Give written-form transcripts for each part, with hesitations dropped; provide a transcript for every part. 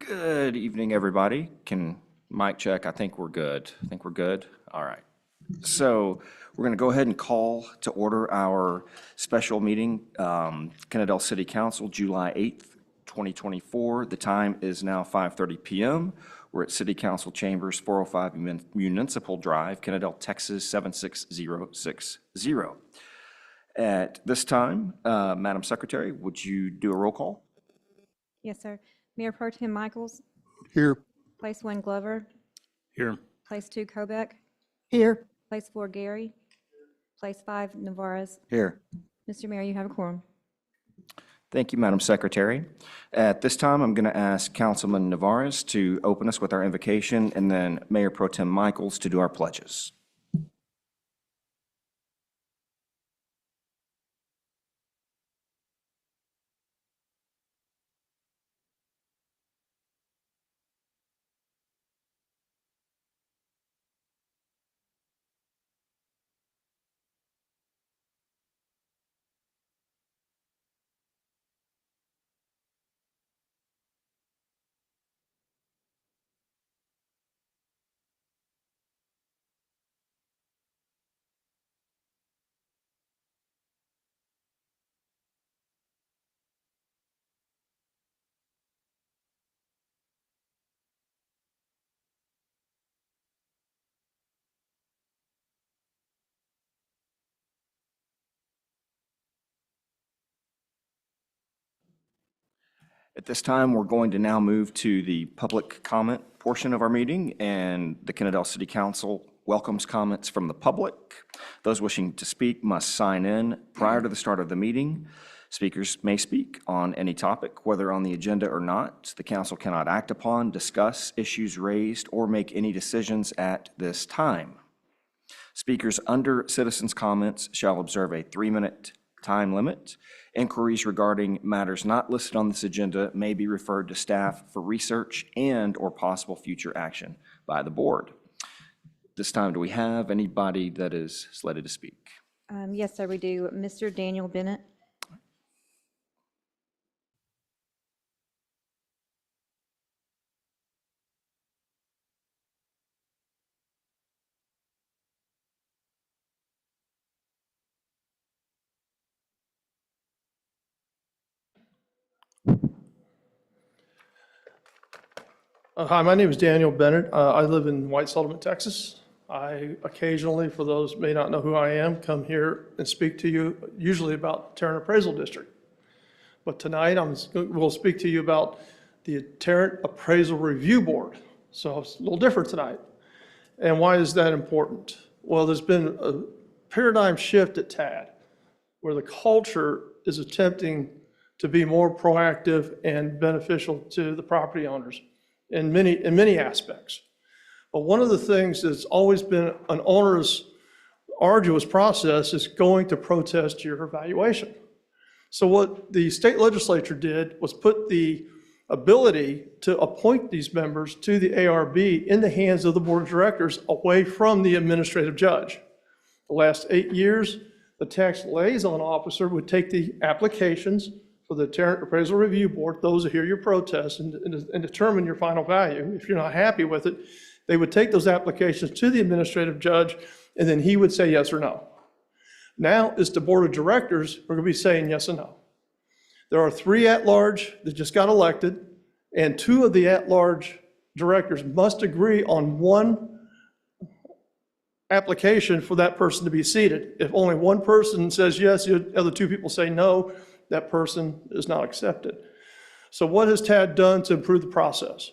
Good evening, everybody. Can mic check? I think we're good. I think we're good. All right. So we're going to go ahead and call to order our special meeting, Kennedale City Council, July 8th, 2024. The time is now 5:30 p.m. We're at City Council Chambers, 405 Municipal Drive, Kennedale, Texas, 76060. At this time, Madam Secretary, would you do a roll call? Yes, sir. Mayor Pro Tem Michaels, Here. Place 1 Glover, Here. Place 2 Kobeck, Here. Place 4 Gary, Place 5 Navarez. Here. Mr. Mayor, you have a quorum. Thank you, Madam Secretary. At this time, I'm going to ask Councilman Navarez to open us with our invocation, and then Mayor Pro Tem Michaels to do our pledges. At this time, we're going to now move to the public comment portion of our meeting, and the Kennedale City Council welcomes comments from the public. Those wishing to speak must sign in prior to the start of the meeting. Speakers may speak on any topic, whether on the agenda or not. The council cannot act upon, discuss issues raised, or make any decisions at this time. Speakers under citizens' comments shall observe a 3-minute time limit. Inquiries regarding matters not listed on this agenda may be referred to staff for research and/or possible future action by the board. This time, do we have anybody that is slated to speak? Yes, sir, we do. Mr. Daniel Bennett. Hi, my name is Daniel Bennett. I live in White Settlement, Texas. I occasionally, for those who may not know who I am, come here and speak to you, usually about Tarrant Appraisal District. But tonight, we'll speak to you about the Tarrant Appraisal Review Board. So it's a little different tonight. And why is that important? Well, there's been a paradigm shift at TAD, where the culture is attempting to be more proactive and beneficial to the property owners in many aspects. But one of the things that's always been an onerous, arduous process is going to protest your evaluation. So what the state legislature did was put the ability to appoint these members to the ARB in the hands of the board of directors away from the administrative judge. The last 8 years, the tax liaison officer would take the applications for the Tarrant Appraisal Review Board, those who hear your protest and determine your final value. If you're not happy with it, they would take those applications to the administrative judge, and then he would say yes or no. Now, as the board of directors, we're going to be saying yes or no. There are 3 at-large that just got elected, and 2 of the at-large directors must agree on one application for that person to be seated. If only one person says yes, the other 2 people say no, that person is not accepted. So what has TAD done to improve the process?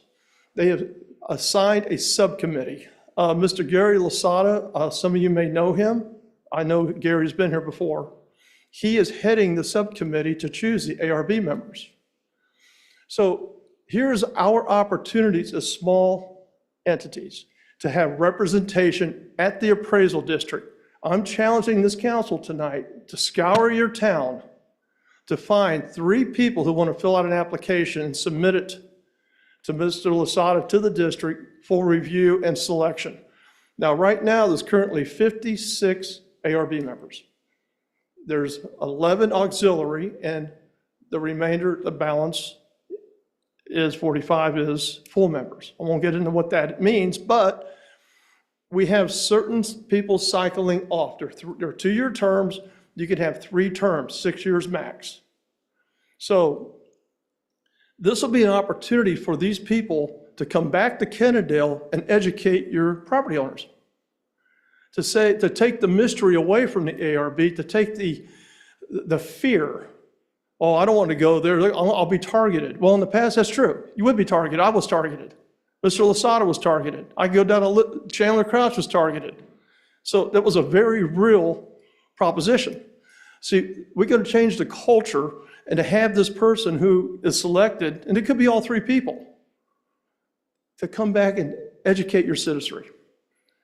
They have assigned a subcommittee. Mr. Gary Lasada, some of you may know him. I know Gary's been here before. He is heading the subcommittee to choose the ARB members. So here's our opportunities as small entities to have representation at the appraisal district. I'm challenging this council tonight to scour your town to find 3 people who want to fill out an application and submit it to Mr. Lasada to the district for review and selection. Now, right now, there's currently 56 ARB members. There's 11 auxiliary, and the remainder, the balance, is 45 is full members. I won't get into what that means, but we have certain people cycling off. They're 2-year terms. You could have 3 terms, 6 years max. So this will be an opportunity for these people to come back to Kennedale and educate your property owners. To take the mystery away from the ARB, to take the fear. Oh, I don't want to go there. I'll be targeted. Well, in the past, that's true. You would be targeted. I was targeted. Mr. Lasada was targeted. I go down to Chandler Crouch was targeted. So that was a very real proposition. See, we got to change the culture and to have this person who is selected, and it could be all 3 people, to come back and educate your citizenry,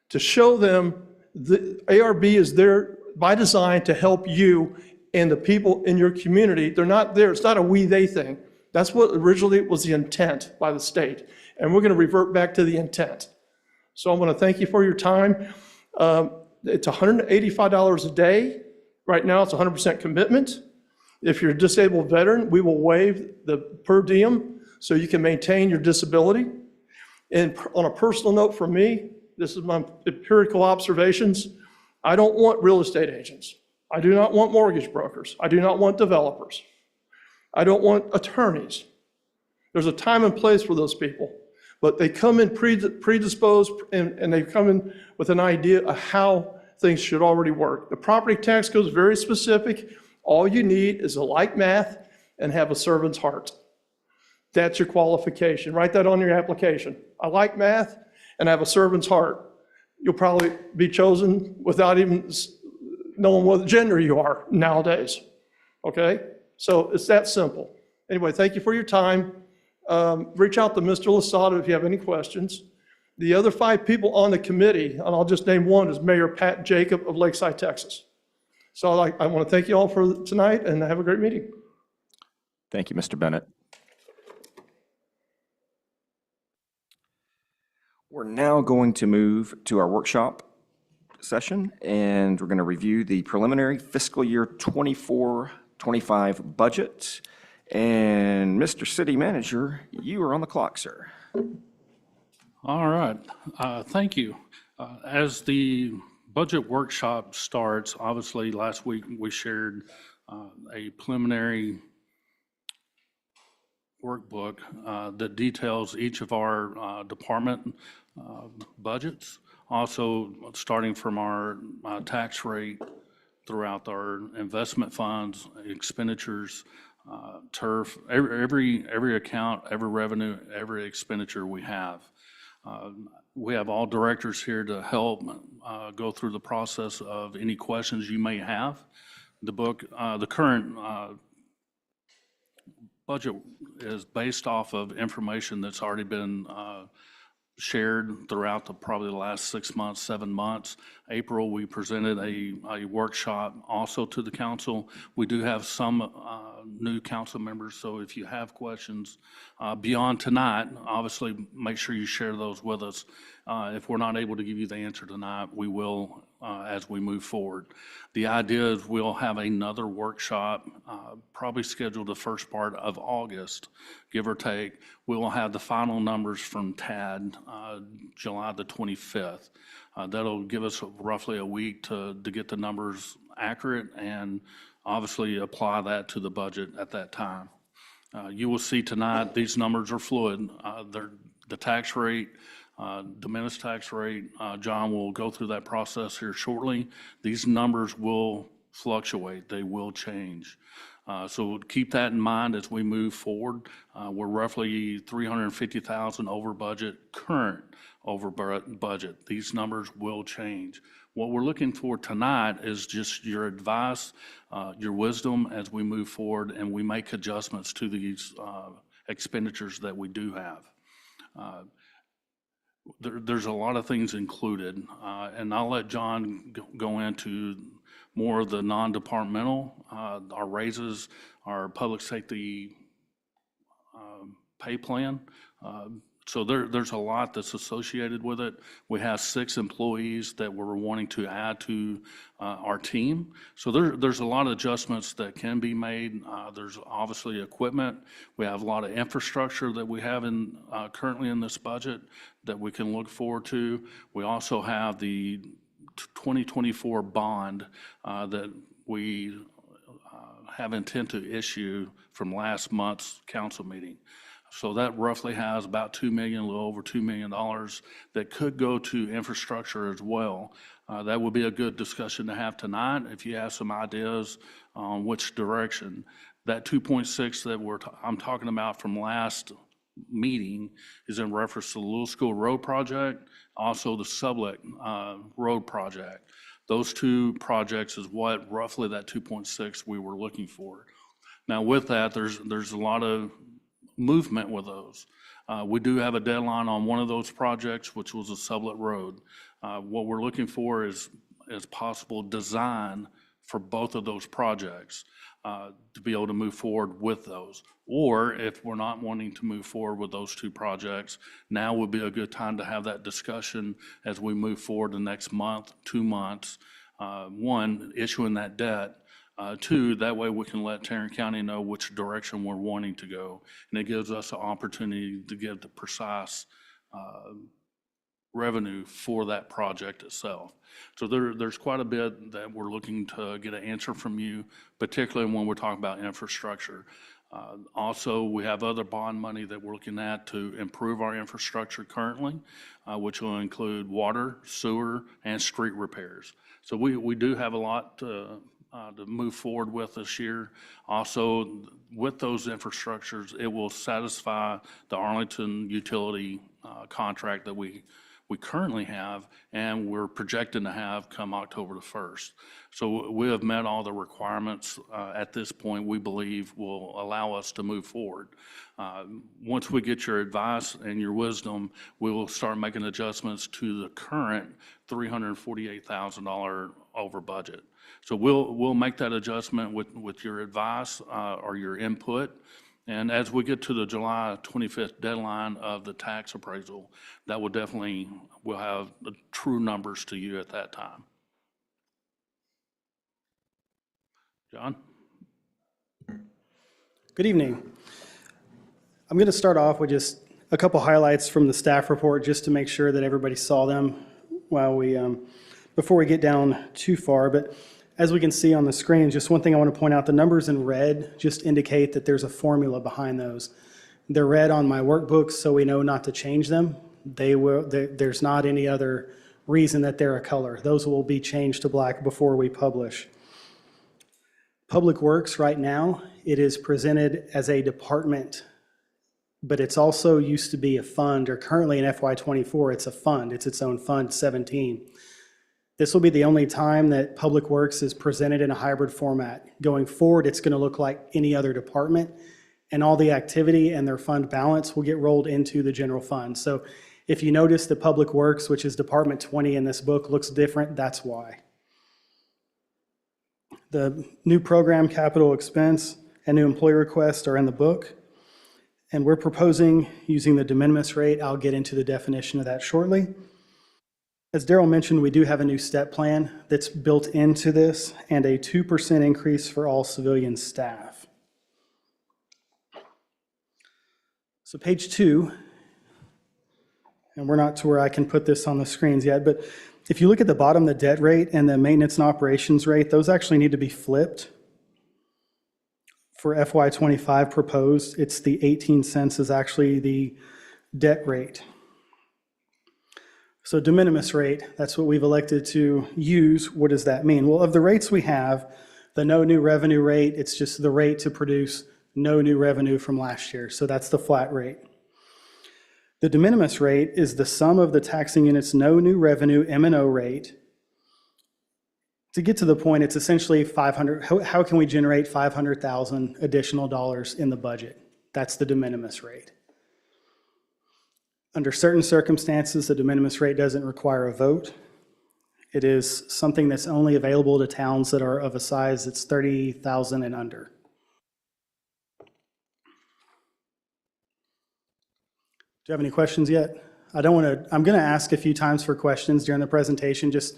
to show them the ARB is there by design to help you and the people in your community. They're not there. It's not a we, they thing. That's what originally was the intent by the state. And we're going to revert back to the intent. So I want to thank you for your time. It's $185 a day. Right now, it's 100% commitment. If you're a disabled veteran, we will waive the per diem so you can maintain your disability. And on a personal note for me, this is my empirical observations. I don't want real estate agents. I do not want mortgage brokers. I do not want developers. I don't want attorneys. There's a time and place for those people, but they come in predisposed and they come in with an idea of how things should already work. The property tax code is very specific. All you need is a like math and have a servant's heart. That's your qualification. Write that on your application. I like math and have a servant's heart. You'll probably be chosen without even knowing what gender you are nowadays. Okay? So it's that simple. Anyway, thank you for your time. Reach out to Mr. Lasada if you have any questions. The other 5 people on the committee, and I'll just name one, is Mayor Pat Jacob of Lakeside, Texas. So I want to thank you all for tonight and have a great meeting. Thank you, Mr. Bennett. We're now going to move to our workshop session, and we're going to review the preliminary fiscal year 24-25 budget. And Mr. City Manager, you are on the clock, sir. All right, thank you. As the budget workshop starts, obviously last week we shared a preliminary workbook that details each of our department budgets. Also, starting from our tax rate throughout our investment funds, expenditures, turf, every account, every revenue, every expenditure we have. We have all directors here to help go through the process of any questions you may have. The book, the current budget is based off of information that's already been shared throughout probably the last 6 months, 7 months. April, we presented a workshop also to the council. We do have some new council members, so if you have questions beyond tonight, obviously make sure you share those with us. If we're not able to give you the answer tonight, we will as we move forward. The idea is we'll have another workshop, probably scheduled the first part of August, give or take. We will have the final numbers from TAD July the 25th. That'll give us roughly a week to get the numbers accurate and obviously apply that to the budget at that time. You will see tonight these numbers are fluid. They're the tax rate, diminished tax rate. John will go through that process here shortly. These numbers will fluctuate. They will change. So keep that in mind as we move forward. We're roughly $350,000 over budget, current over budget. These numbers will change. What we're looking for tonight is just your advice, your wisdom as we move forward and we make adjustments to these expenditures that we do have. There's a lot of things included, and I'll let John go into more of the non-departmental, our raises, our public safety pay plan. So there's a lot that's associated with it. We have 6 employees that we're wanting to add to our team. So there's a lot of adjustments that can be made. There's obviously equipment. We have a lot of infrastructure that we have in currently in this budget that we can look forward to. We also have the 2024 bond that we have intent to issue from last month's council meeting. So that roughly has about $2 million, a little over $2 million that could go to infrastructure as well. That would be a good discussion to have tonight if you have some ideas on which direction. That 2.6 that I'm talking about from last meeting is in reference to the Little School Road project, also the Sublette Road project. Those 2 projects is what roughly that 2.6 we were looking for. Now with that, there's a lot of movement with those. We do have a deadline on one of those projects, which was a Sublette Road. What we're looking for is possible design for both of those projects to be able to move forward with those. Or if we're not wanting to move forward with those 2 projects, now would be a good time to have that discussion as we move forward the next month, 2 months. 1, issuing that debt. 2, that way we can let Tarrant County know which direction we're wanting to go. And it gives us an opportunity to give the precise revenue for that project itself. So there's quite a bit that we're looking to get an answer from you, particularly when we're talking about infrastructure. Also, we have other bond money that we're looking at to improve our infrastructure currently, which will include water, sewer, and street repairs. So we do have a lot to move forward with this year. Also, with those infrastructures, it will satisfy the Arlington utility contract that we currently have and we're projecting to have come October the 1st. So we have met all the requirements at this point we believe will allow us to move forward. Once we get your advice and your wisdom, we will start making adjustments to the current $348,000 over budget. So we'll make that adjustment with your advice or your input. And as we get to the July 25th deadline of the tax appraisal, that will definitely, we'll have the true numbers to you at that time. John? Good evening. I'm going to start off with just a couple highlights from the staff report just to make sure that everybody saw them while we, before we get down too far. But as we can see on the screen, just one thing I want to point out, the numbers in red just indicate that there's a formula behind those. They're red on my workbooks, so we know not to change them. There's not any other reason that they're a color. Those will be changed to black before we publish. Public Works right now, it is presented as a department, but it's also used to be a fund, or currently in FY24, it's a fund. It's its own fund, 17. This will be the only time that Public Works is presented in a hybrid format. Going forward, it's going to look like any other department, and all the activity and their fund balance will get rolled into the general fund. So if you notice the Public Works, which is Department 20 in this book, looks different, that's why. The new program capital expense and new employee requests are in the book, and we're proposing using the de minimis rate. I'll get into the definition of that shortly. As Daryl mentioned, we do have a new step plan that's built into this and a 2% increase for all civilian staff. So page 2, and we're not to where I can put this on the screens yet, but if you look at the bottom, the debt rate and the maintenance and operations rate, those actually need to be flipped. For FY25 proposed, it's the 18 cents is actually the debt rate. So de minimis rate, that's what we've elected to use. What does that mean? Well, of the rates we have, the no new revenue rate, it's just the rate to produce no new revenue from last year. So that's the flat rate. The de minimis rate is the sum of the taxing unit's no new revenue M&O rate. To get to the point, it's essentially 500. How can we generate 500,000 additional dollars in the budget? That's the de minimis rate. Under certain circumstances, the de minimis rate doesn't require a vote. It is something that's only available to towns that are of a size that's 30,000 and under. you have any questions yet? I don't want to, I'm going to ask a few times for questions during the presentation. Just,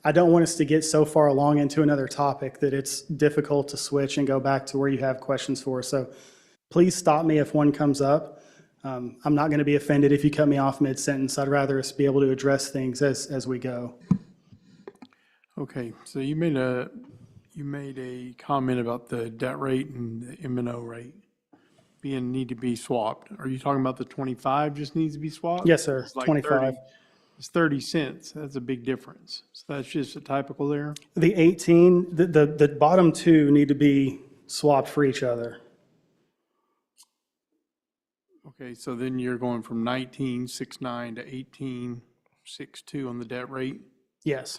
I don't want us to get so far along into another topic that it's difficult to switch and go back to where you have questions for. So please stop me if one comes up. I'm not going to be offended if you cut me off mid-sentence. I'd rather us be able to address things as we go. Okay, so you made a comment about the debt rate and the M&O rate need to be swapped. Are you talking about the 25 just needs to be swapped? Yes, sir, It's like 25. It's 30 cents. That's a big difference. So that's just a typical there? The 18, the bottom two need to be swapped for each other. Okay, so then you're going from 19.69 to 18.62 on the debt rate, Yes.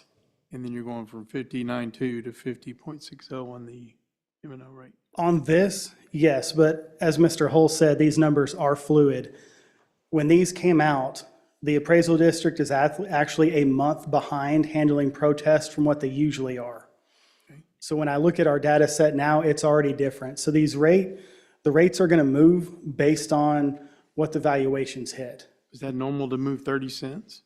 and then you're going from 50.92 to 50.60 on the M&O rate. On this, yes, but as Mr. Hull said, these numbers are fluid. When these came out, the appraisal district is actually a month behind handling protests from what they usually are. So when I look at our data set now, it's already different. So the rates are going to move based on what the valuations hit. Is that normal to move 30 cents?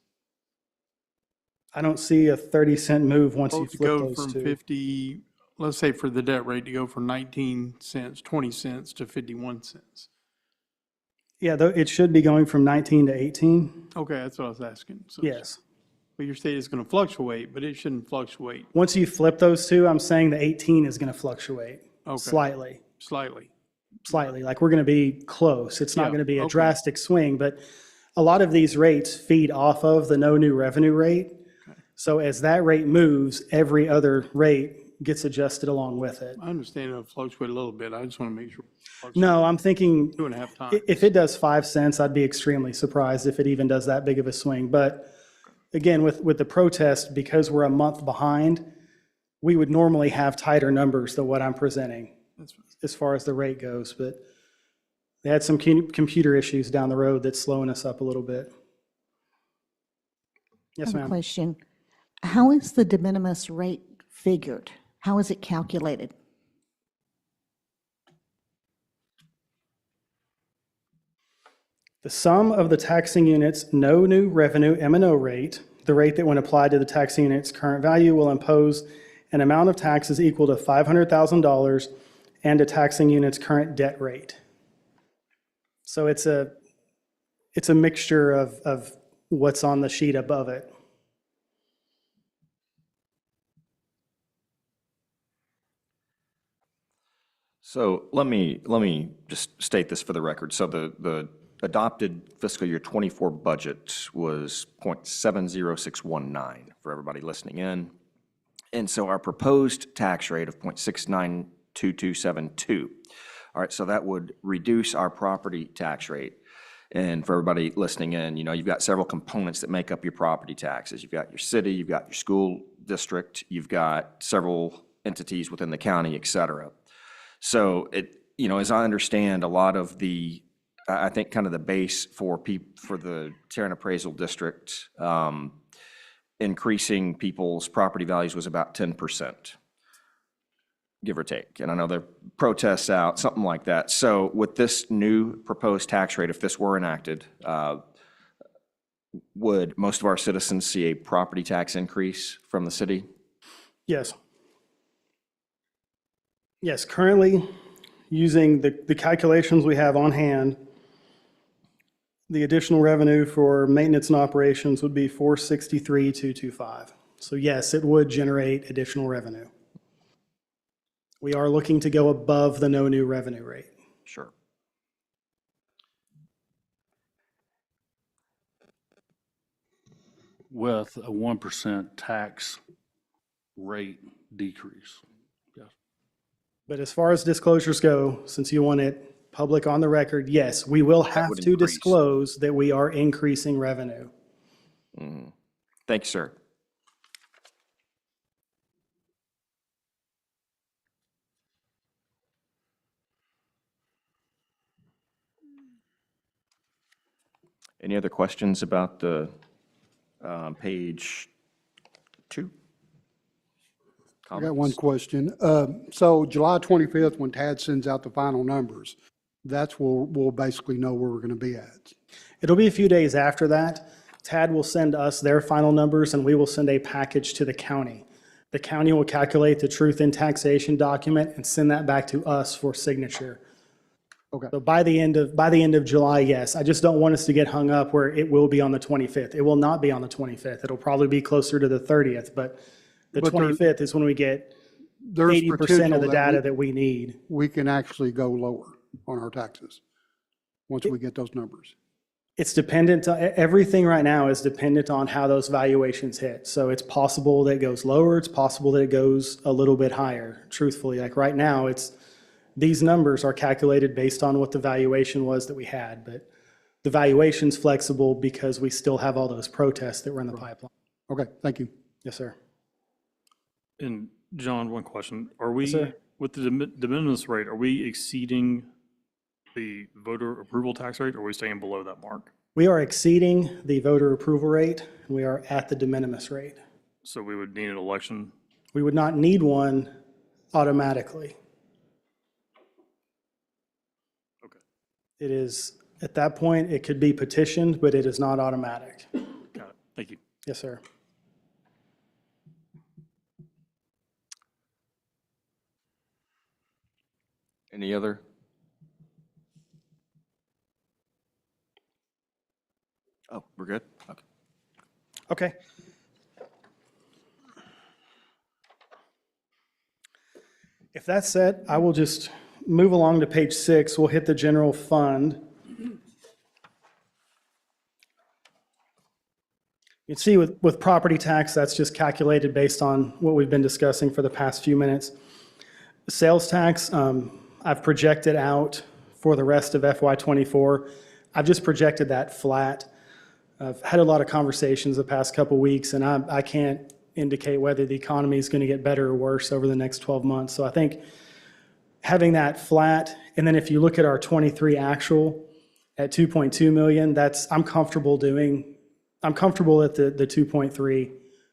I don't see a 30-cent move once you To flip go those from two. 50, let's say for the debt rate, to go from 19 cents, 20 cents to 51 cents. Yeah, though it should be going from 19 to 18. Okay, that's what I was asking. So- Yes. But you're saying it's going to fluctuate, but it shouldn't fluctuate Once you flip those two, I'm saying the 18 is going to fluctuate Okay. slightly. slightly. Like we're going to be close. It's not Yeah, going to be a okay. drastic swing, but a lot of these rates feed off of the no new revenue rate. So as that rate moves, every other rate gets adjusted along with it. I understand it'll fluctuate a little bit. I just want to make sure. No, I'm thinking 2.5 times. if it does 5 cents, I'd be extremely surprised if it even does that big of a swing. But again, with the protest, because we're a month behind, we would normally have tighter numbers than what I'm presenting That's fine. as far as the rate goes. But they had some computer issues down the road that's slowing us up a little bit. Yes, I have a ma'am. question. How is the de minimis rate figured? How is it calculated? The sum of the taxing unit's no new revenue M&O rate, the rate that when applied to the taxing unit's current value will impose an amount of taxes equal to $500,000 and a taxing unit's current debt rate. So it's a mixture of what's on the sheet above it. So let me just state this for the record. So the adopted fiscal year '24 budget was .70619 for everybody listening in. And so our proposed tax rate of .692272. All right, so that would reduce our property tax rate. And for everybody listening in, you know, you've got several components that make up your property taxes. You've got your city, you've got your school district, you've got several entities within the county, et cetera. So it, you know, as I understand, a lot of the, I think kind of the base for the Tarrant Appraisal District, increasing people's property values was about 10%, give or take. And I know there are protests out, something like that. So with this new proposed tax rate, if this were enacted, would most of our citizens see a property tax increase from the city? Yes. Yes, currently, using the calculations we have on hand, the additional revenue for maintenance and operations would be $463,225. So yes, it would generate additional revenue. We are looking to go above the no new revenue rate. Sure. With a 1% tax rate decrease. But as far as disclosures go, since you want it public on the record, yes, we will have would to increase. disclose that we are increasing revenue. Thank you, sir. Any other questions about the page 2? I got one question. So July 25th, when Tad sends out the final numbers, that's where we'll basically know where we're going to be at. It'll be a few days after that. TAD will send us their final numbers, and we will send a package to the county. The county will calculate the truth in taxation document and send that back to us for signature. Okay. So by the end of July, yes. I just don't want us to get hung up where it will be on the 25th. It will not be on the 25th. It'll probably be closer to the 30th, but the But there- 25th is when we get There's 80% of potential the that data that we need. we can actually go lower on our taxes once we get those numbers. It's dependent, everything right now is dependent on how those valuations hit. So it's possible that it goes lower, it's possible that it goes a little bit higher, truthfully. Like right now, these numbers are calculated based on what the valuation was that we had, but the valuation's flexible because we still have all those protests that were in the pipeline. Okay, thank you. Yes, sir. And John, one question. Are we, sir. with the de minimis rate, are we exceeding the voter approval tax rate, or are we staying below that mark? We are exceeding the voter approval rate, and we are at the de minimis rate. So we would need an election? We would not need one automatically. Okay, It is, at that point, it could be petitioned, but it is not automatic. got it. Thank you. Yes, sir. Any other? Oh, we're good? Okay. Okay. If that's said, I will just move along to page 6. We'll hit the general fund. You can see with property tax, that's just calculated based on what we've been discussing for the past few minutes. Sales tax, I've projected out for the rest of FY '24. I've just projected that flat. I've had a lot of conversations the past couple weeks, and I can't indicate whether the economy is going to get better or worse over the next 12 months. So I think having that flat, and then if you look at our '23 actual at 2.2 million, I'm comfortable at the 2.3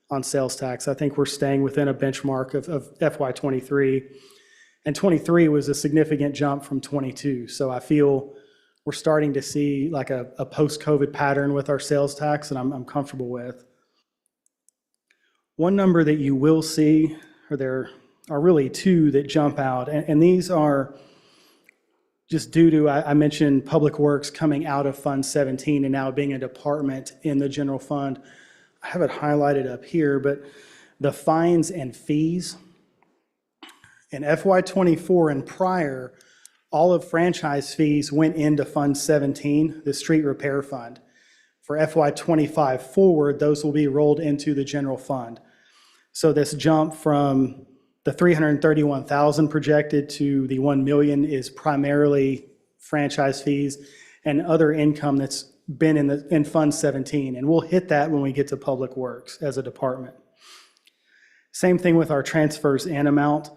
on sales tax. I think we're staying within a benchmark of FY '23. And '23 was a significant jump from '22. So I feel we're starting to see like a post-COVID pattern with our sales tax, and I'm comfortable with. One number that you will see, or there are really two that jump out, and these are just due to, I mentioned Public Works coming out of Fund 17 and now being a department in the general fund. I have it highlighted up here, but the fines and fees in FY '24 and prior, all of franchise fees went into Fund 17, the street repair fund. For FY '25 forward, those will be rolled into the general fund. So this jump from the 331,000 projected to the 1 million is primarily franchise fees and other income that's been in Fund 17. And we'll hit that when we get to Public Works as a department. Same thing with our transfers and amount.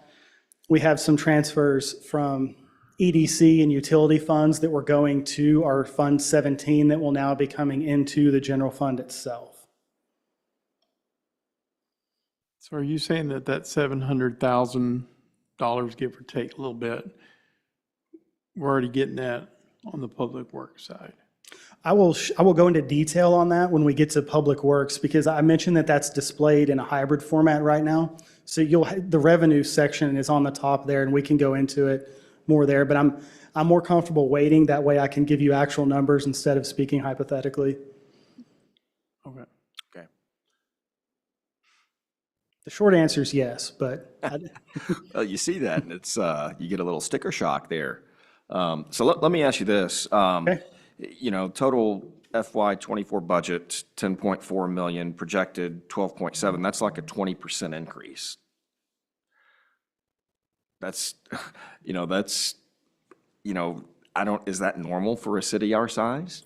We have some transfers from EDC and utility funds that were going to our Fund 17 that will now be coming into the general fund itself. So are you saying that $700,000, give or take a little bit, we're already getting that on the public works side? I will go into detail on that when we get to Public Works, because I mentioned that that's displayed in a hybrid format right now. So the revenue section is on the top there, and we can go into it more there, but I'm more comfortable waiting. That way I can give you actual numbers instead of speaking hypothetically. Okay. Okay. The short answer is yes, but Well, you see that, and it's, you get a little sticker shock there. So let me ask you this. Okay. You know, total FY '24 budget, 10.4 million, projected 12.7, that's like a 20% increase. That's, is that normal for a city our size?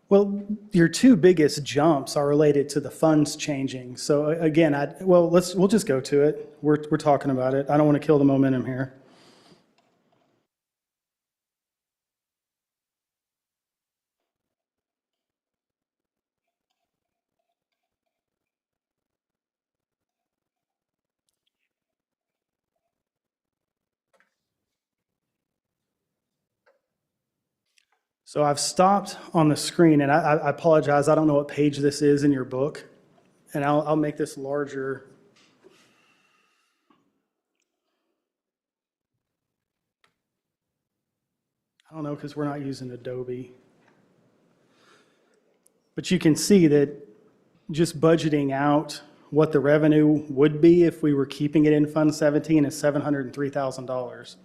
well, your two biggest jumps are related to the funds changing. So again, we'll just go to it. We're talking about it. I don't want to kill the momentum here. So I've stopped on the screen, and I apologize, I don't know what page this is in your book, and I'll make this larger. I don't know, because we're not using Adobe. But you can see that just budgeting out what the revenue would be if we were keeping it in Fund 17 is $703,000.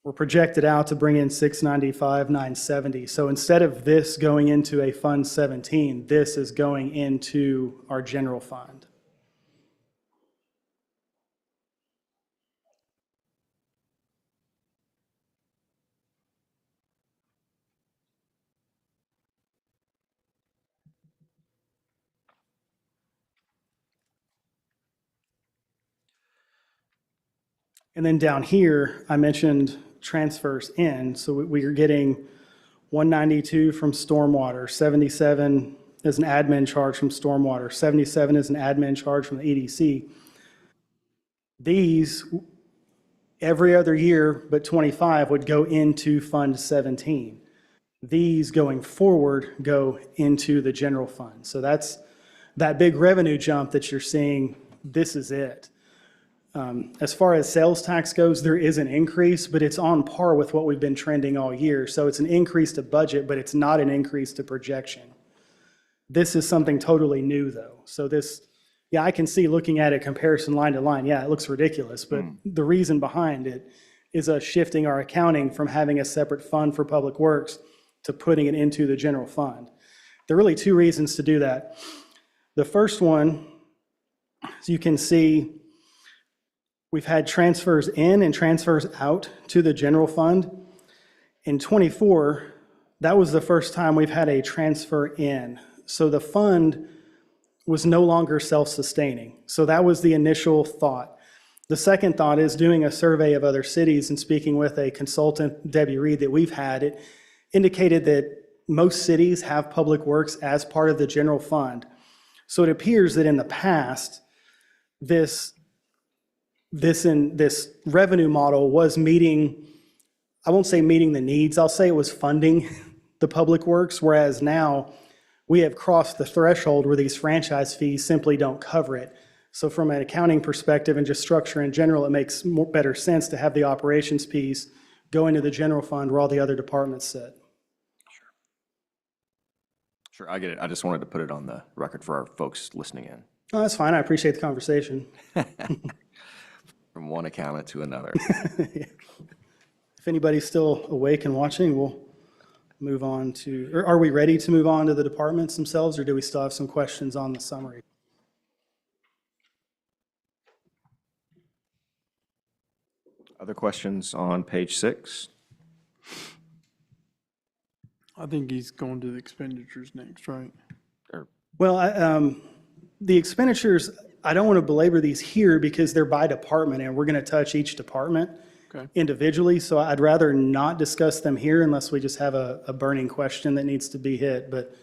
We're projected out to bring in 695,970. So instead of this going into a Fund 17, this is going into our general fund. And then down here, I mentioned transfers in. So we are getting 192 from stormwater, 77 is an admin charge from stormwater, 77 is an admin charge from the EDC. These, every other year but 25 would go into Fund 17. These going forward go into the general fund. So that's that big revenue jump that you're seeing, this is it. As far as sales tax goes, there is an increase, but it's on par with what we've been trending all year. So it's an increase to budget, but it's not an increase to projection. This is something totally new, though. So this, yeah, I can see looking at it comparison line to line, yeah, it looks ridiculous, but the reason behind it is us shifting our accounting from having a separate fund for public works to putting it into the general fund. There are really two reasons to do that. The first one, as you can see, we've had transfers in and transfers out to the general fund. In '24, that was the first time we've had a transfer in. So the fund was no longer self-sustaining. So that was the initial thought. The second thought is doing a survey of other cities and speaking with a consultant, Debbie Reed, that we've had, it indicated that most cities have public works as part of the general fund. So it appears that in the past, this revenue model was meeting, I won't say meeting the needs, I'll say it was funding the public works, whereas now we have crossed the threshold where these franchise fees simply don't cover it. So from an accounting perspective and just structure in general, it makes better sense to have the operations piece go into the general fund where all the other departments sit. Sure, I get it. I just wanted to put it on the record for our folks listening in. Oh, that's fine, I appreciate the conversation. From one accountant to another. If anybody's still awake and watching, we'll move on to, or are we ready to move on to the departments themselves, or do we still have some questions on the summary? Other questions on page 6? I think he's going to the expenditures next, right? Well, the expenditures, I don't want to belabor these here because they're by department and we're going to touch each department Okay. individually. So I'd rather not discuss them here unless we just have a burning question that needs to be hit. But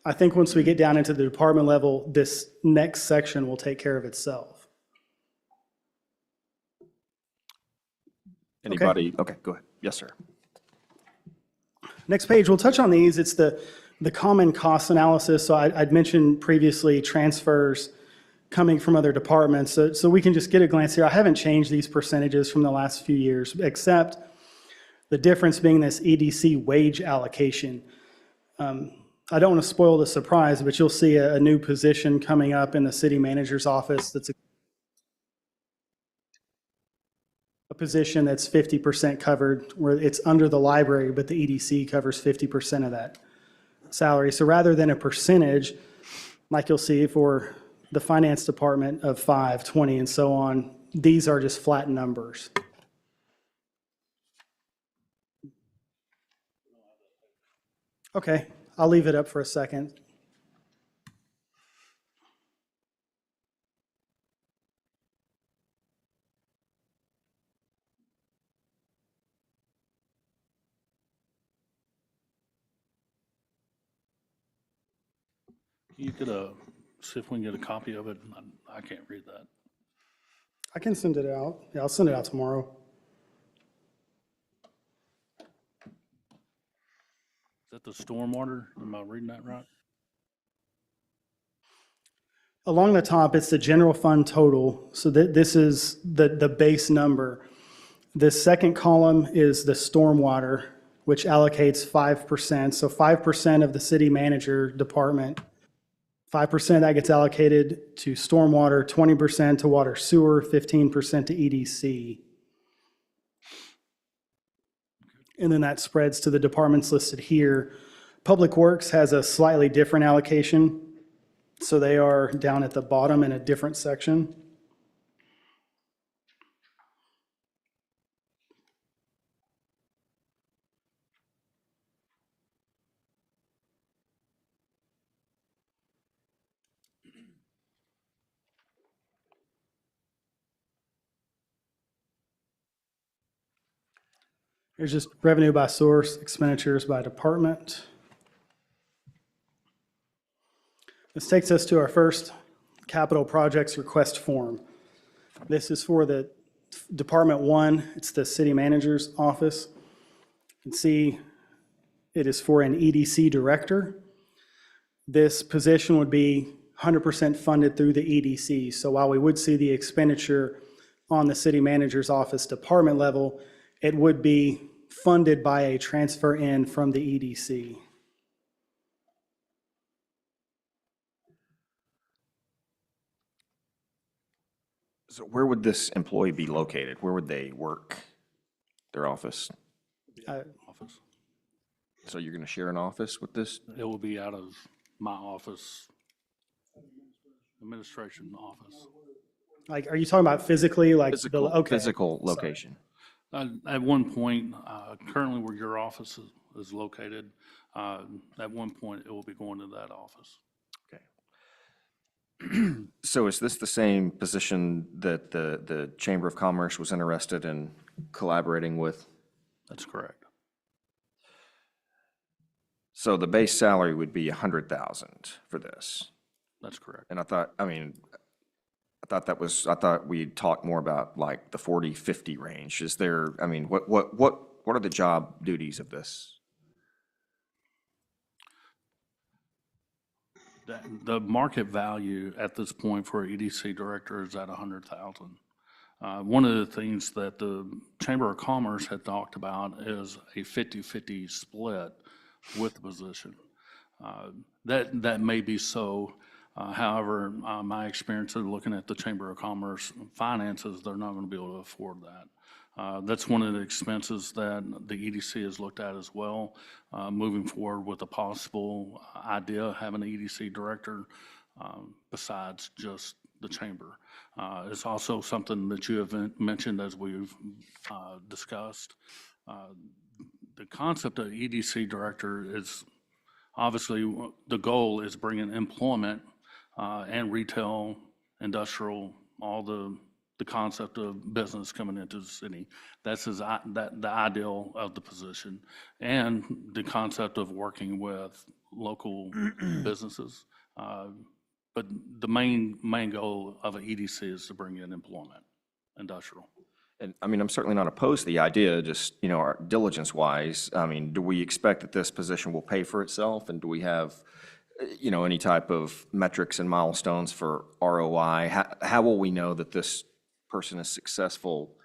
I think once we get down into the department level, this next section will take care of itself. Anybody? Okay, go ahead. Yes, sir. Next page, we'll touch on these. It's the common cost analysis. So I'd mentioned previously transfers coming from other departments. So we can just get a glance here. I haven't changed these percentages from the last few years, except the difference being this EDC wage allocation. I don't want to spoil the surprise, but you'll see a new position coming up in the city manager's office that's a position that's 50% covered, where it's under the library, but the EDC covers 50% of that salary. So rather than a percentage, like you'll see for the finance department of 5, 20, and so on, these are just flat numbers. Okay, I'll leave it up for a second. You could see if we can get a copy of it. I can't read that. I can send it out. Yeah, I'll send it out tomorrow. that the stormwater? Am I reading that right? Along the top, it's the general fund total, so that this is the base number. The second column is the stormwater, which allocates 5%. So 5% of the city manager department, 5% that gets allocated to stormwater, 20% to water sewer, 15% to EDC. And then that spreads to the departments listed here. Public Works has a slightly different allocation, so they are down at the bottom in a different section. Here's just revenue by source, expenditures by department. This takes us to our first capital projects request form. This is for the Department 1. It's the city manager's office. You can see it is for an EDC director. This position would be 100% funded through the EDC. So while we would see the expenditure on the city manager's office department level, it would be funded by a transfer in from the EDC. So where would this employee be located? Where would they work? Their office? Office. So you're going to share an office with this? It will be out of my office, administration office. Like, are you talking about physically, like? Okay. Physical location. At one point, currently where your office is located, at one point, it will be going to that office. Okay. So is this the same position that the Chamber of Commerce was interested in collaborating with? That's correct. So the base salary would be 100,000 for this. That's correct. And I thought we'd talk more about like the 40, 50 range. Is there, I mean, what are the job duties of this? The market value at this point for an EDC director is at 100,000. One of the things that the Chamber of Commerce had talked about is a 50-50 split with the position. That may be so. However, my experience of looking at the Chamber of Commerce finances, they're not going to be able to afford that. That's one of the expenses that the EDC has looked at as well, moving forward with a possible idea of having an EDC director besides just the chamber. It's also something that you have mentioned as we've discussed. The concept of EDC director is obviously the goal is bringing employment and retail, industrial, all the concept of business coming into the city. That's the ideal of the position, and the concept of working with local businesses. But the main goal of an EDC is to bring in employment, industrial. And I mean, I'm certainly not opposed to the idea, just, you know, our diligence-wise. I mean, do we expect that this position will pay for itself? And do we have, you know, any type of metrics and milestones for ROI? How will we know that this person is successful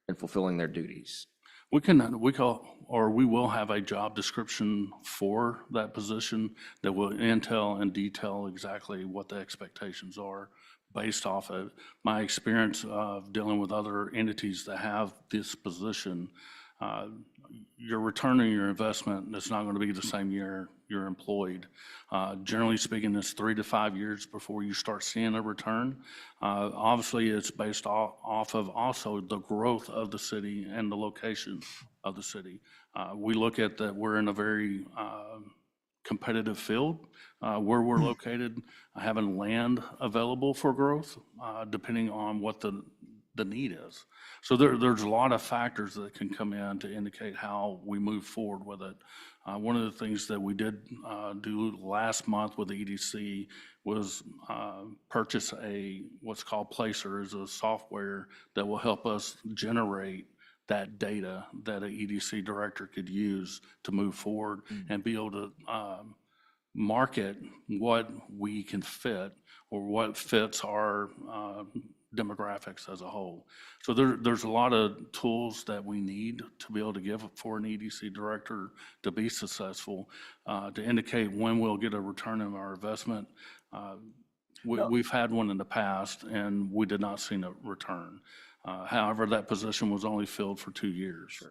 in fulfilling their duties? We will have a job description for that position that will entail and detail exactly what the expectations are based off of my experience of dealing with other entities that have this position. Your return on your investment is not going to be the same year you're employed. Generally speaking, it's 3 to 5 years before you start seeing a return. Obviously, it's based off of also the growth of the city and the location of the city. We look at that we're in a very competitive field where we're located, having land available for growth, depending on what the need is. So there's a lot of factors that can come in to indicate how we move forward with it. One of the things that we did do last month with the EDC was purchase what's called Placer, is a software that will help us generate that data that a EDC director could use to move forward and be able to market what we can fit or what fits our demographics as a whole. So there's a lot of tools that we need to be able to give for an EDC director to be successful, to indicate when we'll get a return on our investment. We've had one in the past, and we did not see a return. However, that position was only filled for 2 years.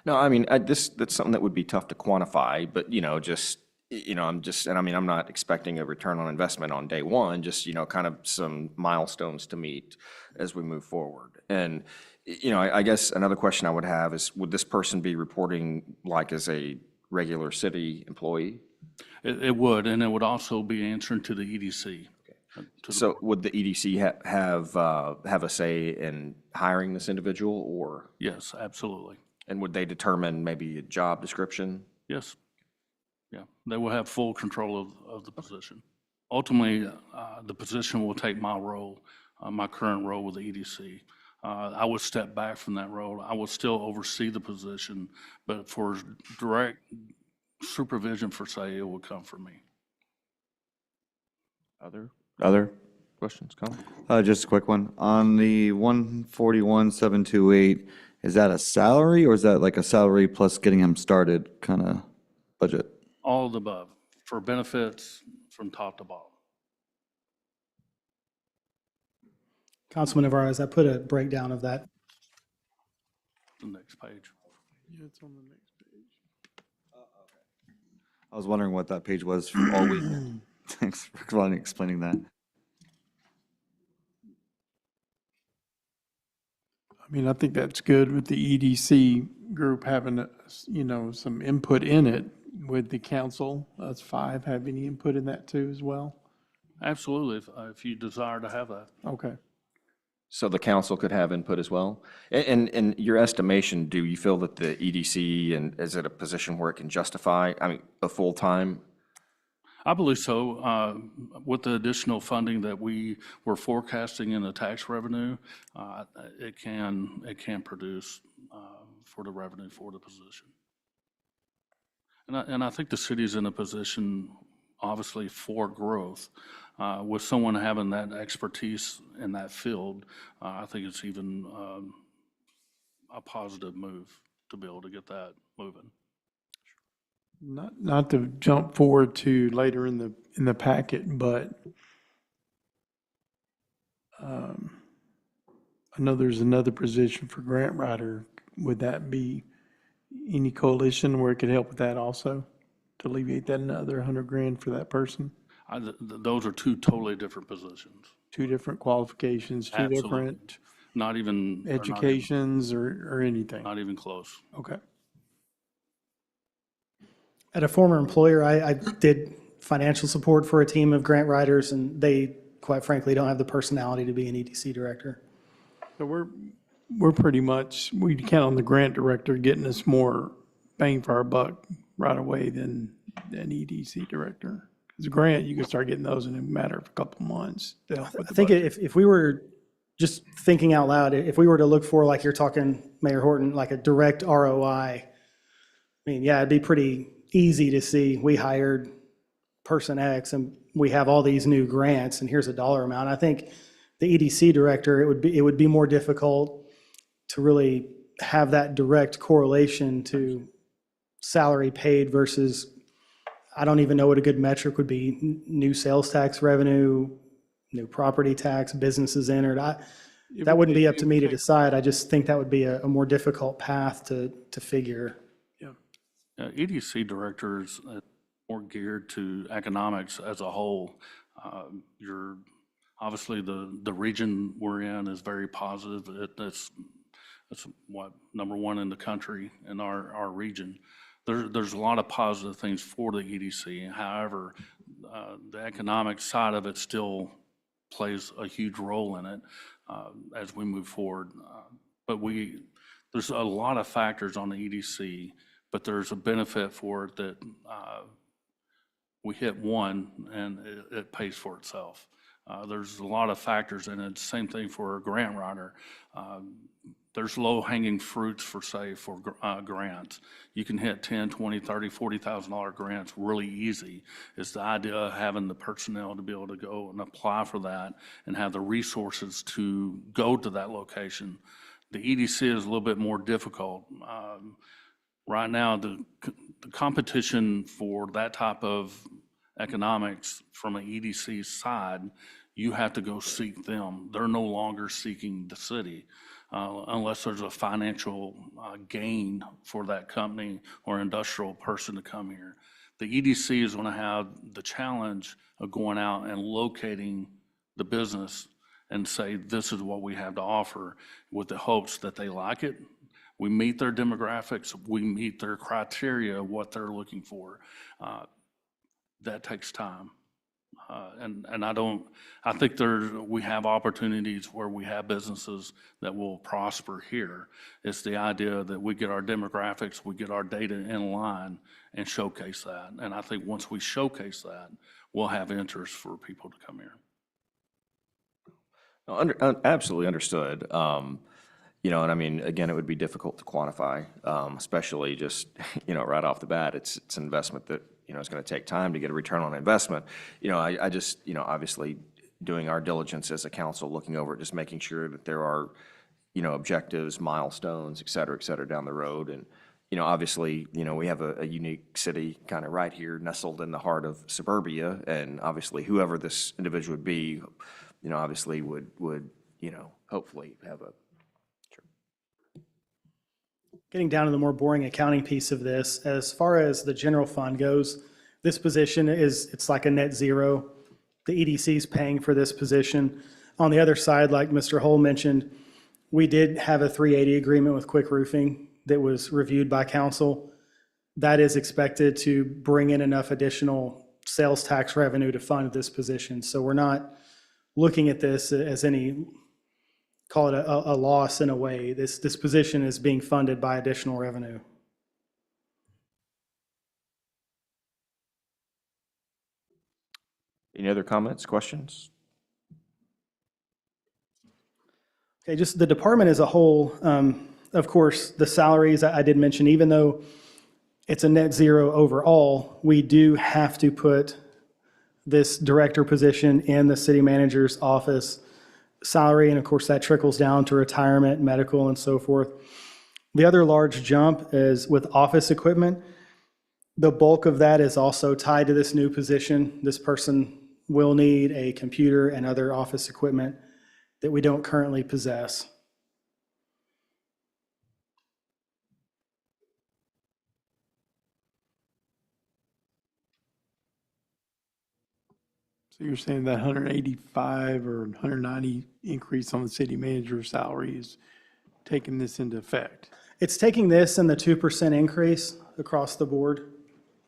No, I mean, that's something that would be tough to quantify, but, I'm not expecting a return on investment on day one, just, kind of some milestones to meet as we move forward. And, I guess another question I would have is, would this person be reporting like as a regular city employee? It would, and it would also be answering to the EDC. So would the EDC have a say in hiring this individual, or, Yes, absolutely. and would they determine maybe a job description? Yes. Yeah, they will have full control of the position. Ultimately, the position will take my role, my current role with the EDC. I would step back from that role. I will still oversee the position, but for direct supervision per se, it will come from me. Other questions, comments? Just a quick one. On the 141,728, is that a salary or is that like a salary plus getting him started kind of budget? All of the above, for benefits from top to bottom. Councilman Navarez, I put a breakdown of that. The next page. Yeah, it's on the next page. I was wondering what that page was for all week. Thanks for explaining that. I mean, I think that's good with the EDC group having, some input in it with the council. Us five have any input in that too as well? Absolutely, if you desire to have that. Okay. So the council could have input as well? And in your estimation, do you feel that the EDC is at a position where it can justify, a full-time? I believe so. With the additional funding that we were forecasting in the tax revenue, it can produce for the revenue for the position. And I think the city's in a position, obviously, for growth. With someone having that expertise in that field, I think it's even a positive move to be able to get that moving. Not to jump forward to later in the packet, but I know there's another position for grant writer. Would that be any coalition where it could help with that also? To alleviate that another $100,000 for that person? Those are two totally different positions. Two different qualifications, two Absolutely. different Not even. educations or anything? Not even close. Okay. At a former employer, I did financial support for a team of grant writers, and they, quite frankly, don't have the personality to be an EDC director. So we're pretty much, we count on the grant director getting us more bang for our buck right away than an EDC director. Because a grant, you can start getting those in a matter of a couple months to help with I the think budget. if we were just thinking out loud, if we were to look for, like you're talking, Mayor Horton, like a direct ROI, it'd be pretty easy to see, we hired person X and we have all these new grants and here's a dollar amount. I think the EDC director, it would be more difficult to really have that direct correlation to salary paid versus, I don't even know what a good metric would be, new sales tax revenue, new property tax, businesses entered. That wouldn't be up to me to decide. I just think that would be a more difficult path to figure. EDC directors are more geared to economics as a whole. Obviously, the region we're in is very positive. It's what, #1 in the country in our region. There's a lot of positive things for the EDC. However, the economic side of it still plays a huge role in it as we move forward. But there's a lot of factors on the EDC, but there's a benefit for it that we hit one and it pays for itself. There's a lot of factors in it. Same thing for a grant writer. There's low-hanging fruits for, say, for grants. You can hit 10, 20, 30, $40,000 grants really easy. It's the idea of having the personnel to be able to go and apply for that and have the resources to go to that location. The EDC is a little bit more difficult. Right now, the competition for that type of economics from an EDC side, you have to go seek them. They're no longer seeking the city unless there's a financial gain for that company or industrial person to come here. The EDC is going to have the challenge of going out and locating the business and say, this is what we have to offer, with the hopes that they like it. We meet their demographics, we meet their criteria, what they're looking for. That takes time. And I think we have opportunities where we have businesses that will prosper here. It's the idea that we get our demographics, we get our data in line and showcase that. And I think once we showcase that, we'll have interest for people to come here. Absolutely understood. You know, and I mean, again, it would be difficult to quantify, especially just, you know, right off the bat. It's an investment that, you know, it's going to take time to get a return on investment. You know, I just, you know, obviously doing our diligence as a council, looking over it, just making sure that there are, you know, objectives, milestones, et cetera, down the road. And, you know, obviously, you know, we have a unique city kind of right here nestled in the heart of suburbia. And obviously, whoever this individual would be, you know, obviously would, you know, hopefully have a. Getting down to the more boring accounting piece of this, as far as the general fund goes, this position it's like a net zero. The EDC is paying for this position. On the other side, like Mr. Hull mentioned, we did have a 380 agreement with Quick Roofing that was reviewed by council. That is expected to bring in enough additional sales tax revenue to fund this position. So we're not looking at this as any, call it a loss in a way. This position is being funded by additional revenue. Any other comments, questions? Okay, just the department as a whole, of course, the salaries I did mention, even though it's a net zero overall, we do have to put this director position in the city manager's office salary, and of course that trickles down to retirement, medical, and so forth. The other large jump is with office equipment. The bulk of that is also tied to this new position. This person will need a computer and other office equipment that we don't currently possess. So you're saying that 185 or 190 increase on the city manager's salary is taking this into effect? It's taking this and the 2% increase across the board.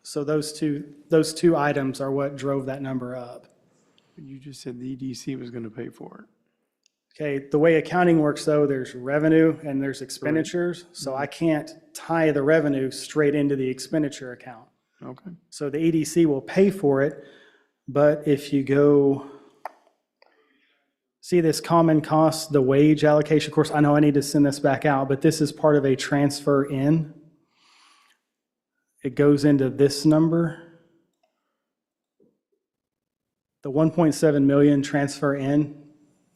So those two items are what drove that number up. You just said the EDC was going to pay for it. Okay, the way accounting works though, there's revenue and there's expenditures. So I can't tie the revenue straight into the expenditure account. Okay. So the EDC will pay for it, but if you go see this common cost, the wage allocation, of course, I know I need to send this back out, but this is part of a transfer in. It goes into this number. The 1.7 million transfer in,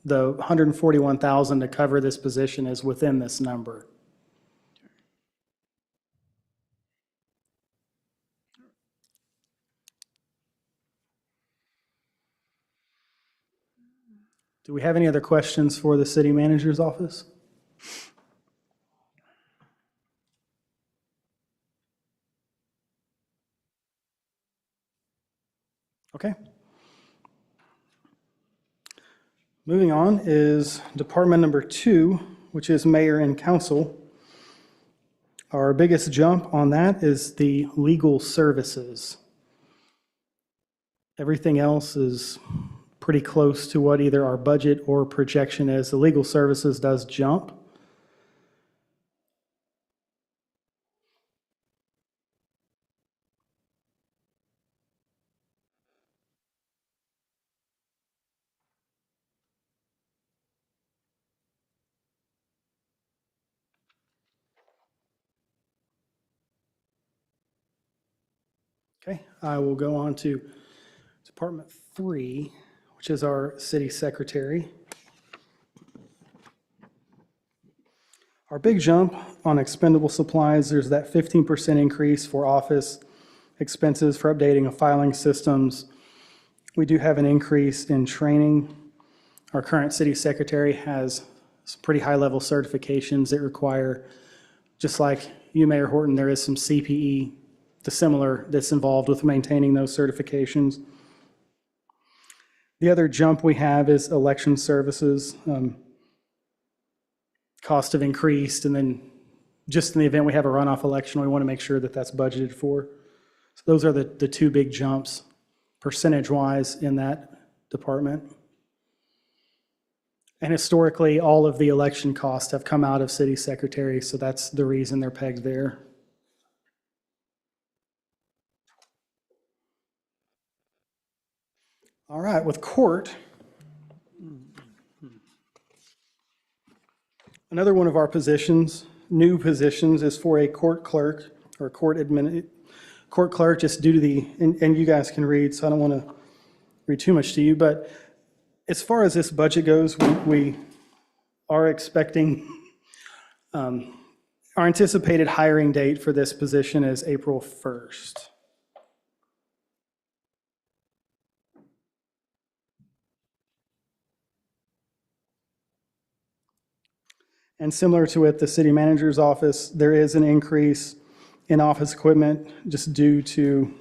the 141,000 to cover this position is within this number. Do we have any other questions for the city manager's office? Okay. Moving on is department number 2, which is mayor and council. Our biggest jump on that is the legal services. Everything else is pretty close to what either our budget or projection is. The legal services does jump. Okay, I will go on to Department 3, which is our city secretary. Our big jump on expendable supplies, there's that 15% increase for office expenses for updating of filing systems. We do have an increase in training. Our current city secretary has some pretty high-level certifications that require, just like you, Mayor Horton, there is some CPE, the similar, that's involved with maintaining those certifications. The other jump we have is election services. Costs have increased, and then just in the event we have a runoff election, we want to make sure that that's budgeted for. So those are the two big jumps, percentage-wise, in that department. And historically, all of the election costs have come out of city secretary, so that's the reason they're pegged there. All right, with court, another one of our positions, new positions, is for a court clerk or court clerk, just due to the, and you guys can read, so I don't want to read too much to you, but as far as this budget goes, we are expecting, our anticipated hiring date for this position is April 1st. And similar to at the city manager's office, there is an increase in office equipment just due to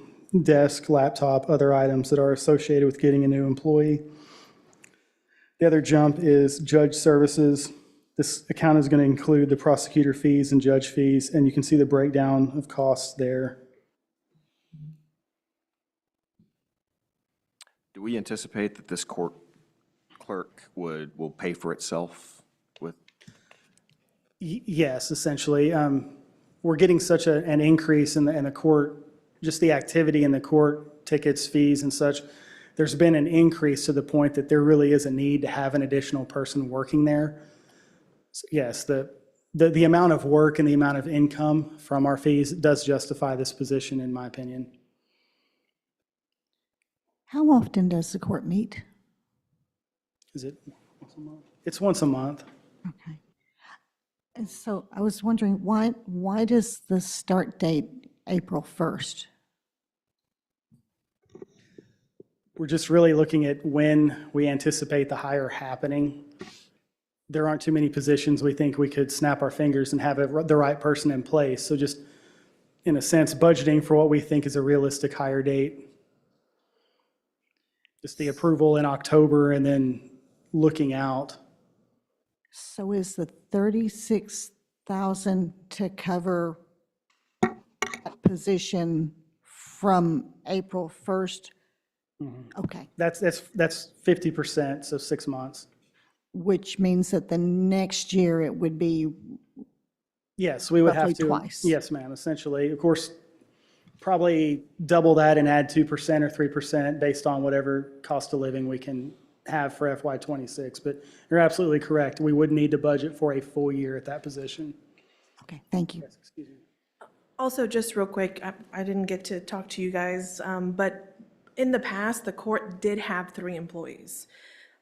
desk, laptop, other items that are associated with getting a new employee. The other jump is judge services. This account is going to include the prosecutor fees and judge fees, and you can see the breakdown of costs there. Do we anticipate that this court clerk will pay for itself with? Yes, essentially. We're getting such an increase in the court, just the activity in the court, tickets, fees and such. There's been an increase to the point that there really is a need to have an additional person working there. So yes, the amount of work and the amount of income from our fees does justify this position, in my opinion. How often does the court meet? Is it once a month? It's once a month. Okay. And so I was wondering, why does the start date April 1st? We're just really looking at when we anticipate the hire happening. There aren't too many positions we think we could snap our fingers and have the right person in place. So just, in a sense, budgeting for what we think is a realistic hire date. Just the approval in October and then looking out. So is the 36,000 to cover that position from April 1st? Okay, That's 50%, so 6 months. which means that the next year it would be, Yes, we would have Roughly to. twice. Yes, ma'am, essentially. Of course, probably double that and add 2% or 3% based on whatever cost of living we can have for FY '26. But you're absolutely correct. We would need to budget for a full year at that position. okay, thank you. Excuse me. Also, just real quick, I didn't get to talk to you guys, but in the past, the court did have 3 employees.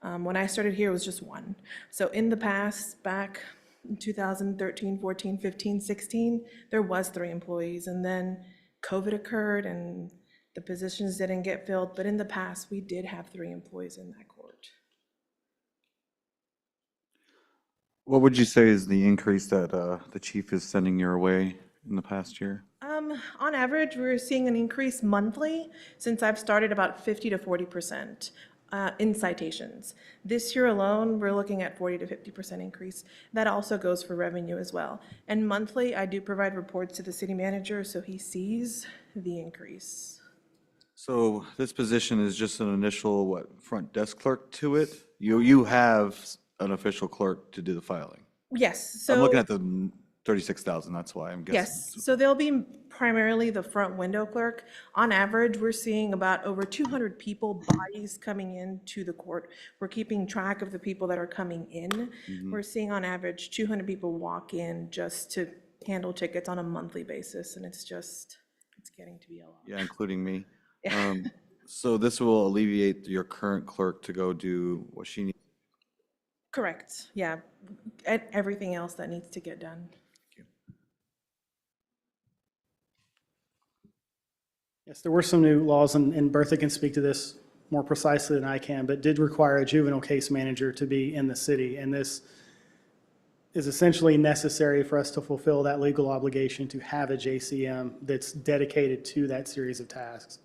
When I started here, it was just 1. So in the past, back in 2013, 14, 15, 16, there was 3 employees. And then COVID occurred and the positions didn't get filled. But in the past, we did have 3 employees in that court. What would you say is the increase that the chief is sending your way in the past year? On average, we're seeing an increase monthly since I've started, about 50 to 40% in citations. This year alone, we're looking at 40 to 50% increase. That also goes for revenue as well. And monthly, I do provide reports to the city manager, so he sees the increase. So this position is just an initial, front desk clerk to it? You have an official clerk to do the filing? Yes, so. I'm looking at the 36,000, that's why I'm guessing. Yes, so they'll be primarily the front window clerk. On average, we're seeing about over 200 people, bodies coming into the court. We're keeping track of the people that are coming in. We're seeing on average 200 people walk in just to handle tickets on a monthly basis, and it's It's getting to be a lot. Yeah, including me. Yeah. So this will alleviate your current clerk to go do what she needs. Correct, yeah. Everything else that needs to get done. Yes, there were some new laws, and Bertha can speak to this more precisely than I can, but did require a juvenile case manager to be in the city. And this is essentially necessary for us to fulfill that legal obligation to have a JCM that's dedicated to that series of tasks.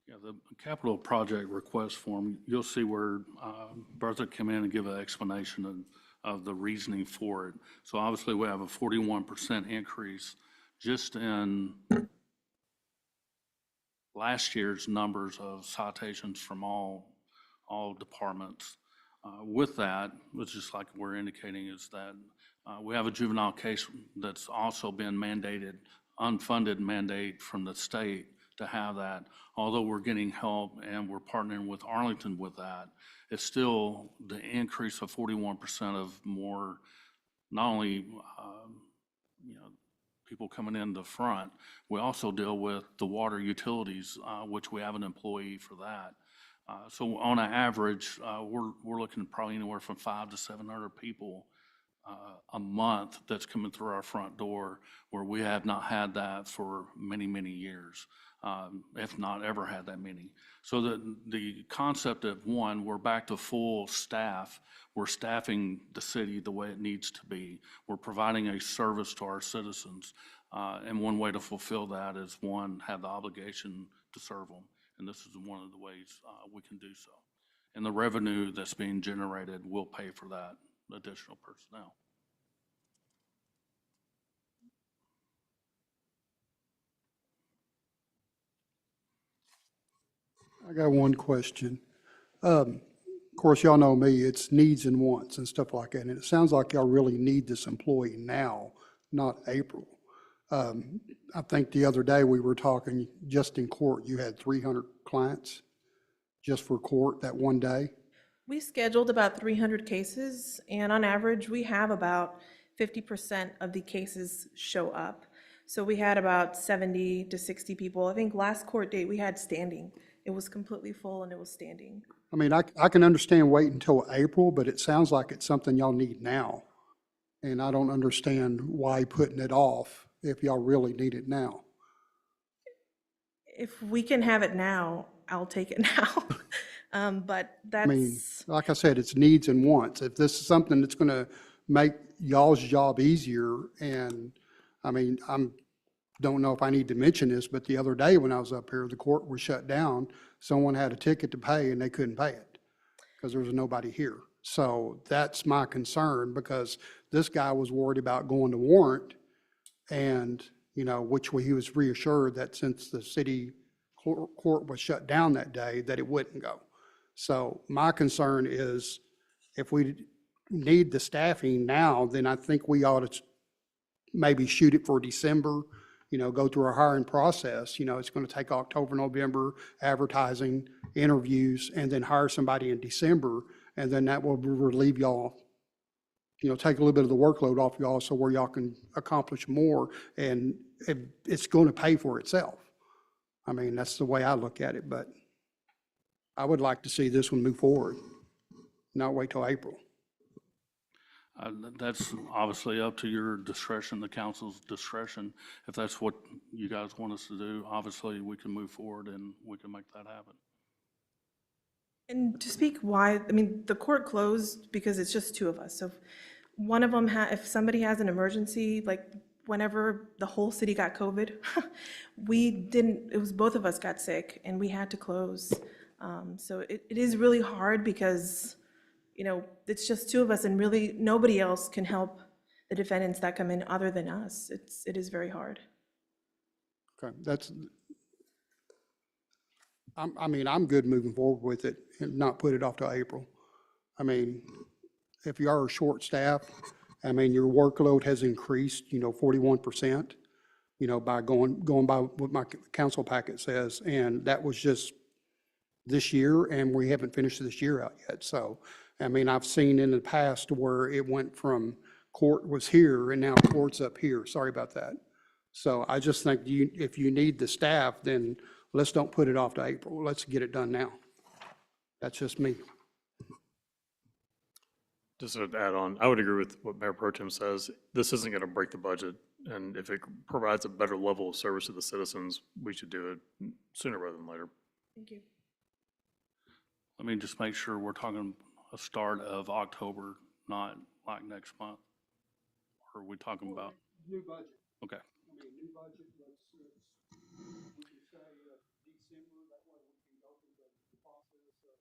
Yeah, the capital project request form, you'll see where Bertha came in and give an explanation of the reasoning for it. So obviously, we have a 41% increase just in last year's numbers of citations from all departments. With that, which is like we're indicating, is that we have a juvenile case that's also been mandated, unfunded mandate from the state to have that. Although we're getting help and we're partnering with Arlington with that, it's still the increase of 41% of more, not only, people coming in the front, we also deal with the water utilities, which we have an employee for that. So on an average, we're looking at probably anywhere from 500 to 700 people a month that's coming through our front door, where we have not had that for many, many years, if not ever had that many. So the concept of, one, we're back to full staff. We're staffing the city the way it needs to be. We're providing a service to our citizens. And one way to fulfill that is, one, have the obligation to serve them. And this is one of the ways we can do so. And the revenue that's being generated will pay for that additional personnel. I got one question. Of course, y'all know me, it's needs and wants and stuff like that. And it sounds like y'all really need this employee now, not April. I think the other day we were talking, just in court, you had 300 clients just for court that one day. We scheduled about 300 cases, and on average, we have about 50% of the cases show up. So we had about 70 to 60 people. I think last court date, we had standing. It was completely full and it was standing. I mean, I can understand waiting until April, but it sounds like it's something y'all need now. And I don't understand why putting it off if y'all really need it now. If we can have it now, I'll take it now. But I mean, that's, like I said, it's needs and wants. If this is something that's going to make y'all's job easier, and I mean, don't know if I need to mention this, but the other day when I was up here, the court was shut down. Someone had a ticket to pay and they couldn't pay it because there was nobody here. So that's my concern, because this guy was worried about going to warrant, and, you know, he was reassured that since the city court was shut down that day, that it wouldn't go. So my concern is, if we need the staffing now, then I think we ought to maybe shoot it for December, you know, go through our hiring process. You know, it's going to take October, November, advertising, interviews, and then hire somebody in December. And then that will relieve y'all, you know, take a little bit of the workload off y'all, so where y'all can accomplish more, and it's going to pay for itself. I mean, that's the way I look at it, but I would like to see this one move forward, not wait till April. That's obviously up to your discretion, the council's discretion. If that's what you guys want us to do, obviously we can move forward and we can make that happen. and to speak why, I mean, the court closed because it's just two of us. So if one of them, if somebody has an emergency, like whenever the whole city got COVID, it was both of us got sick and we had to close. So it is really hard because, you know, it's just two of us and really nobody else can help the defendants that come in other than us. It is very hard. Okay, I mean, I'm good moving forward with it and not put it off till April. I mean, if you are short staffed, I mean, your workload has increased, you know, 41%, you know, by going by what my council packet says. And that was just this year, and we haven't finished this year out yet. So, I mean, I've seen in the past where it went from court was here and now court's up here. Sorry about that. So I just think if you need the staff, then let's don't put it off to April. Let's get it done now. That's just me. Just to add on, I would agree with what Mayor Pro Tem says. This isn't going to break the budget, and if it provides a better level of service to the citizens, we should do it sooner rather than later. Thank you. Let me just make sure we're talking a start of October, not like next month. Or are we talking about? New budget. Okay. I mean, new budget, we can say December, that way we can go through the process of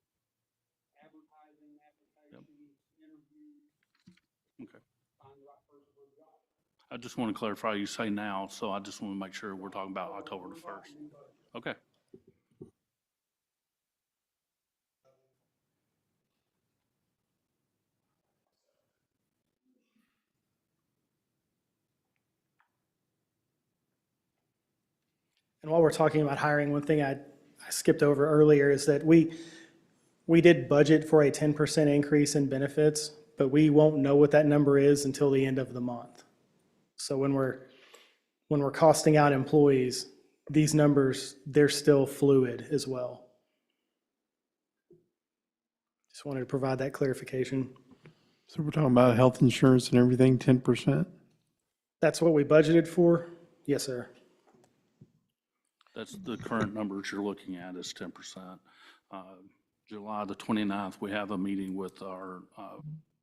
advertising, applications, interviews. Okay. Find the right person for the job. I just want to clarify, you say now, so I just want to make sure we're talking about October the 1st. Okay. And while we're talking about hiring, one thing I skipped over earlier is that we did budget for a 10% increase in benefits, but we won't know what that number is until the end of the month. So when we're costing out employees, these numbers, they're still fluid as well. Just wanted to provide that clarification. So we're talking about health insurance and everything, 10%? That's what we budgeted for? Yes, sir. That's the current numbers you're looking at is 10%. July the 29th, we have a meeting with our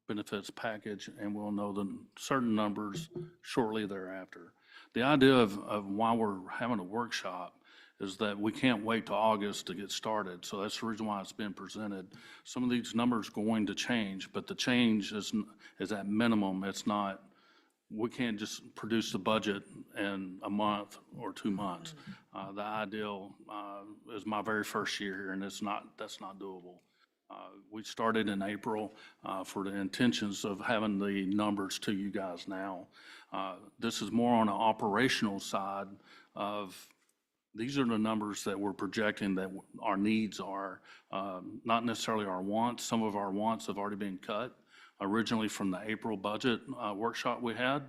benefits package, and we'll know the certain numbers shortly thereafter. The idea of why we're having a workshop is that we can't wait till August to get started. So that's the reason why it's been presented. Some of these numbers are going to change, but the change is at minimum. It's not, we can't just produce the budget in a month or 2 months. The ideal is my very first year here, and that's not doable. We started in April for the intentions of having the numbers to you guys now. This is more on an operational side of, these are the numbers that we're projecting that our needs are, not necessarily our wants. Some of our wants have already been cut originally from the April budget workshop we had.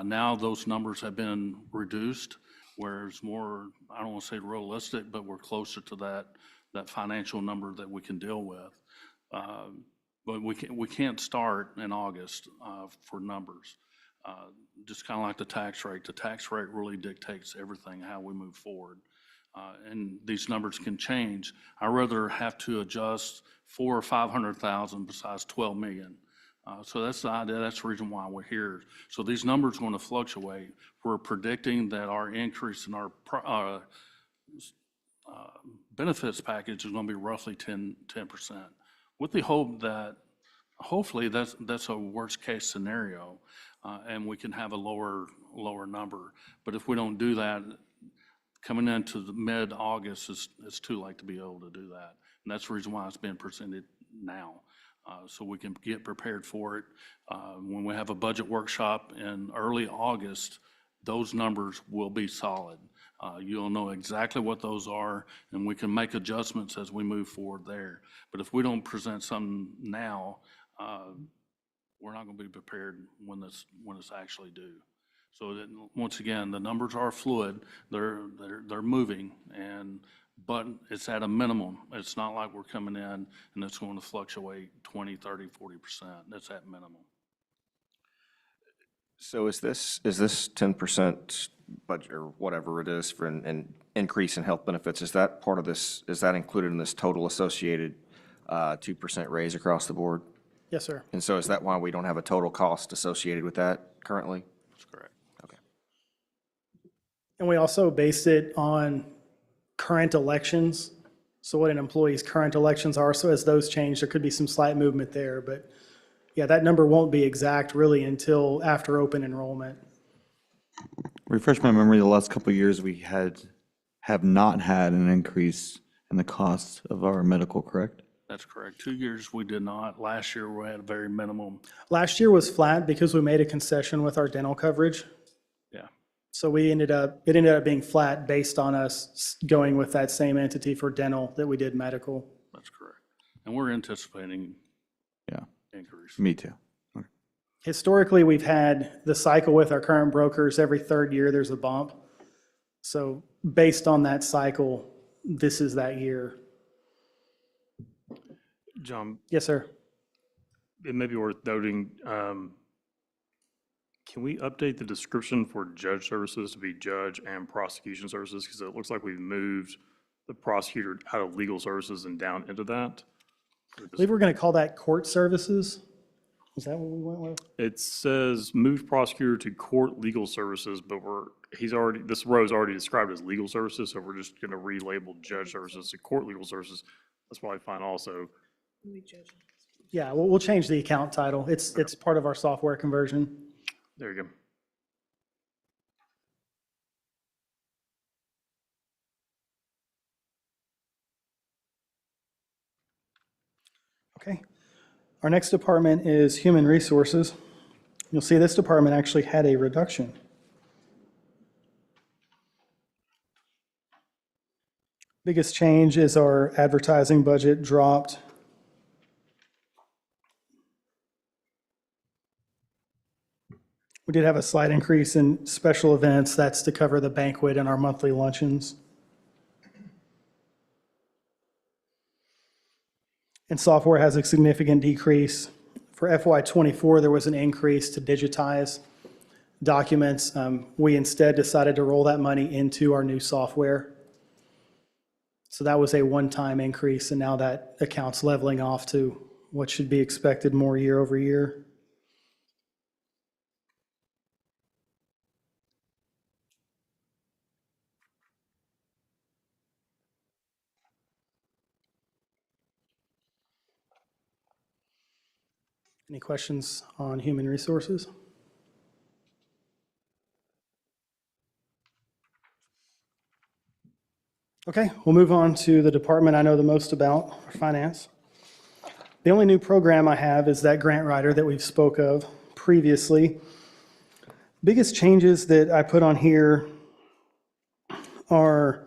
Now those numbers have been reduced, where it's more, I don't want to say realistic, but we're closer to that financial number that we can deal with. But we can't start in August for numbers. Just kind of like the tax rate. The tax rate really dictates everything, how we move forward. And these numbers can change. I'd rather have to adjust 400,000 or 500,000 besides 12 million. So that's the idea, that's the reason why we're here. So these numbers are going to fluctuate. We're predicting that our increase in our benefits package is going to be roughly 10%, with the hope that hopefully that's a worst case scenario, and we can have a lower number. But if we don't do that, coming into the mid-August, it's too late to be able to do that. And that's the reason why it's being presented now. So we can get prepared for it. When we have a budget workshop in early August, those numbers will be solid. You'll know exactly what those are, and we can make adjustments as we move forward there. But if we don't present something now, we're not going to be prepared when it's actually due. So that, once again, the numbers are fluid. They're moving, but it's at a minimum. It's not like we're coming in and it's going to fluctuate 20, 30, 40%. That's at minimum. So is this 10% budget or whatever it is for an increase in health benefits, is that part of this, is that included in this total associated 2% raise across the board? Yes, sir. And so is that why we don't have a total cost associated with that currently? That's correct. Okay. And we also based it on current elections. So what an employee's current elections are. So as those change, there could be some slight movement there. But yeah, that number won't be exact really until after open enrollment. Refresh my memory, the last couple of years, we have not had an increase in the cost of our medical, correct? That's correct. 2 years we did not. Last year we had a very minimum. Last year was flat because we made a concession with our dental coverage. Yeah. So it ended up being flat based on us going with that same entity for dental that we did medical. That's correct. And we're anticipating Yeah, increase. me too. Okay. Historically, we've had the cycle with our current brokers, every third year, there's a bump. So based on that cycle, this is that year. John, Yes, sir. it may be worth noting, can we update the description for judge services to be judge and prosecution services? Because it looks like we've moved the prosecutor out of legal services and down into that. I believe we're going to call that court services. Is that what we went with? It says moved prosecutor to court legal services, but this row is already described as legal services, so we're just going to relabel judge services to court legal services. That's probably fine also. Yeah, we'll change the account title. It's part of our software conversion. There you go. Okay. Our next department is Human Resources. You'll see this department actually had a reduction. Biggest change is our advertising budget dropped. We did have a slight increase in special events. That's to cover the banquet and our monthly luncheons. And software has a significant decrease. For FY24, there was an increase to digitize documents. We instead decided to roll that money into our new software. So that was a one-time increase, and now that account's leveling off to what should be expected more year over year. Any questions on human resources? Okay, we'll move on to the department I know the most about, finance. The only new program I have is that grant writer that we've spoke of previously. Biggest changes that I put on here are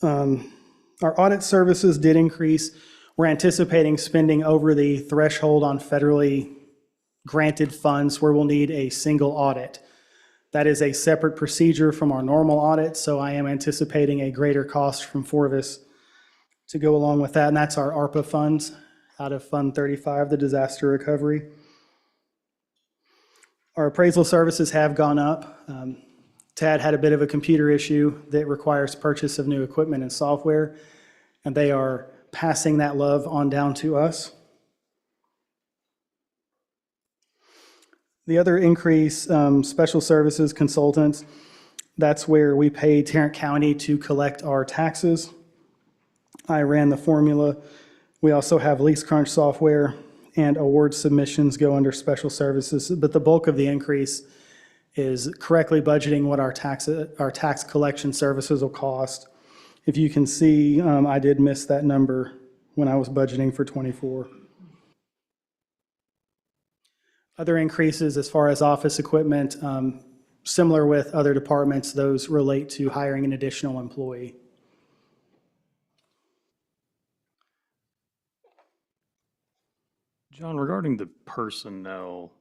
our audit services did increase. We're anticipating spending over the threshold on federally granted funds where we'll need a single audit. That is a separate procedure from our normal audit, so I am anticipating a greater cost from Forvis to go along with that, and that's our ARPA funds out of Fund 35, the disaster recovery. Our appraisal services have gone up. TAD had a bit of a computer issue that requires purchase of new equipment and software, and they are passing that love on down to us. The other increase, special services consultants, that's where we pay Tarrant County to collect our taxes. I ran the formula. We also have Lease Crunch software and award submissions go under special services, but the bulk of the increase is correctly budgeting what our tax collection services will cost. If you can see, I did miss that number when I was budgeting for '24. Other increases as far as office equipment, similar with other departments, those relate to hiring an additional employee. John, regarding the personnel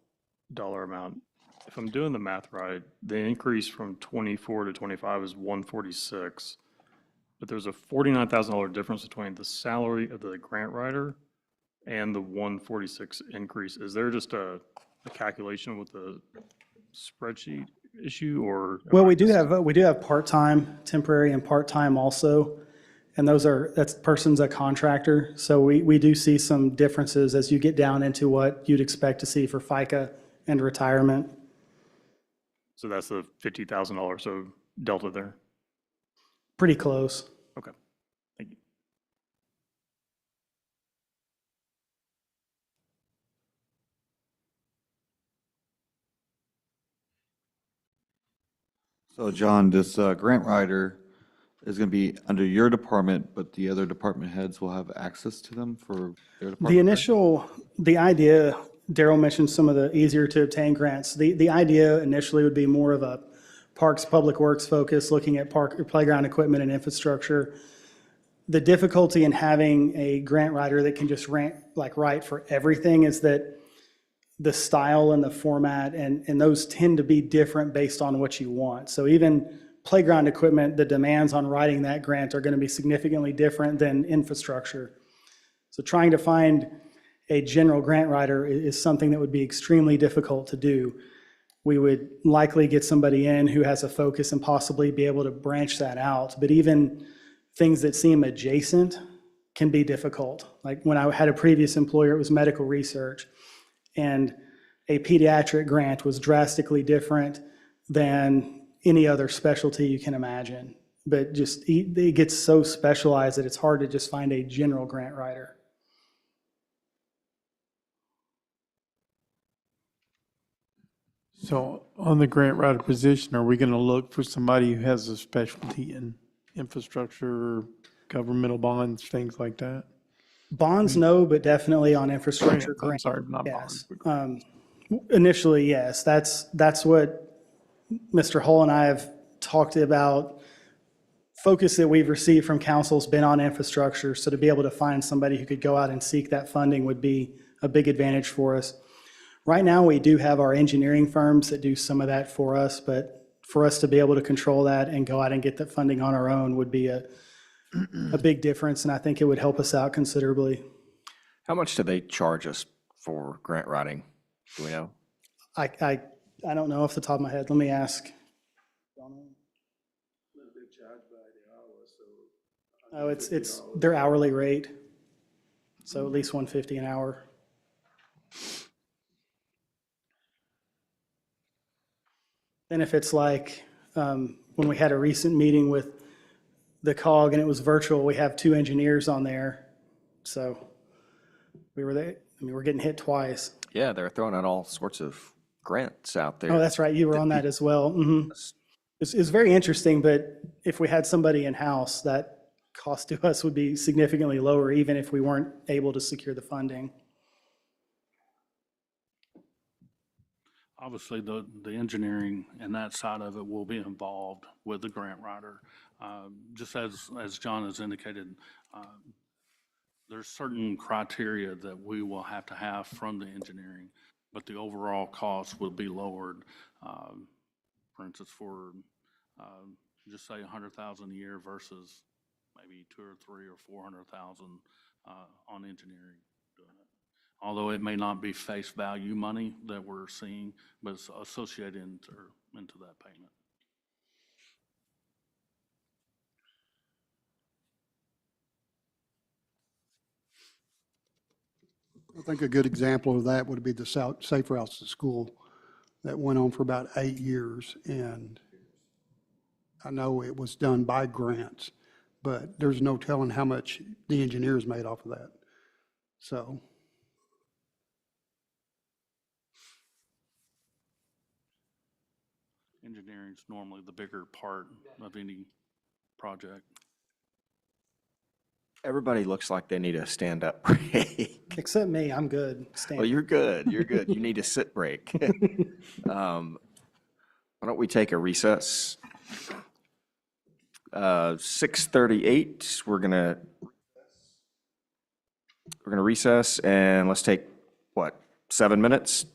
dollar amount, if I'm doing the math right, the increase from 24 to 25 is 146, but there's a $49,000 difference between the salary of the grant writer and the 146 increase. Is there just a calculation with the spreadsheet issue, or? Well, we do have part-time, temporary, and part-time also, and that's person's a contractor. So we do see some differences as you get down into what you'd expect to see for FICA and retirement. So that's the $50,000 so delta there? Pretty close. Okay, thank you. So John, this grant writer is going to be under your department, but the other department heads will have access to them for their department? The idea, Daryl mentioned some of the easier to obtain grants. The idea initially would be more of a Parks Public Works focus, looking at park or playground equipment and infrastructure. The difficulty in having a grant writer that can just write for everything is that the style and the format, and those tend to be different based on what you want. So even playground equipment, the demands on writing that grant are going to be significantly different than infrastructure. So trying to find a general grant writer is something that would be extremely difficult to do. We would likely get somebody in who has a focus and possibly be able to branch that out. But even things that seem adjacent can be difficult. Like when I had a previous employer, it was medical research, and a pediatric grant was drastically different than any other specialty you can imagine. But just it gets so specialized that it's hard to just find a general grant writer. So on the grant writer position, are we going to look for somebody who has a specialty in infrastructure, governmental bonds, things like that? Bonds, no, but definitely on infrastructure I'm grants. sorry, not Yes. bonds. Initially, yes. That's what Mr. Hull and I have talked about. Focus that we've received from council has been on infrastructure. So to be able to find somebody who could go out and seek that funding would be a big advantage for us. Right now, we do have our engineering firms that do some of that for us, but for us to be able to control that and go out and get that funding on our own would be a big difference, and I think it would help us out considerably. How much do they charge us for grant writing? Do we know? I don't know off the top of my head. Let me ask. Oh, it's their hourly rate, so at least $150 an hour. Then if it's like, when we had a recent meeting with the COG and it was virtual, we have 2 engineers on there. So we were there, I mean, we're getting hit twice. Yeah, they're throwing out all sorts of grants out there. Oh, that's right, you were on that as well. It's very interesting, but if we had somebody in-house, that cost to us would be significantly lower, even if we weren't able to secure the funding. Obviously, the engineering and that side of it will be involved with the grant writer. Just as John has indicated, there's certain criteria that we will have to have from the engineering, but the overall cost will be lowered. For instance, for just say 100,000 a year versus maybe 2 or 3 or 400,000 on engineering. Although it may not be face value money that we're seeing, but it's associated into that payment. I think a good example of that would be the Safe Routes to School that went on for about 8 years. And I know it was done by grants, but there's no telling how much the engineers made off of that. So. Engineering is normally the bigger part of any project. Everybody looks like they need a stand-up break. Except me, I'm good. Well, Stand. you're good. You're good. You need a sit break. Why don't we take a recess? 6:38, we're gonna recess, and let's take, what, 7 minutes?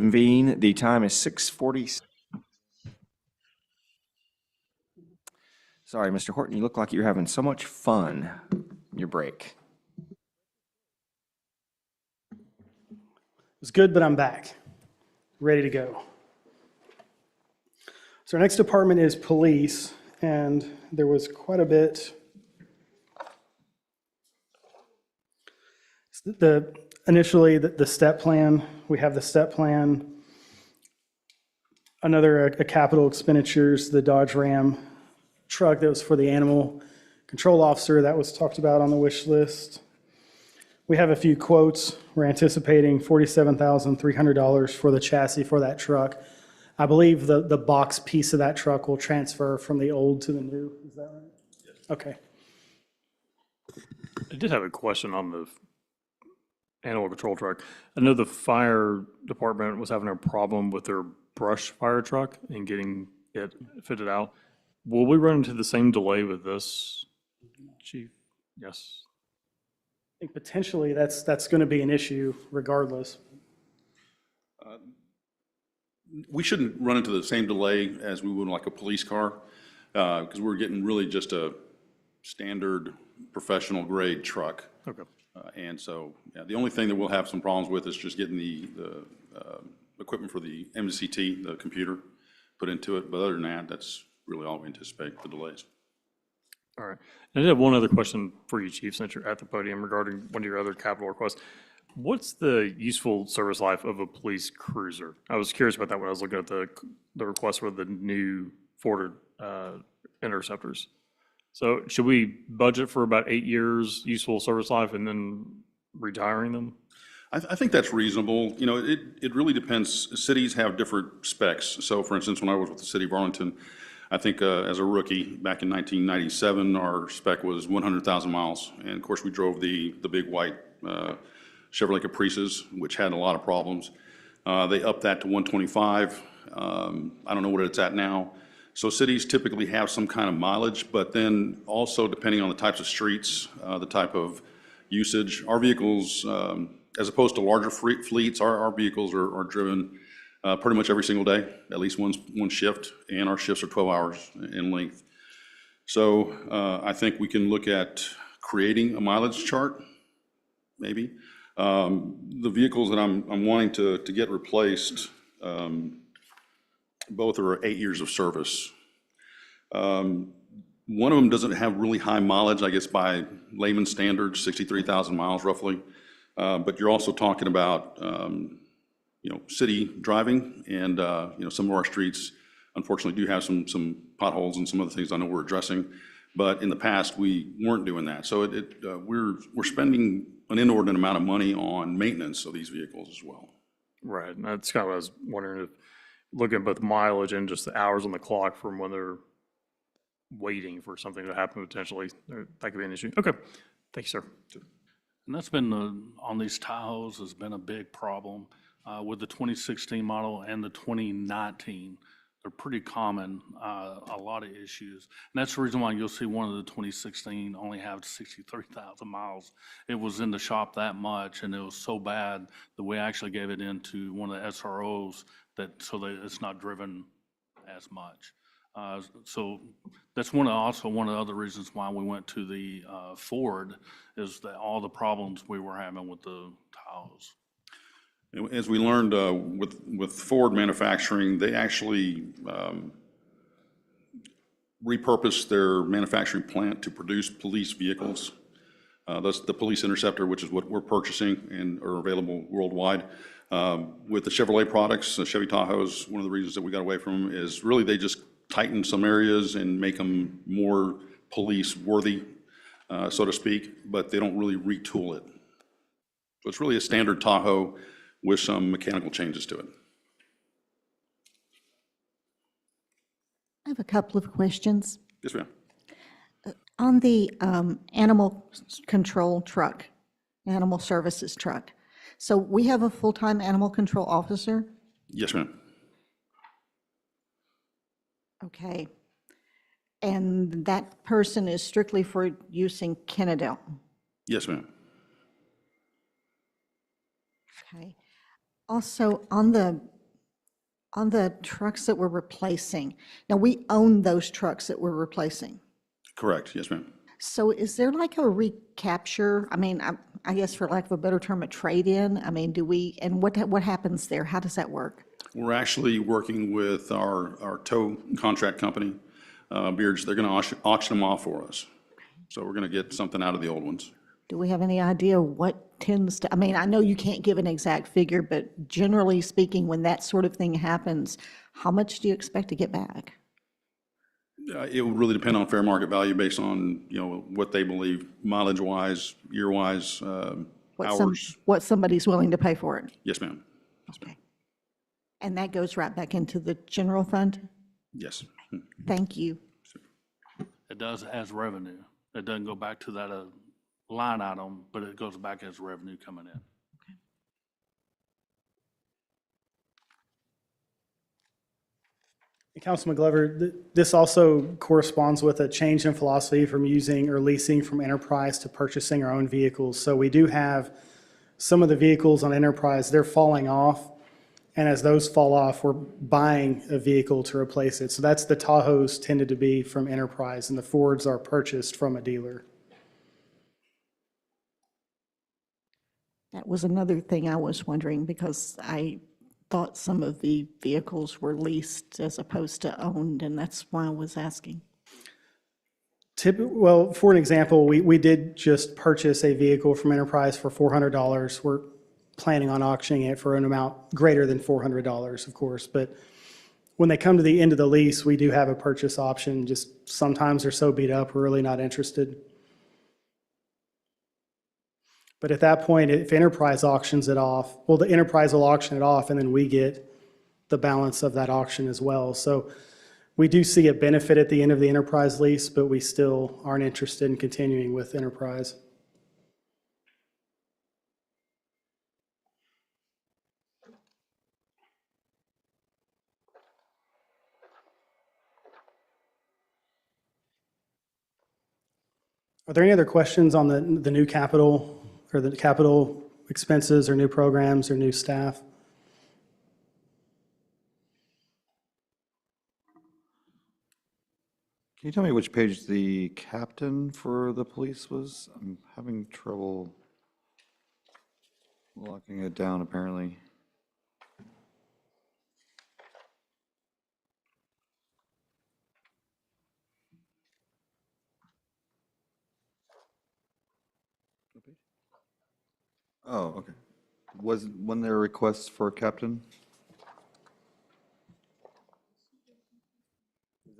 Convene, the time is 6:40. Sorry, Mr. Horton, you look like you're having so much fun, your break. It's good, but I'm back, ready to go. So our next department is police, and there was quite a bit. Initially, the step plan, we have the step plan. Another capital expenditures, the Dodge Ram truck that was for the animal control officer, that was talked about on the wish list. We have a few quotes. We're anticipating $47,300 for the chassis for that truck. I believe the box piece of that truck will transfer from the old to the new. Is that right? Yes. Okay. I did have a question on the animal control truck. I know the fire department was having a problem with their brush fire truck and getting it fitted out. Will we run into the same delay with this, Chief? Yes. I think potentially that's going to be an issue regardless. We shouldn't run into the same delay as we would like a police car, because we're getting really just a standard professional grade truck. Okay. And so, yeah, the only thing that we'll have some problems with is just getting the equipment for the MCT, the computer, put into it. But other than that, that's really all we anticipate, the delays. All right. And I did have one other question for you, Chief, since you're at the podium regarding one of your other capital requests. What's the useful service life of a police cruiser? I was curious about that when I was looking at the request for the new Ford Interceptors. So should we budget for about 8 years useful service life and then retiring them? I think that's reasonable. You know, it really depends. Cities have different specs. So for instance, when I was with the city of Arlington, I think as a rookie back in 1997, our spec was 100,000 miles. And of course, we drove the big white Chevrolet Caprices, which had a lot of problems. They upped that to 125. I don't know what it's at now. So cities typically have some kind of mileage, but then also depending on the types of streets, the type of usage, our vehicles, as opposed to larger fleets, our vehicles are driven pretty much every single day, at least one shift, and our shifts are 12 hours in length. So I think we can look at creating a mileage chart, maybe. The vehicles that I'm wanting to get replaced, both are 8 years of service. One of them doesn't have really high mileage, I guess by layman's standards, 63,000 miles roughly. But you're also talking about, city driving, and, some of our streets unfortunately do have some potholes and some other things I know we're addressing. But in the past, we weren't doing that. So we're spending an inordinate amount of money on maintenance of these vehicles as well. Right. And that's kind of what I was wondering, if looking at both mileage and just the hours on the clock from when they're waiting for something to happen potentially, that could be an issue. Okay. Thank you, sir. And that's been, on these Tahoes has been a big problem with the 2016 model and the 2019. They're pretty common, a lot of issues. And that's the reason why you'll see one of the 2016 only have 63,000 miles. It was in the shop that much, and it was so bad that we actually gave it into one of the SROs so that it's not driven as much. So that's also one of the other reasons why we went to the Ford, is that all the problems we were having with the Tahoes. As we learned with Ford manufacturing, they actually repurposed their manufacturing plant to produce police vehicles. That's the Police Interceptor, which is what we're purchasing and are available worldwide. With the Chevrolet products, the Chevy Tahoes, one of the reasons that we got away from them is really they just tighten some areas and make them more police worthy, so to speak, but they don't really retool it. So it's really a standard Tahoe with some mechanical changes to it. I have a couple of questions. Yes, ma'am. On the animal control truck, animal services truck, so we have a full-time animal control officer? Yes, ma'am. Okay. And that person is strictly for using Kennedale? Yes, ma'am. Okay. Also, on the trucks that we're replacing, now we own those trucks that we're replacing. Correct, yes, ma'am. So is there like a recapture? I mean, I guess for lack of a better term, a trade-in? I mean, do we, and what happens there? How does that work? We're actually working with our tow contract company, Beards. They're going to auction them off for us. So we're going to get something out of the old ones. Do we have any idea what tends to, I mean, I know you can't give an exact figure, but generally speaking, when that sort of thing happens, how much do you expect to get back? It would really depend on fair market value based on, what they believe mileage-wise, year-wise, hours. What somebody's willing to pay for it? Yes, ma'am. Okay. And that goes right back into the general fund? Yes. Thank you. It does as revenue. It doesn't go back to that line item, but it goes back as revenue coming in. Councilman Glover, this also corresponds with a change in philosophy from using or leasing from enterprise to purchasing our own vehicles. So we do have some of the vehicles on enterprise, they're falling off. And as those fall off, we're buying a vehicle to replace it. So that's the Tahoes tended to be from enterprise and the Fords are purchased from a dealer. That was another thing I was wondering because I thought some of the vehicles were leased as opposed to owned, and that's why I was asking. Well, for an example, we did just purchase a vehicle from Enterprise for $400. We're planning on auctioning it for an amount greater than $400, of course. But when they come to the end of the lease, we do have a purchase option. Just sometimes they're so beat up, we're really not interested. But at that point, if Enterprise auctions it off, well, the Enterprise will auction it off, and then we get the balance of that auction as well. So we do see a benefit at the end of the Enterprise lease, but we still aren't interested in continuing with Enterprise. Are there any other questions on the new capital or the capital expenses or new programs or new staff? Can you tell me which page the captain for the police was? I'm having trouble locking it down, apparently. Oh, okay. When there requests for a captain?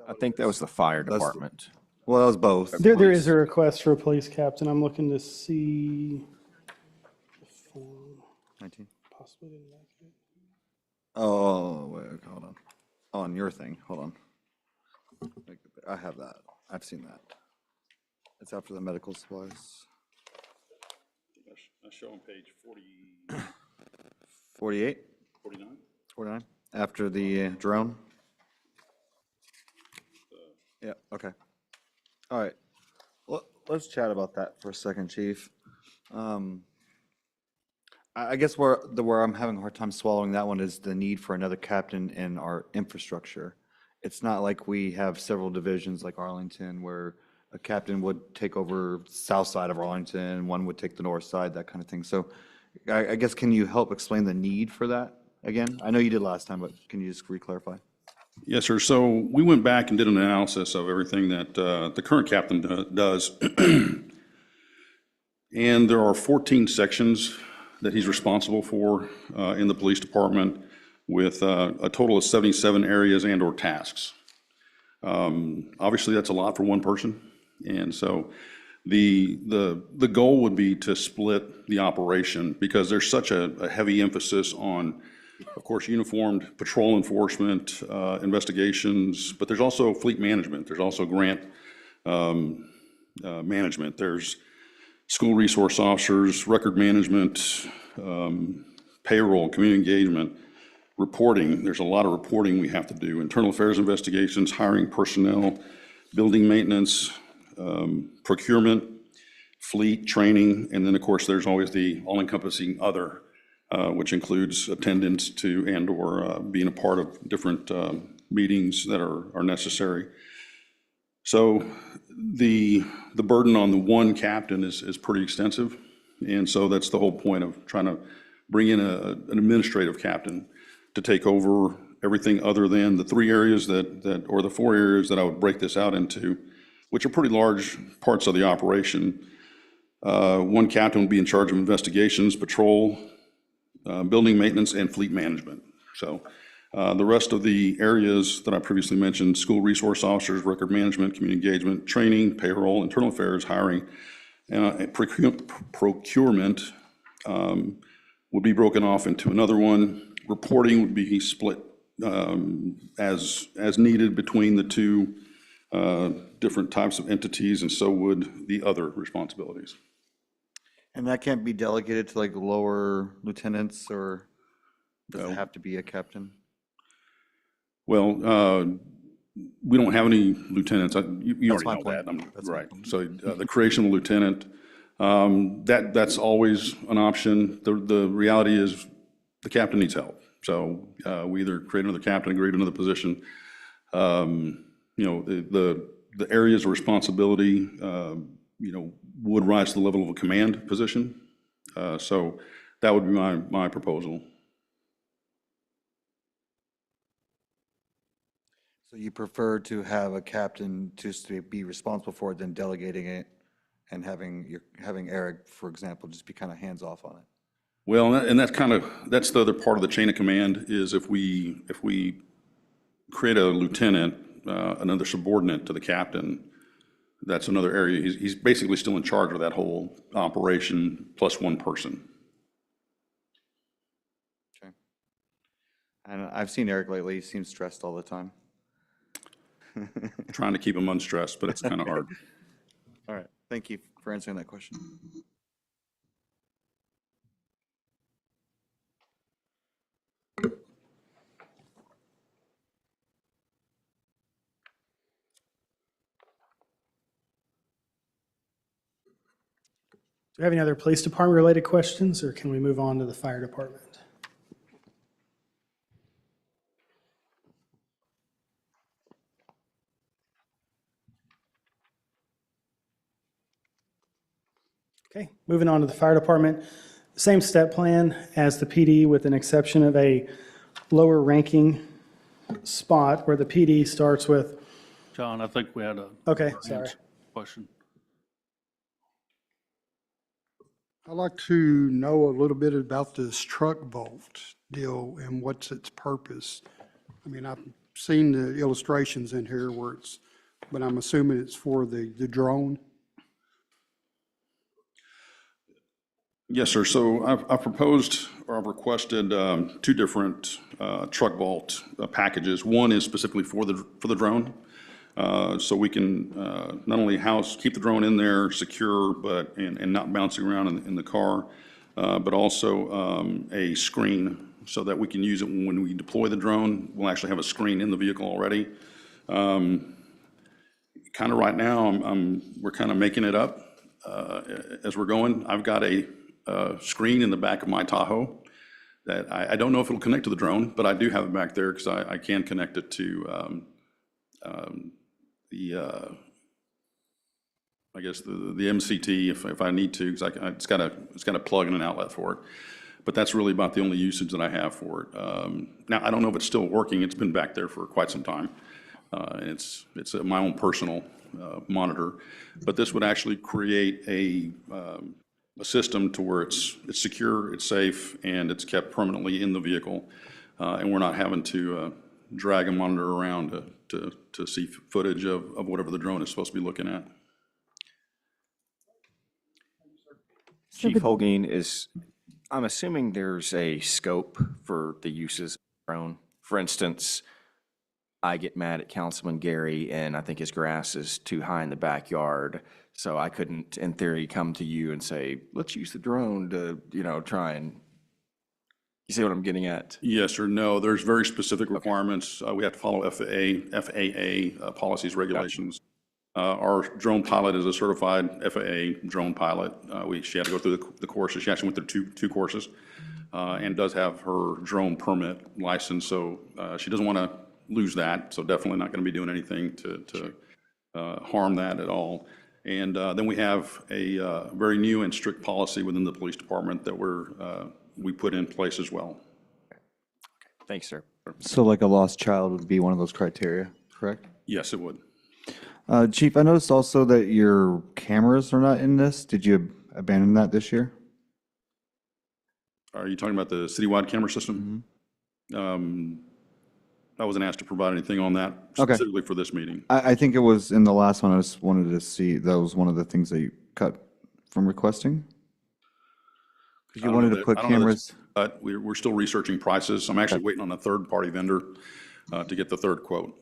I think that was the fire That's- department. Well, that was both. There is a request for a police captain. I'm looking to see. the form. 19. Possibly didn't like it. Oh, wait, hold on. On your thing, hold on. I have that. I've seen that. It's after the medical supplies. I show on page 48, 49. 49, after the drone? Yeah, okay. All right. Well, let's chat about that for a second, Chief. I guess where I'm having a hard time swallowing that one is the need for another captain in our infrastructure. It's not like we have several divisions like Arlington where a captain would take over south side of Arlington, one would take the north side, that kind of thing. So I guess, can you help explain the need for that again? I know you did last time, but can you just re-clarify? Yes, sir. So we went back and did an analysis of everything that the current captain does. And there are 14 sections that he's responsible for in the police department with a total of 77 areas and/or tasks. Obviously, that's a lot for one person. And so the goal would be to split the operation because there's such a heavy emphasis on, of course, uniformed patrol enforcement, investigations, but there's also fleet management. There's also grant management. There's school resource officers, record management, payroll, community engagement, reporting. There's a lot of reporting we have to do. Internal affairs investigations, hiring personnel, building maintenance, procurement, fleet, training, and then, of course, there's always the all-encompassing other which includes attendance to and/or being a part of different meetings that are necessary. So the burden on the one captain is pretty extensive, and so that's the whole point of trying to bring in an administrative captain to take over everything other than the 3 areas or the 4 areas that I would break this out into, which are pretty large parts of the operation. One captain would be in charge of investigations, patrol, building maintenance, and fleet management. So the rest of the areas that I previously mentioned, school resource officers, record management, community engagement, training, payroll, internal affairs, hiring, procurement would be broken off into another one. Reporting would be split as needed between the 2 different types of entities, and so would the other responsibilities. And that can't be delegated to like lower lieutenants, or does it have to be a captain? Well, we don't have any lieutenants. You already my know point. that. Right. So the creation of a lieutenant, that's always an option. The reality is the captain needs help. So we either create another captain, create another position. The areas of responsibility, would rise to the level of a command position. So that would be my proposal. So you prefer to have a captain just to be responsible for it than delegating it and having Eric, for example, just be kind of hands-off on it? Well, and that's the other part of the chain of command is if we create a lieutenant, another subordinate to the captain, that's another area. He's basically still in charge of that whole operation plus 1 person. Okay. And I've seen Eric lately, he seems stressed all the time. Trying to keep him unstressed, but it's kind of hard. All right, thank you for answering that question. Do we have any other police department related questions, or can we move on to the fire department? Okay, moving on to the fire department. Same step plan as the PD with an exception of a lower ranking spot where the PD starts with, John, I think we had a okay, sorry. question. I'd like to know a little bit about this truck vault deal and what's its purpose. I mean, I've seen the illustrations in here where but I'm assuming it's for the drone. Yes, sir. So I've proposed or I've requested 2 different truck vault packages. One is specifically for the drone, so we can not only keep the drone in there secure, but and not bouncing around in the car, but also a screen so that we can use it when we deploy the drone. We'll actually have a screen in the vehicle already. Kind of right now, we're kind of making it up as we're going. I've got a screen in the back of my Tahoe that I don't know if it'll connect to the drone, but I do have it back there because I can connect it to the MCT if I need to, because it's got a plug and an outlet for it. But that's really about the only usage that I have for it. Now, I don't know if it's still working. It's been back there for quite some time. And it's my own personal monitor. But this would actually create a system to where it's secure, it's safe, and it's kept permanently in the vehicle. And we're not having to drag a monitor around to see footage of whatever the drone is supposed to be looking at. Chief Holguin, I'm assuming there's a scope for the uses of the drone. For instance, I get mad at Councilman Gary and I think his grass is too high in the backyard. So I couldn't, in theory, come to you and say, let's use the drone to, try and, you see what I'm getting at? Yes or no, there's very specific requirements. We have to follow FAA policies, regulations. Our drone pilot is a certified FAA drone pilot. She had to go through the courses. She actually went through two courses. and does have her drone permit license, so she doesn't want to lose that, so definitely not going to be doing anything to harm that at all. And then we have a very new and strict policy within the police department that we put in place as well. Thanks, sir. So like a lost child would be one of those criteria, correct? Yes, it would. Chief, I noticed also that your cameras are not in this. Did you abandon that this year? Are you talking about the citywide camera system? I wasn't asked to provide anything on that Okay. specifically for this meeting. I think it was in the last one. I just wanted to see, that was one of the things that you cut from requesting? Because you wanted to put I don't know that- cameras. But we're still researching prices. I'm actually waiting on a third-party vendor to get the third quote.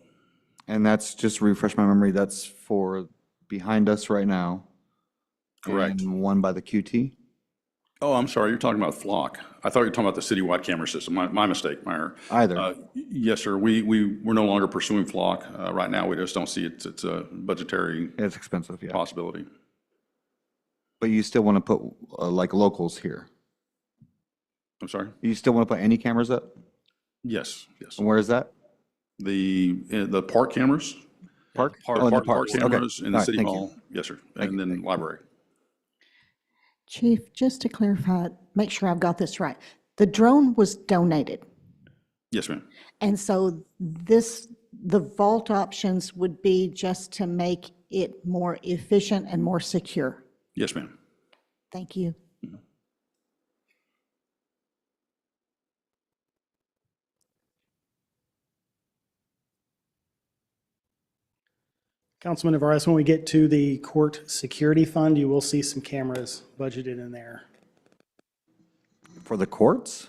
And that's, just to refresh my memory, that's for behind us right now. Correct. And one by the QT? Oh, I'm sorry, you're talking about Flock. I thought you were talking about the citywide camera system. My mistake, Meyer. Either. Yes, sir. We're no longer pursuing Flock. Right now, we just don't see it's a budgetary It's expensive, yeah. possibility. But you still want to put like locals here? I'm sorry? You still want to put any cameras up? Yes, yes. And where is that? The park cameras? Park? Park Oh, in the park parks. Okay. cameras in the All right, city thank you. hall. Yes, sir. And then library. Chief, just to clarify, make sure I've got this right. The drone was donated, Yes, ma'am. and so the vault options would be just to make it more efficient and more secure. Yes, ma'am. Thank you. Councilman Navarez, when we get to the court security fund, you will see some cameras budgeted in there. For the courts?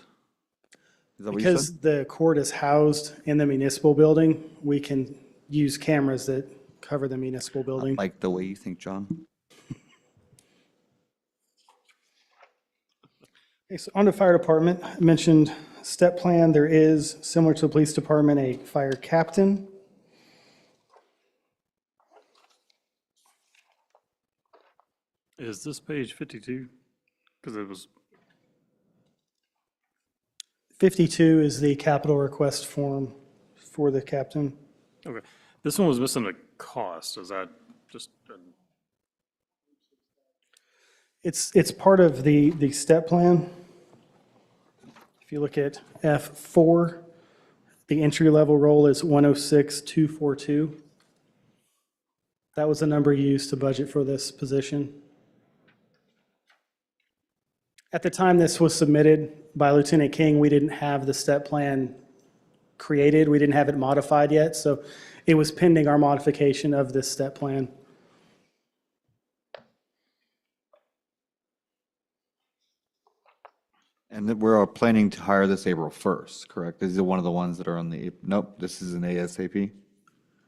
Is that what you Because said? the court is housed in the municipal building, we can use cameras that cover the municipal building. Like the way you think, John? Okay, so on to fire department, I mentioned step plan. There is, similar to the police department, a fire captain. Is this page 52? Because it was, 52 is the capital request form for the captain. okay. This one was missing a cost. Is that just, It's part of the step plan. If you look at F4, the entry-level role is 106,242. That was the number used to budget for this position. At the time this was submitted by Lieutenant King, we didn't have the step plan created. We didn't have it modified yet, so it was pending our modification of this step plan. And that we're planning to hire this April 1st, correct? Is it one of the ones that are on the, nope, this is an ASAP?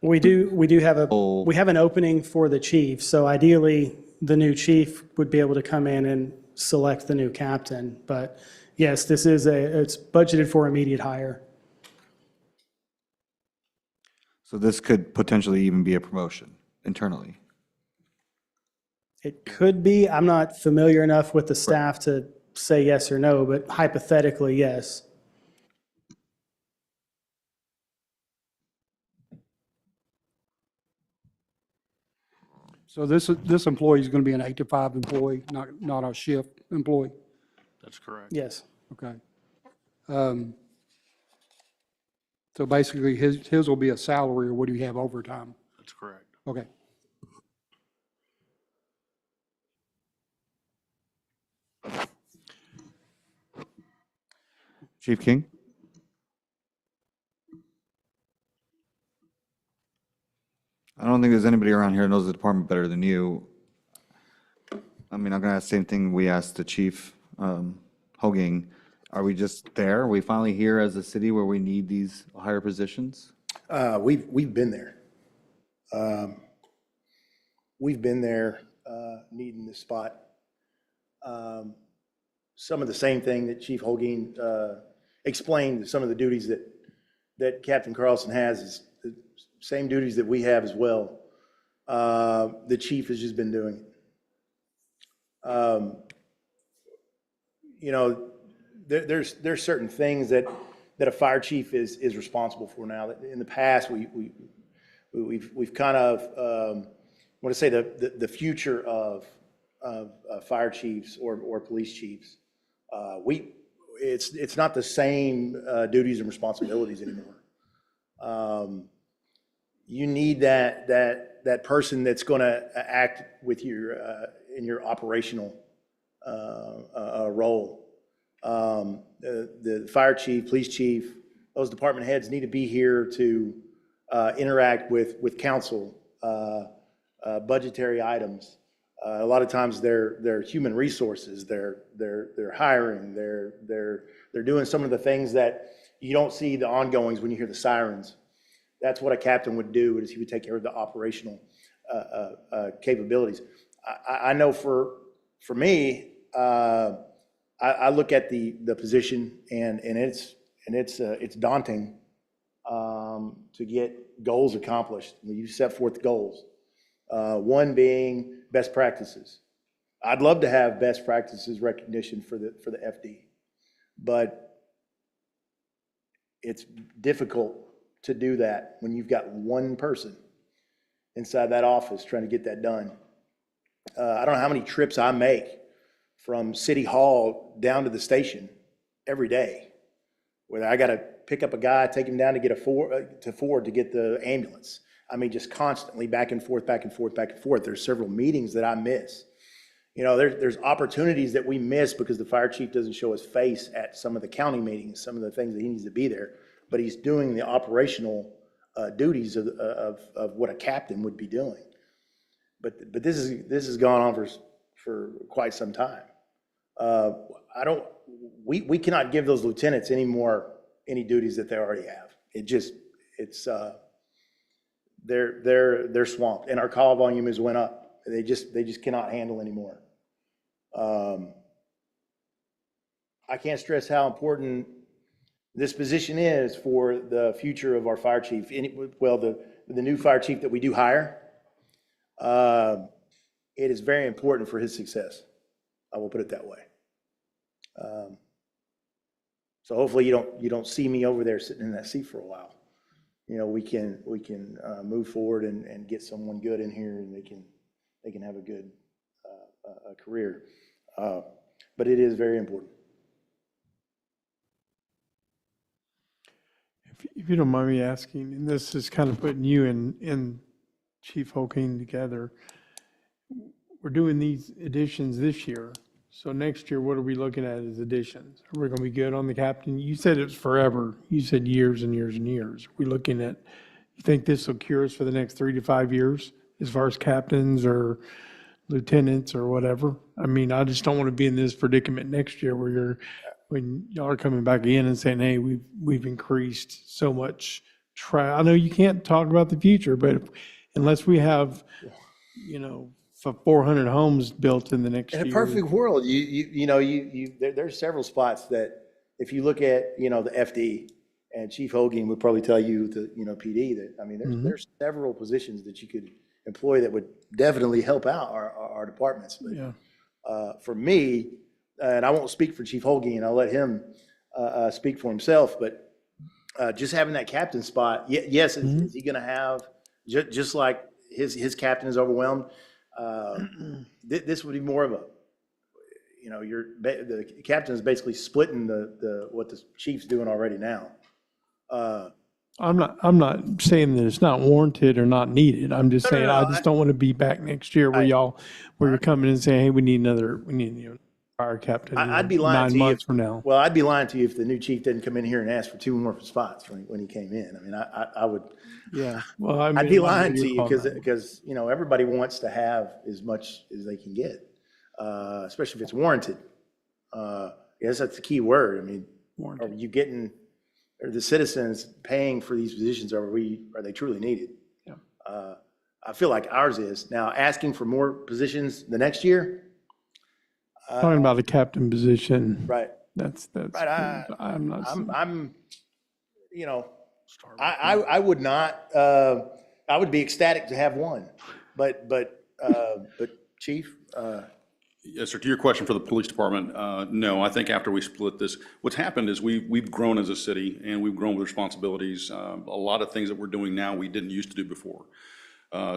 We do have Oh. we have an opening for the chief, so ideally, the new chief would be able to come in and select the new captain. But yes, this is it's budgeted for immediate hire. So this could potentially even be a promotion internally. It could be, I'm not familiar enough with the staff to say yes or no, but hypothetically, yes. So this employee is going to be an 8 to 5 employee, not a shift employee? That's correct. Yes. Okay. So basically, his will be a salary, or would he have overtime? That's correct. Okay. Chief King? I don't think there's anybody around here who knows the department better than you. I mean, I'm gonna ask the same thing we asked the chief, Hoaging. Are we just there? Are we finally here as a city where we need these higher positions? We've been there. We've been there, needing this spot. Some of the same thing that Chief Holguin explained, some of the duties that Captain Carlson has is the same duties that we have as well. The chief has just been doing it. You know, there's certain things that a fire chief is responsible for now. That in the past, we've kind of, I want to say the future of fire chiefs or police chiefs. It's not the same duties and responsibilities anymore. You need that person that's going to act with your in your operational role. The fire chief, police chief, those department heads need to be here to interact with council, budgetary items. A lot of times they're human resources. They're hiring. They're doing some of the things that you don't see the ongoings when you hear the sirens. That's what a captain would do, is he would take care of the operational capabilities. I know for me, I look at the position and it's daunting to get goals accomplished. You set forth goals. One being best practices. I'd love to have best practices recognition for the FD, but it's difficult to do that when you've got one person inside that office trying to get that done. I don't know how many trips I make from City Hall down to the station every day, where I got to pick up a guy, take him down to get Ford to get the ambulance. I mean, just constantly back and forth, back and forth, back and forth. There's several meetings that I miss. You know, there's opportunities that we miss because the fire chief doesn't show his face at some of the county meetings, some of the things that he needs to be there, but he's doing the operational duties of what a captain would be doing. But this has gone on for quite some time. We cannot give those lieutenants any duties that they already have. They're swamped, and our call volume has went up. They just cannot handle anymore. I can't stress how important this position is for the future of our fire chief. The new fire chief that we do hire, it is very important for his success. I will put it that way. So hopefully you don't see me over there sitting in that seat for a while. You know, we can move forward and get someone good in here, and they can have a good career. But it is very important. If you don't mind me asking, and this is kind of putting you and Chief Holkeen together, we're doing these additions this year. So next year, what are we looking at as additions? Are we going to be good on the captain? You said it was forever. You said years and years and years. We're looking at, you think this will cure us for the next 3 to 5 years as far as captains or lieutenants or whatever? I mean, I just don't want to be in this predicament next year when y'all are coming back in and saying, hey, we've increased so much. I know you can't talk about the future, but unless we have, you know, 400 homes built in the next year. In a perfect world, there's several spots that if you look at, the FD, and Chief Holguin would probably tell you PD that, I mean, there's several positions that you could employ that would definitely help out our departments. But Yeah. For me, and I won't speak for Chief Holguin, I'll let him speak for himself, but just having that captain spot, yes, is he going to have, just like his captain is overwhelmed, this would be more of a, the captain is basically splitting what the chief's doing already now. I'm not saying that it's not warranted or not needed. I'm just saying, no, I just don't want to be back next year where you're coming in and saying, hey, we need fire captain I'd be lying 9 to you months from now. Well, I'd be lying to you if the new chief didn't come in here and ask for 2 more spots when he came in. I mean, I would. Yeah. Well, I mean, I'd be lying to you because everybody wants to have as much as they can get, especially if it's warranted. Yes, that's the key word. I mean, are the citizens paying for these positions? Are they truly needed? Yeah. I feel like ours is. Now, asking for more positions the next year. Talking about the captain position. Right. That's right. I'm not. I would not. I would be ecstatic to have one, but Chief, Yes, sir. To your question for the police department, no, I think after we split this, what's happened is we've grown as a city and we've grown with responsibilities. A lot of things that we're doing now, we didn't used to do before.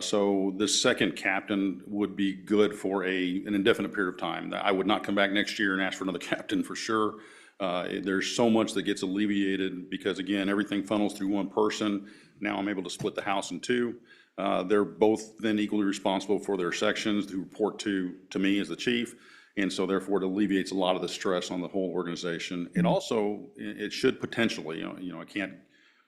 So the second captain would be good for an indefinite period of time. I would not come back next year and ask for another captain for sure. There's so much that gets alleviated because again, everything funnels through one person. Now I'm able to split the house in two. They're both then equally responsible for their sections who report to me as the chief. And so therefore it alleviates a lot of the stress on the whole organization. It also, it should potentially, I can't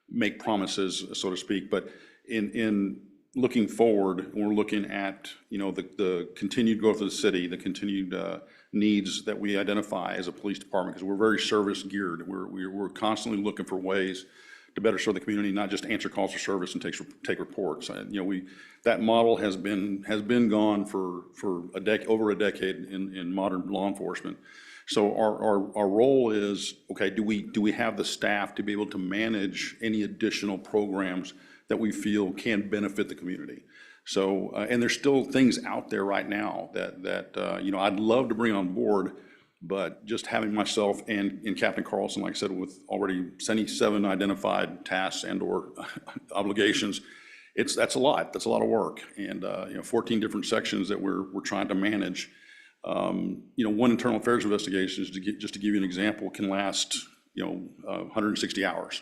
make promises, so to speak, but in looking forward, we're looking at, the continued growth of the city, the continued needs that we identify as a police department, because we're very service geared. We're constantly looking for ways to better serve the community, not just answer calls for service and take reports. That model has been gone for over a decade in modern law enforcement. So our role is, okay, do we have the staff to be able to manage any additional programs that we feel can benefit the community? So, and there's still things out there right now that I'd love to bring on board, but just having myself and Captain Carlson, like I said, with already 77 identified tasks and or obligations, that's a lot. That's a lot of work. And 14 different sections that we're trying to manage. One internal affairs investigation, just to give you an example, can last 160 hours.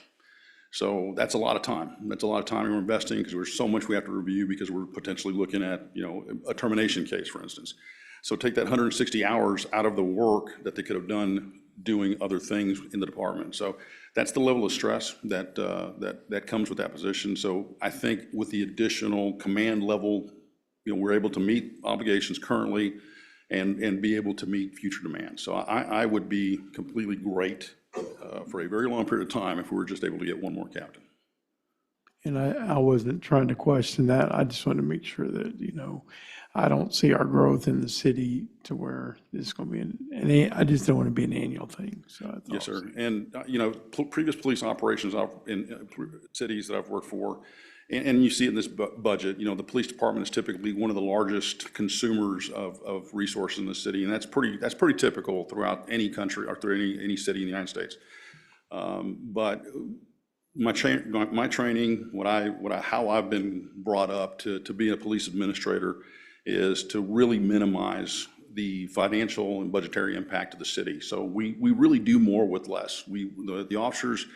So that's a lot of time. That's a lot of time we're investing because there's so much we have to review because we're potentially looking at a termination case, for instance. So take that 160 hours out of the work that they could have done doing other things in the department. So that's the level of stress that comes with that position. So I think with the additional command level, we're able to meet obligations currently and be able to meet future demands. So I would be completely great for a very long period of time if we were just able to get one more captain. And I wasn't trying to question that. I just wanted to make sure that, I don't see our growth in the city to where it's going to be I just don't want to be an annual thing. So Yes, sir. And, previous police operations in cities that I've worked for, and you see it in this budget, the police department is typically one of the largest consumers of resources in the city. And that's pretty typical throughout any country or through any city in the United States. But my training, how I've been brought up to be a police administrator is to really minimize the financial and budgetary impact of the city. So we really do more with less. The officers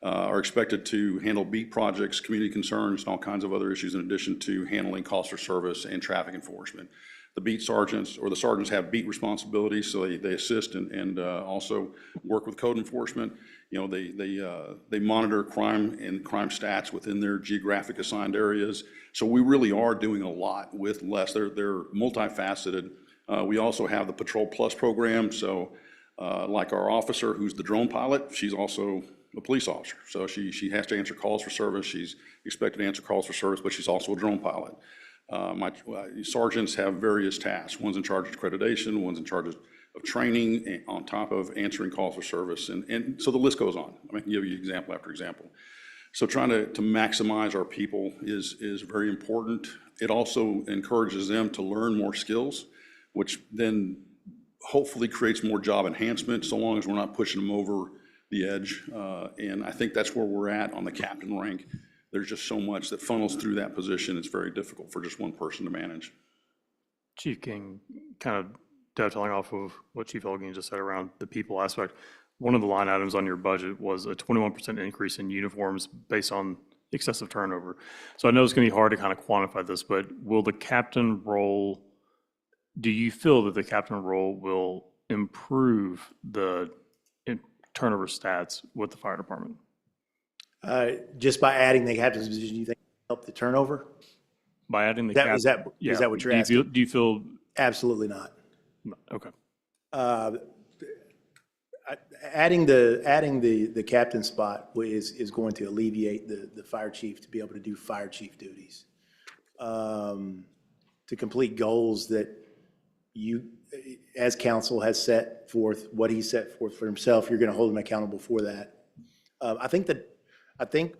are expected to handle beat projects, community concerns, and all kinds of other issues in addition to handling calls for service and traffic enforcement. The beat sergeants or the sergeants have beat responsibilities, so they assist and also work with code enforcement. They monitor crime and crime stats within their geographic assigned areas. So we really are doing a lot with less. They're multifaceted. We also have the Patrol Plus program. So like our officer who's the drone pilot, she's also a police officer. So she has to answer calls for service. She's expected to answer calls for service, but she's also a drone pilot. My sergeants have various tasks. One's in charge of accreditation, one's in charge of training on top of answering calls for service. And so the list goes on. I can give you example after example. So trying to maximize our people is very important. It also encourages them to learn more skills, which then hopefully creates more job enhancement so long as we're not pushing them over the edge. And I think that's where we're at on the captain rank. There's just so much that funnels through that position. It's very difficult for just one person to manage. Chief King, kind of dovetailing off of what Chief Holguin just said around the people aspect, one of the line items on your budget was a 21% increase in uniforms based on excessive turnover. So I know it's going to be hard to kind of quantify this, but will the captain role, do you feel that the captain role will improve the turnover stats with the fire department? Just by adding the captain's position, you think help the turnover? By adding the Is that what you're asking? Do you feel? Absolutely not. Okay. Adding the captain spot is going to alleviate the fire chief to be able to do fire chief duties, to complete goals that you, as council, has set forth, what he set forth for himself. You're going to hold him accountable for that. I think,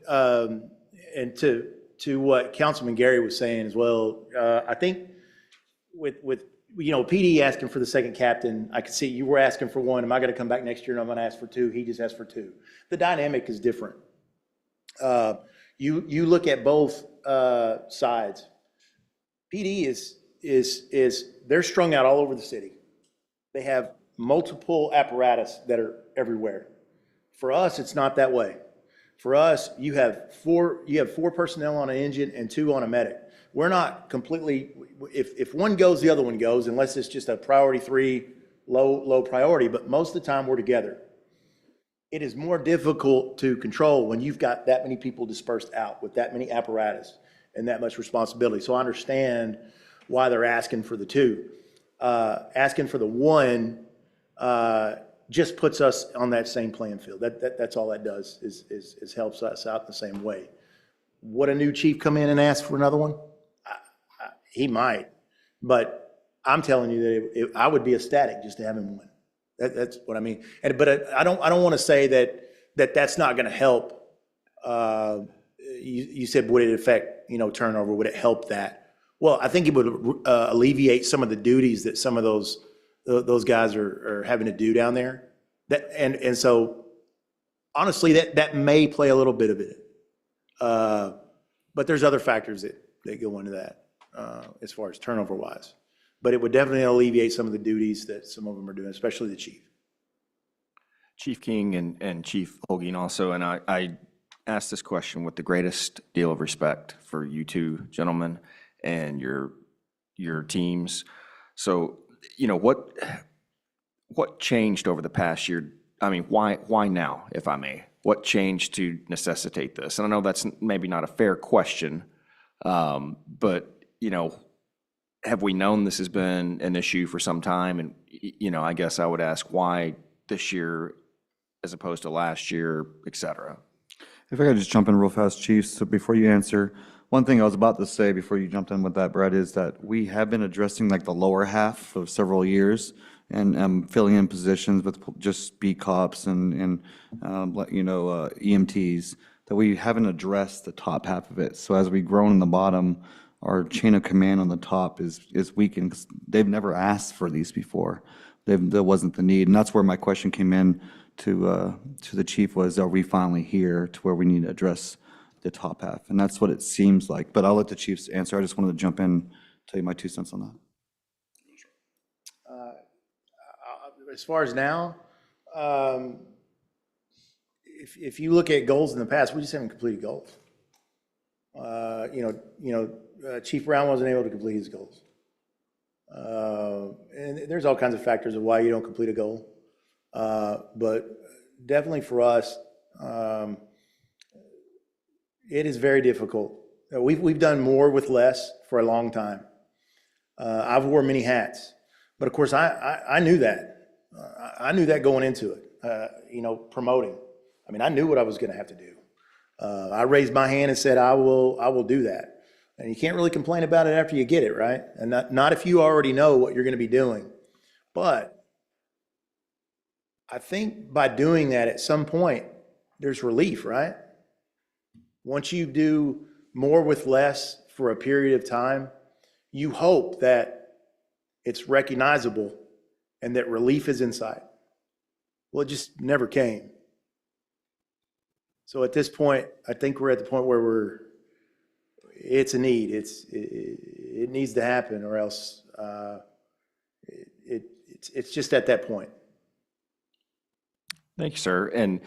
and to what Councilman Gary was saying as well, I think with you know, PD asking for the second captain, I could see you were asking for one. Am I going to come back next year and I'm going to ask for two? He just asked for two. The dynamic is different. You look at both sides. PD is they're strung out all over the city. They have multiple apparatus that are everywhere. For us, it's not that way. For us, you have four personnel on an engine and 2 on a medic. We're not completely, if one goes, the other one goes, unless it's just a priority 3, low priority, but most of the time we're together. It is more difficult to control when you've got that many people dispersed out with that many apparatus and that much responsibility. So I understand why they're asking for the 2. Asking for the 1 just puts us on that same playing field. That's all that does is helps us out in the same way. Would a new chief come in and ask for another one? He might, but I'm telling you that I would be ecstatic just to have him win. That's what I mean. But I don't want to say that that's not going to help. You said, would it affect, turnover? Would it help that? Well, I think it would alleviate some of the duties that some of those guys are having to do down there. And so honestly, that may play a little bit of it. But there's other factors that go into that as far as turnover wise. But it would definitely alleviate some of the duties that some of them are doing, especially the chief. Chief King and Chief Holguin also, and I asked this question with the greatest deal of respect for you two gentlemen and your teams. So, what changed over the past year? I mean, why now, if I may? What changed to necessitate this? And I know that's maybe not a fair question, but, have we known this has been an issue for some time? And, I guess I would ask why this year as opposed to last year, et cetera. If I could just jump in real fast, Chief, so before you answer, one thing I was about to say before you jumped in with that, Brett, is that we have been addressing like the lower half for several years and filling in positions with just B cops and EMTs, that we haven't addressed the top half of it. So as we grow in the bottom, our chain of command on the top is weakened because they've never asked for these before. There wasn't the need, and that's where my question came in to the chief was, are we finally here to where we need to address the top half? And that's what it seems like, but I'll let the chiefs answer. I just wanted to jump in, tell you my 2 cents on that. As far as now, if you look at goals in the past, we just haven't completed goals. Chief Brown wasn't able to complete his goals. And there's all kinds of factors of why you don't complete a goal. But definitely for us, it is very difficult. We've done more with less for a long time. I've worn many hats, but of course I knew that. I knew that going into it, promoting. I mean, I knew what I was going to have to do. I raised my hand and said, I will do that. And you can't really complain about it after you get it, right? And not if you already know what you're going to be doing. But I think by doing that, at some point, there's relief, right? Once you do more with less for a period of time, you hope that it's recognizable and that relief is in sight. Well, it just never came. So at this point, I think we're at the point where it's a need. It needs to happen, or else it's just at that point. Thank you, sir. And,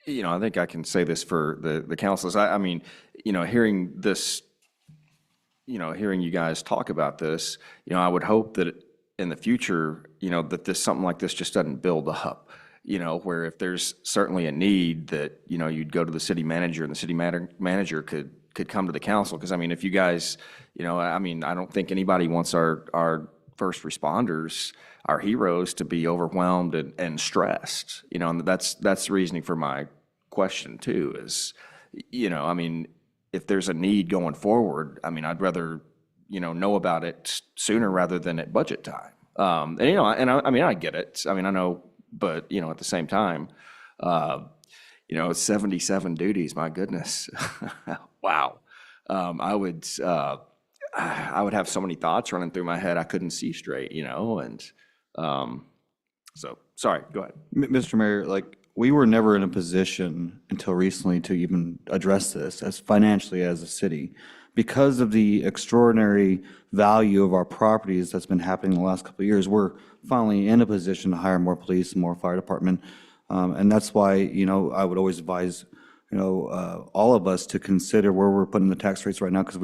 I think I can say this for the councilors. I mean, hearing this, hearing you guys talk about this, I would hope that in the future, that something like this just doesn't build up, where if there's certainly a need that, you'd go to the city manager and the city manager could come to the council. Because, I mean, if you guys, I don't think anybody wants our first responders, our heroes, to be overwhelmed and stressed, and that's the reasoning for my question too, is, if there's a need going forward, I'd rather, know about it sooner rather than at budget time. I get it. I know, but, at the same time, 77 duties, my goodness. Wow. I would have so many thoughts running through my head, I couldn't see straight, and so, sorry, go ahead. Mr. Mayor, like, we were never in a position until recently to even address this as financially as a city. Because of the extraordinary value of our properties that's been happening in the last couple of years, we're finally in a position to hire more police and more fire department. And that's why, I would always advise, all of us to consider where we're putting the tax rates right now, because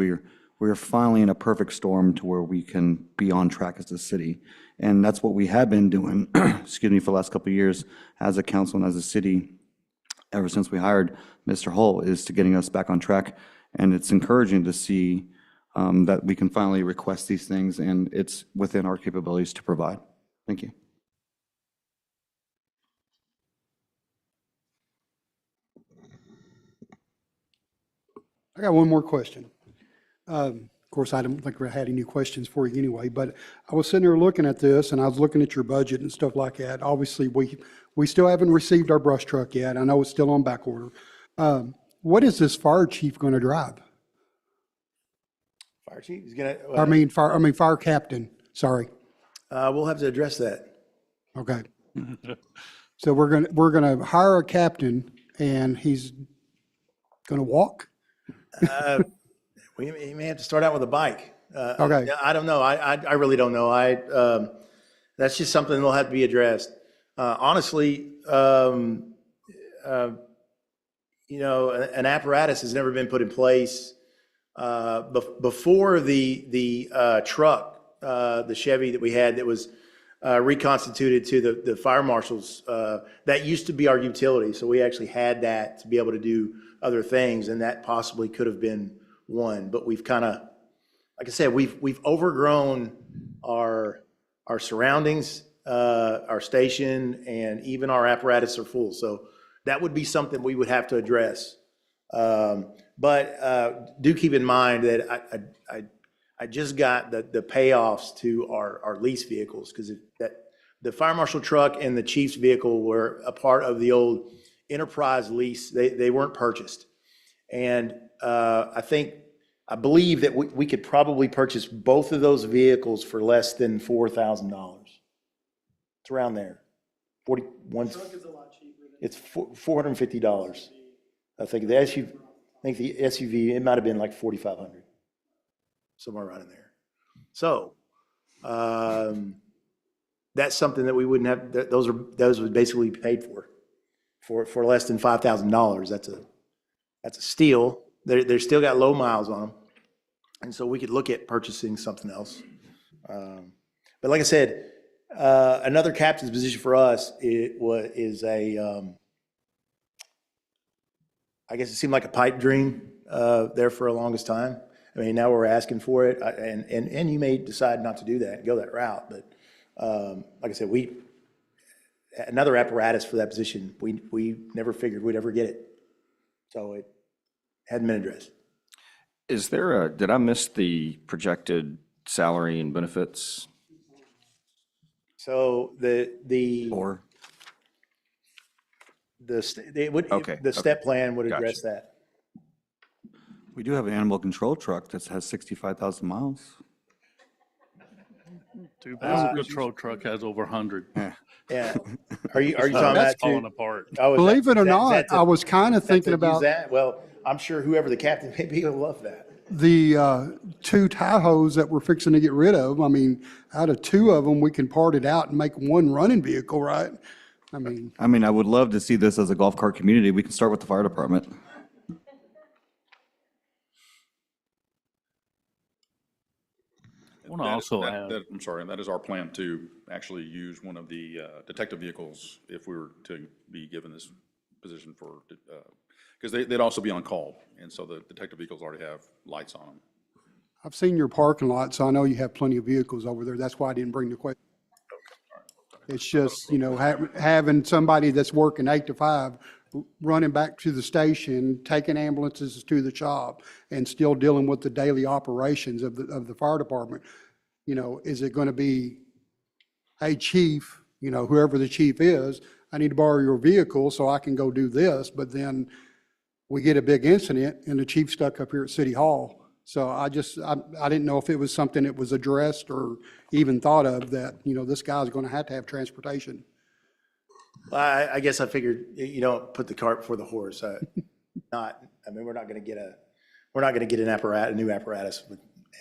we're finally in a perfect storm to where we can be on track as a city. And that's what we have been doing, excuse me, for the last couple of years as a council and as a city, ever since we hired Mr. Hull, is to getting us back on track. And it's encouraging to see that we can finally request these things, and it's within our capabilities to provide. Thank you. I got one more question. Of course, I don't think we had any questions for you anyway, but I was sitting there looking at this, and I was looking at your budget and stuff like that. Obviously, we still haven't received our brush truck yet. I know it's still on back order. What is this fire chief going to drive? Fire chief is gonna. Fire captain, sorry. We'll have to address that. Okay. So we're gonna hire a captain, and he's gonna walk? He may have to start out with a bike. Okay. I don't know. I really don't know. That's just something that'll have to be addressed. Honestly, an apparatus has never been put in place. Before the truck, the Chevy that we had that was reconstituted to the fire marshals, that used to be our utility. So we actually had that to be able to do other things, and that possibly could have been one. But we've kind of, like I said, we've overgrown our surroundings, our station, and even our apparatus are full. So that would be something we would have to address. But do keep in mind that I just got the payoffs to our lease vehicles, because the fire marshal truck and the chief's vehicle were a part of the old enterprise lease. They weren't purchased. And I believe that we could probably purchase both of those vehicles for less than $4,000. It's around there. 41. It's $450. I think the SUV, it might have been like $4,500, somewhere around in there. So that's something that we wouldn't have. Those would basically be paid for less than $5,000. That's a steal. They're still got low miles on them, and so we could look at purchasing something else. But like I said, another captain's position for us is I guess it seemed like a pipe dream there for the longest time. I mean, now we're asking for it, and you may decide not to do that and go that route. But like I said, another apparatus for that position, we never figured we'd ever get it, so it hadn't been addressed. Is there did I miss the projected salary and benefits? So Or the Okay. step plan would Gotcha. address that. we do have an animal control truck that has 65,000 miles. Animal control truck has over 100. Yeah. Are you talking That's about falling apart. Believe it or not, I was kind of thinking about that. Well, I'm sure whoever the captain may be will love that. the two Tahoes that we're fixing to get rid of. I mean, out of two of them, we can part it out and make one running vehicle, right? I mean, I would love to see this as a golf cart community. We can start with the fire department. I want to also That- add, that- I'm sorry, and that is our plan to actually use one of the detective vehicles if we were to be given this position for, because they'd also be on call, and so the detective vehicles already have lights on them. I've seen your parking lot, so I know you have plenty of vehicles over there. That's why I didn't bring the question. It's just, having somebody that's working 8 to 5, running back to the station, taking ambulances to the shop, and still dealing with the daily operations of the fire department. Is it going to be, hey, chief, whoever the chief is, I need to borrow your vehicle so I can go do this, but then we get a big incident and the chief's stuck up here at City Hall. So I didn't know if it was something that was addressed or even thought of, that, this guy's going to have transportation. Well, I guess I figured you don't put the cart before the horse. We're not going to get a new apparatus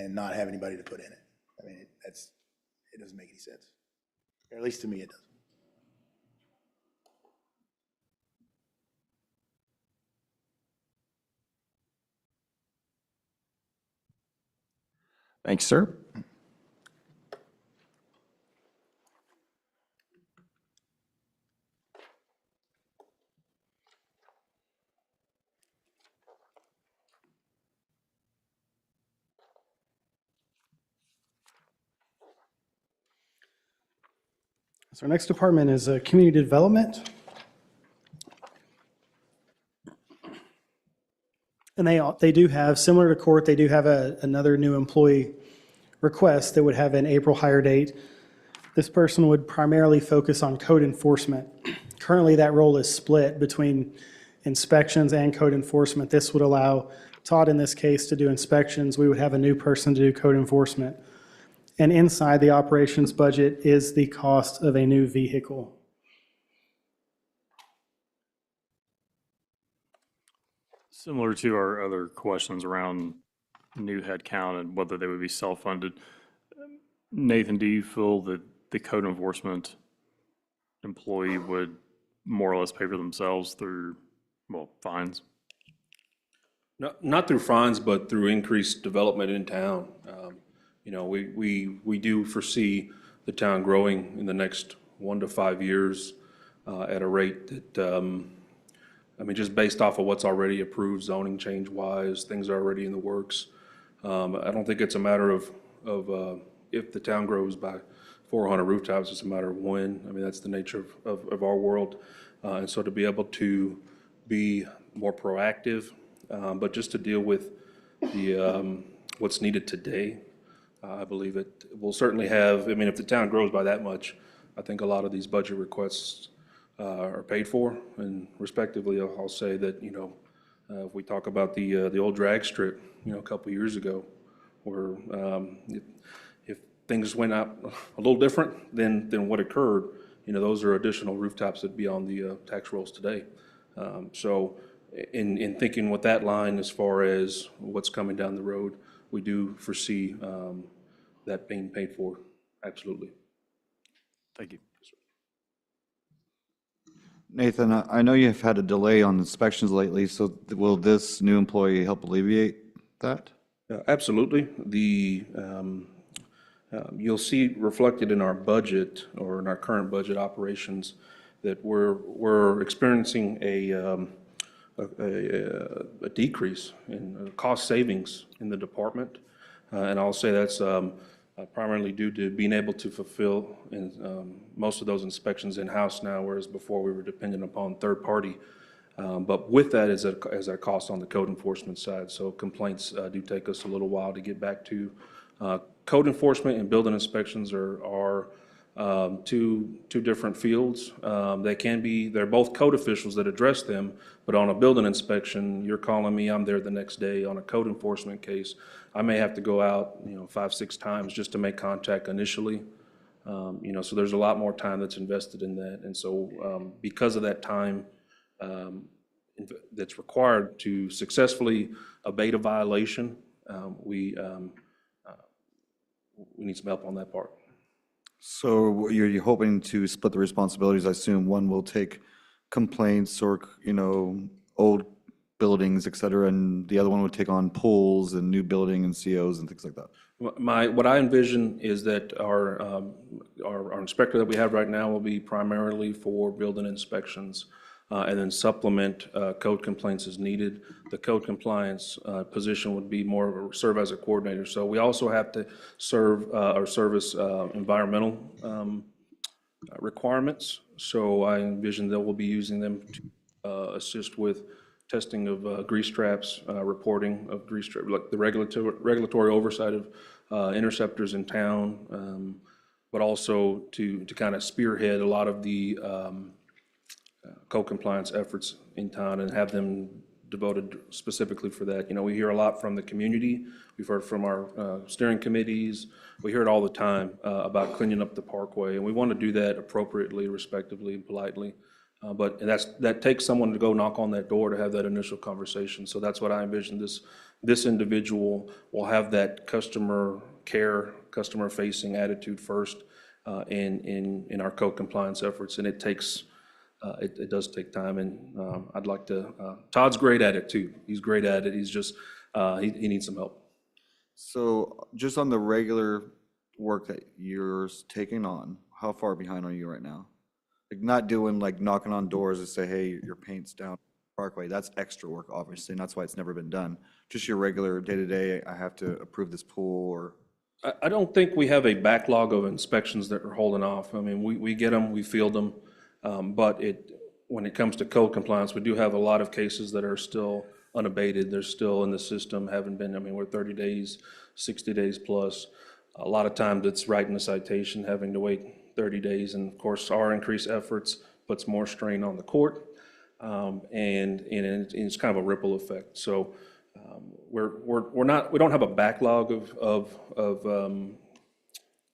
and not have anybody to put in it. I mean, it doesn't make any sense. Or at least to me, it doesn't. Thanks, sir. So our next department is community development. And they do have, similar to court, they do have another new employee request that would have an April hire date. This person would primarily focus on code enforcement. Currently, that role is split between inspections and code enforcement. This would allow Todd, in this case, to do inspections. We would have a new person to do code enforcement. And inside the operations budget is the cost of a new vehicle. Similar to our other questions around new headcount and whether they would be self-funded, Nathan, do you feel that the code enforcement employee would more or less pay for themselves through, fines? Not through fines, but through increased development in town. We do foresee the town growing in the next 1 to 5 years at a rate that, just based off of what's already approved zoning change-wise, things are already in the works. I don't think it's a matter of if the town grows by 400 rooftops, it's a matter of when. That's the nature of our world. And so to be able to be more proactive, but just to deal with the what's needed today, I believe it will certainly have, if the town grows by that much, I think a lot of these budget requests are paid for. And respectively, I'll say that, if we talk about the old drag strip, a couple years ago, where if things went out a little different than what occurred, those are additional rooftops that'd be on the tax rolls today. So in thinking with that line, as far as what's coming down the road, we do foresee that being paid for, absolutely. Thank you. Nathan, I know you've had a delay on inspections lately, so will this new employee help alleviate that? Absolutely. You'll see reflected in our budget, or in our current budget operations, that we're experiencing a decrease in cost savings in the department. And I'll say that's primarily due to being able to fulfill most of those inspections in-house now, whereas before we were dependent upon third party. But with that is a cost on the code enforcement side. So complaints do take us a little while to get back to. Code enforcement and building inspections are two different fields. They're both code officials that address them, but on a building inspection, you're calling me, I'm there the next day. On a code enforcement case, I may have to go out, 5, 6 times just to make contact initially. So there's a lot more time that's invested in that. And so because of that time that's required to successfully abate a violation, we need some help on that part. So you're hoping to split the responsibilities? I assume one will take complaints or, old buildings, et cetera, and the other one would take on pools and new building and COs and things like that. What I envision is that our inspector that we have right now will be primarily for building inspections, and then supplement code complaints as needed. The code compliance position would be serve as a coordinator. So we also have to service environmental requirements. So I envision that we'll be using them to assist with testing of grease traps, reporting of grease traps, like the regulatory oversight of interceptors in town, but also to kind of spearhead a lot of the code compliance efforts in town and have them devoted specifically for that. You know, we hear a lot from the community. We've heard from our steering committees. We hear it all the time about cleaning up the parkway, and we want to do that appropriately, respectively, and politely. But that takes someone to go knock on that door to have that initial conversation. So that's what I envision. This individual will have that customer care, customer-facing attitude first in our code compliance efforts, and it takes. It does take time, and I'd like to, Todd's great at it too. He's great at it. He's just, he needs some help. So just on the regular work that you're taking on, how far behind are you right now? Like not doing like knocking on doors to say, hey, your paint's down Parkway. That's extra work, obviously, and that's why it's never been done. Just your regular day-to-day, I have to approve this pool or. I don't think we have a backlog of inspections that are holding off. I mean, we get them, we field them. But when it comes to code compliance, we do have a lot of cases that are still unabated. They're still in the system, haven't been, I mean, we're 30 days, 60 days plus. A lot of times it's writing a citation, having to wait 30 days. And of course, our increased efforts puts more strain on the court. And it's kind of a ripple effect. So we don't have a backlog of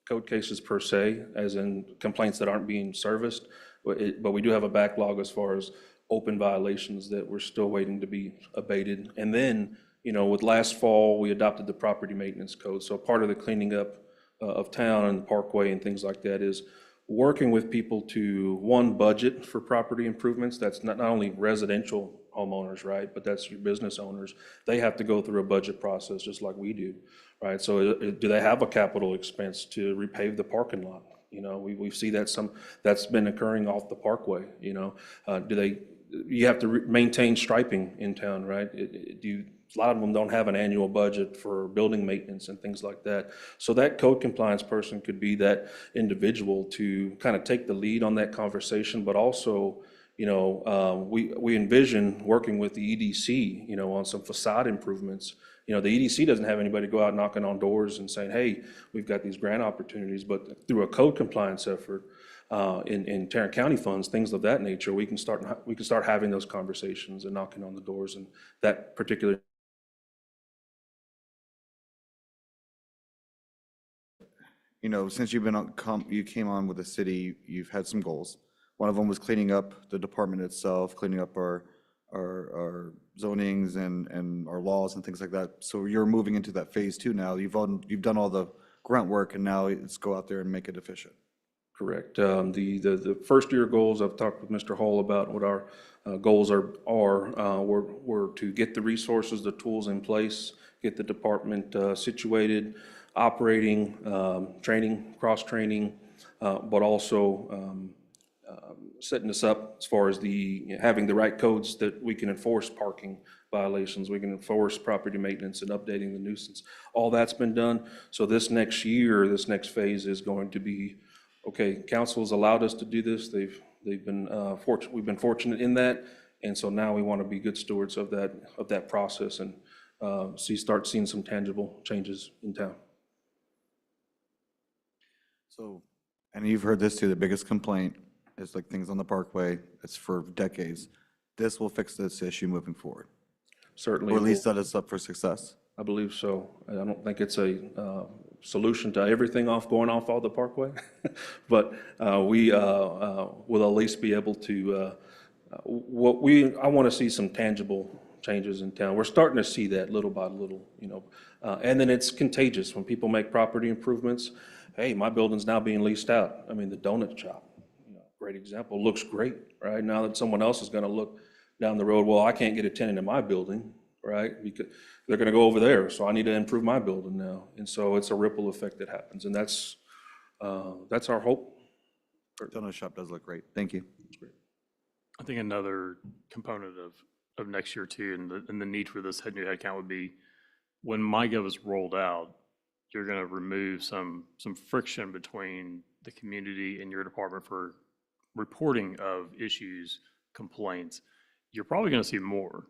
code cases per se, as in complaints that aren't being serviced. But we do have a backlog as far as open violations that we're still waiting to be abated. And then, you know, with last fall, we adopted the property maintenance code. So part of the cleaning up of town and the parkway and things like that is working with people to, one, budget for property improvements. That's not only residential homeowners, right, but that's your business owners. They have to go through a budget process just like we do, right? So do they have a capital expense to repave the parking lot? You know, we see that that's been occurring off the parkway, you know. You have to maintain striping in town, right? A lot of them don't have an annual budget for building maintenance and things like that. So that code compliance person could be that individual to kind of take the lead on that conversation, but also, you know, we envision working with the EDC, you know, on some facade improvements. You know, the EDC doesn't have anybody go out knocking on doors and saying, hey, we've got these grant opportunities, but through a code compliance effort in Tarrant County funds, things of that nature, we can start having those conversations and knocking on the doors, and that particular. You know, since you've been you came on with the city, you've had some goals. One of them was cleaning up the department itself, cleaning up our zonings and our laws and things like that. So you're moving into that phase 2 now. You've done all the grunt work, and now it's go out there and make it efficient. Correct. The first year goals, I've talked with Mr. Hall about what our goals were to get the resources, the tools in place, get the department situated, operating, training, cross-training, but also setting us up as far as having the right codes that we can enforce parking violations, we can enforce property maintenance and updating the nuisance. All that's been done. So this next year, this next phase is going to be, okay, council has allowed us to do this. We've been fortunate in that. And so now we want to be good stewards of that process and start seeing some tangible changes in town. So, and you've heard this too, the biggest complaint is like things on the parkway. It's for decades. This will fix this issue moving forward. Certainly. Or at least set us up for success. I believe so. I don't think it's a solution to everything going off all the parkway, but we will at least be able to, I want to see some tangible changes in town. We're starting to see that little by little, you know, and then it's contagious when people make property improvements. Hey, my building's now being leased out. I mean, the donut shop, you know, great example, looks great, right? Now that someone else is going to look down the road, well, I can't get a tenant in my building, right? Because they're going to go over there, so I need to improve my building now. And so it's a ripple effect that happens, and that's our hope. Donut shop does look great. Thank you. I think another component of next year too, and the need for this new headcount would be when MyGov is rolled out, you're going to remove some friction between the community and your department for reporting of issues, complaints. You're probably going to see more.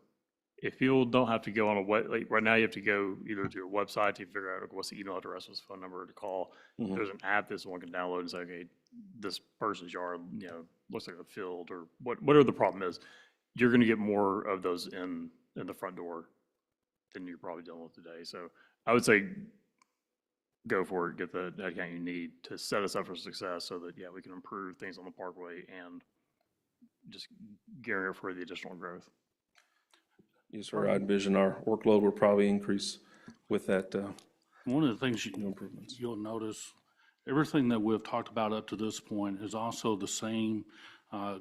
If people don't have to go on like right now, you have to go either to your website to figure out what's the email address, what's the phone number to call. Mm-hmm. There's an app that someone can download and say, okay, this person's yard, you know, looks like a field, or whatever the problem is. You're going to get more of those in in the front door than you're probably dealing with today. So I would say go for it, get the headcount you need to set us up for success so that, yeah, we can improve things on the Parkway and just gear for the additional growth. Yes, sir. I envision our workload will probably increase with that. One of the things improvements. you'll notice, everything that we've talked about up to this point is also the same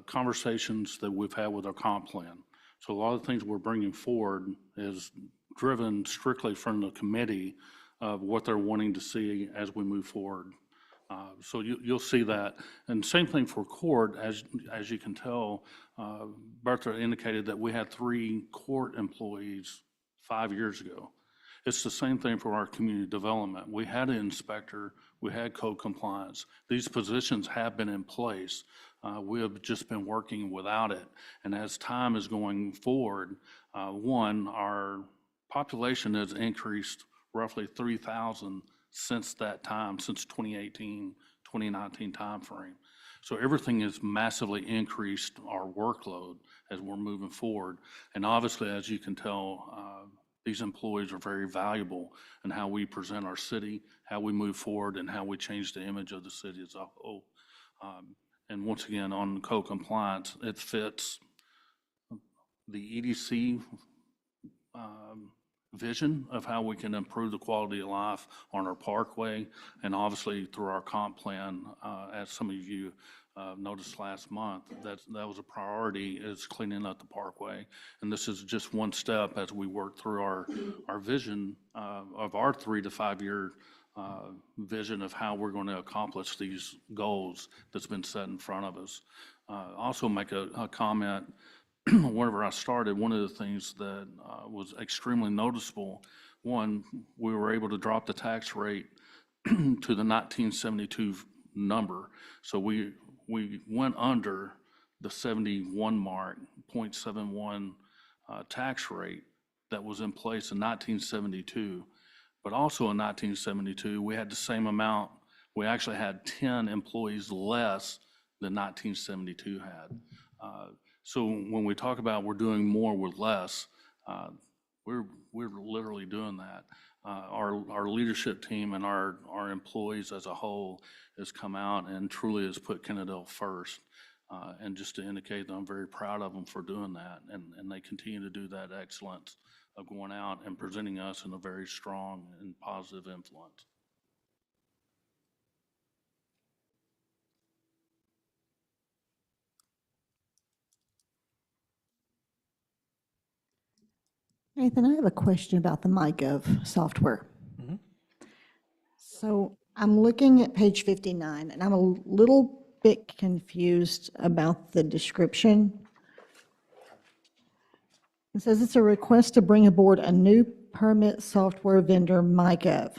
conversations that we've had with our comp plan. So a lot of the things we're bringing forward is driven strictly from the committee of what they're wanting to see as we move forward. So you'll see that. And same thing for court, as you can tell, Bertha indicated that we had 3 court employees 5 years ago. It's the same thing for our community development. We had an inspector, we had code compliance. These positions have been in place. We have just been working without it. And as time is going forward, one, our population has increased roughly 3,000 since that time, since 2018, 2019 timeframe. So everything has massively increased our workload as we're moving forward. And obviously, as you can tell, these employees are very valuable in how we present our city, how we move forward, and how we change the image of the city as a whole. And once again, on code compliance, it fits the EDC vision of how we can improve the quality of life on our parkway, and obviously through our comp plan, as some of you noticed last month, that was a priority, is cleaning up the parkway. And this is just one step as we work through our vision of our 3 to 5 year vision of how we're going to accomplish these goals that's been set in front of us. Also make a comment. Whenever I started, one of the things that was extremely noticeable, one, we were able to drop the tax rate to the 1972 number. So we went under the 71 mark, 0.71 tax rate that was in place in 1972. But also in 1972, we had the same amount. We actually had 10 employees less than 1972 had. So when we talk about we're doing more with less, we're literally doing that. Our leadership team and our employees as a whole has come out and truly has put Kennedale first. And just to indicate that I'm very proud of them for doing that. And they continue to do that excellence of going out and presenting us in a very strong and positive influence. Nathan, I have a question about the MyGov software. So I'm looking at page 59, and I'm a little bit confused about the description. It says it's a request to bring aboard a new permit software vendor, MyGov.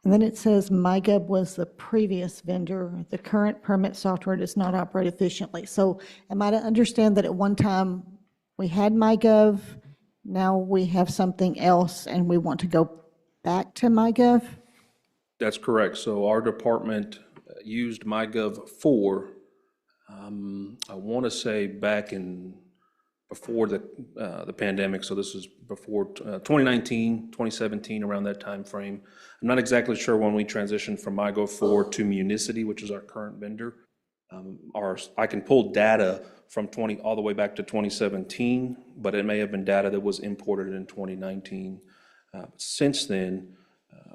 And then it says MyGov was the previous vendor. The current permit software does not operate efficiently. So am I to understand that at one time we had MyGov, now we have something else, and we want to go back to MyGov? That's correct. So our department used MyGov 4, I want to say back before the pandemic, so this is before 2019, 2017, around that time frame. I'm not exactly sure when we transitioned from MyGov 4 to Municity, which is our current vendor. I can pull data from all the way back to 2017, but it may have been data that was imported in 2019. Since then,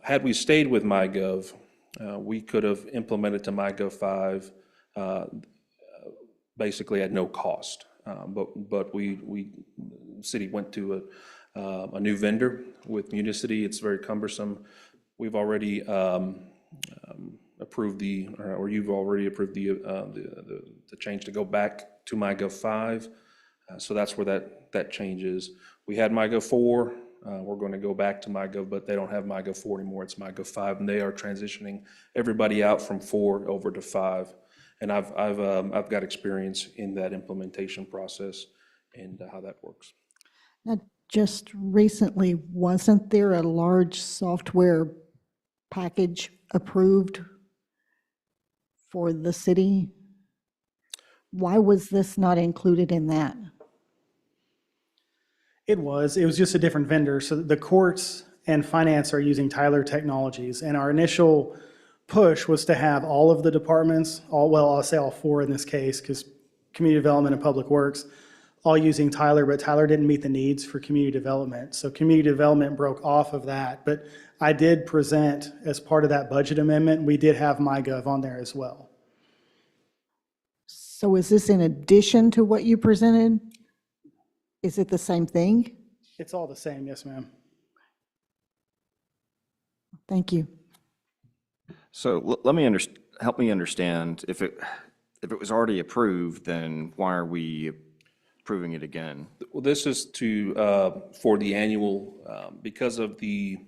had we stayed with MyGov, we could have implemented to MyGov 5 basically at no cost. But the city went to a new vendor with Municity. It's very cumbersome. We've already approved or you've already approved the change to go back to MyGov 5. So that's where that change is. We had MyGov 4. We're going to go back to MyGov, but they don't have MyGov 4 anymore. It's MyGov 5, and they are transitioning everybody out from 4 over to 5. And I've got experience in that implementation process and how that works. Now, just recently, wasn't there a large software package approved for the city? Why was this not included in that? It was just a different vendor. So the courts and finance are using Tyler Technologies. And our initial push was to have all of the departments, I'll say all four in this case, because community development and public works, all using Tyler, but Tyler didn't meet the needs for community development. So community development broke off of that. But I did present, as part of that budget amendment, we did have MyGov on there as well. So is this in addition to what you presented? Is it the same thing? It's all the same, yes, ma'am. Thank you. So let me help me understand, if it was already approved, then why are we approving it again? Well, this is to, for the annual, because of the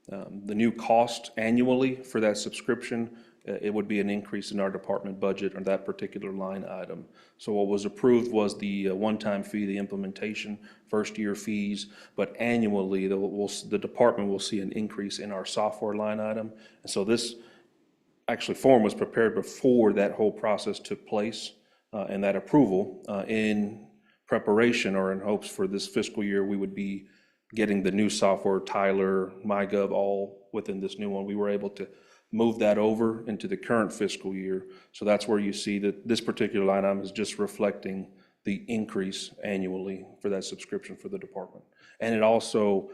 new cost annually for that subscription, it would be an increase in our department budget on that particular line item. So what was approved was the one-time fee, the implementation, first-year fees, but annually, the department will see an increase in our software line item. And so this actually form was prepared before that whole process took place, and that approval in preparation or in hopes for this fiscal year, we would be getting the new software, Tyler, MyGov, all within this new one. We were able to move that over into the current fiscal year. So that's where you see that this particular line item is just reflecting the increase annually for that subscription for the department. And it also,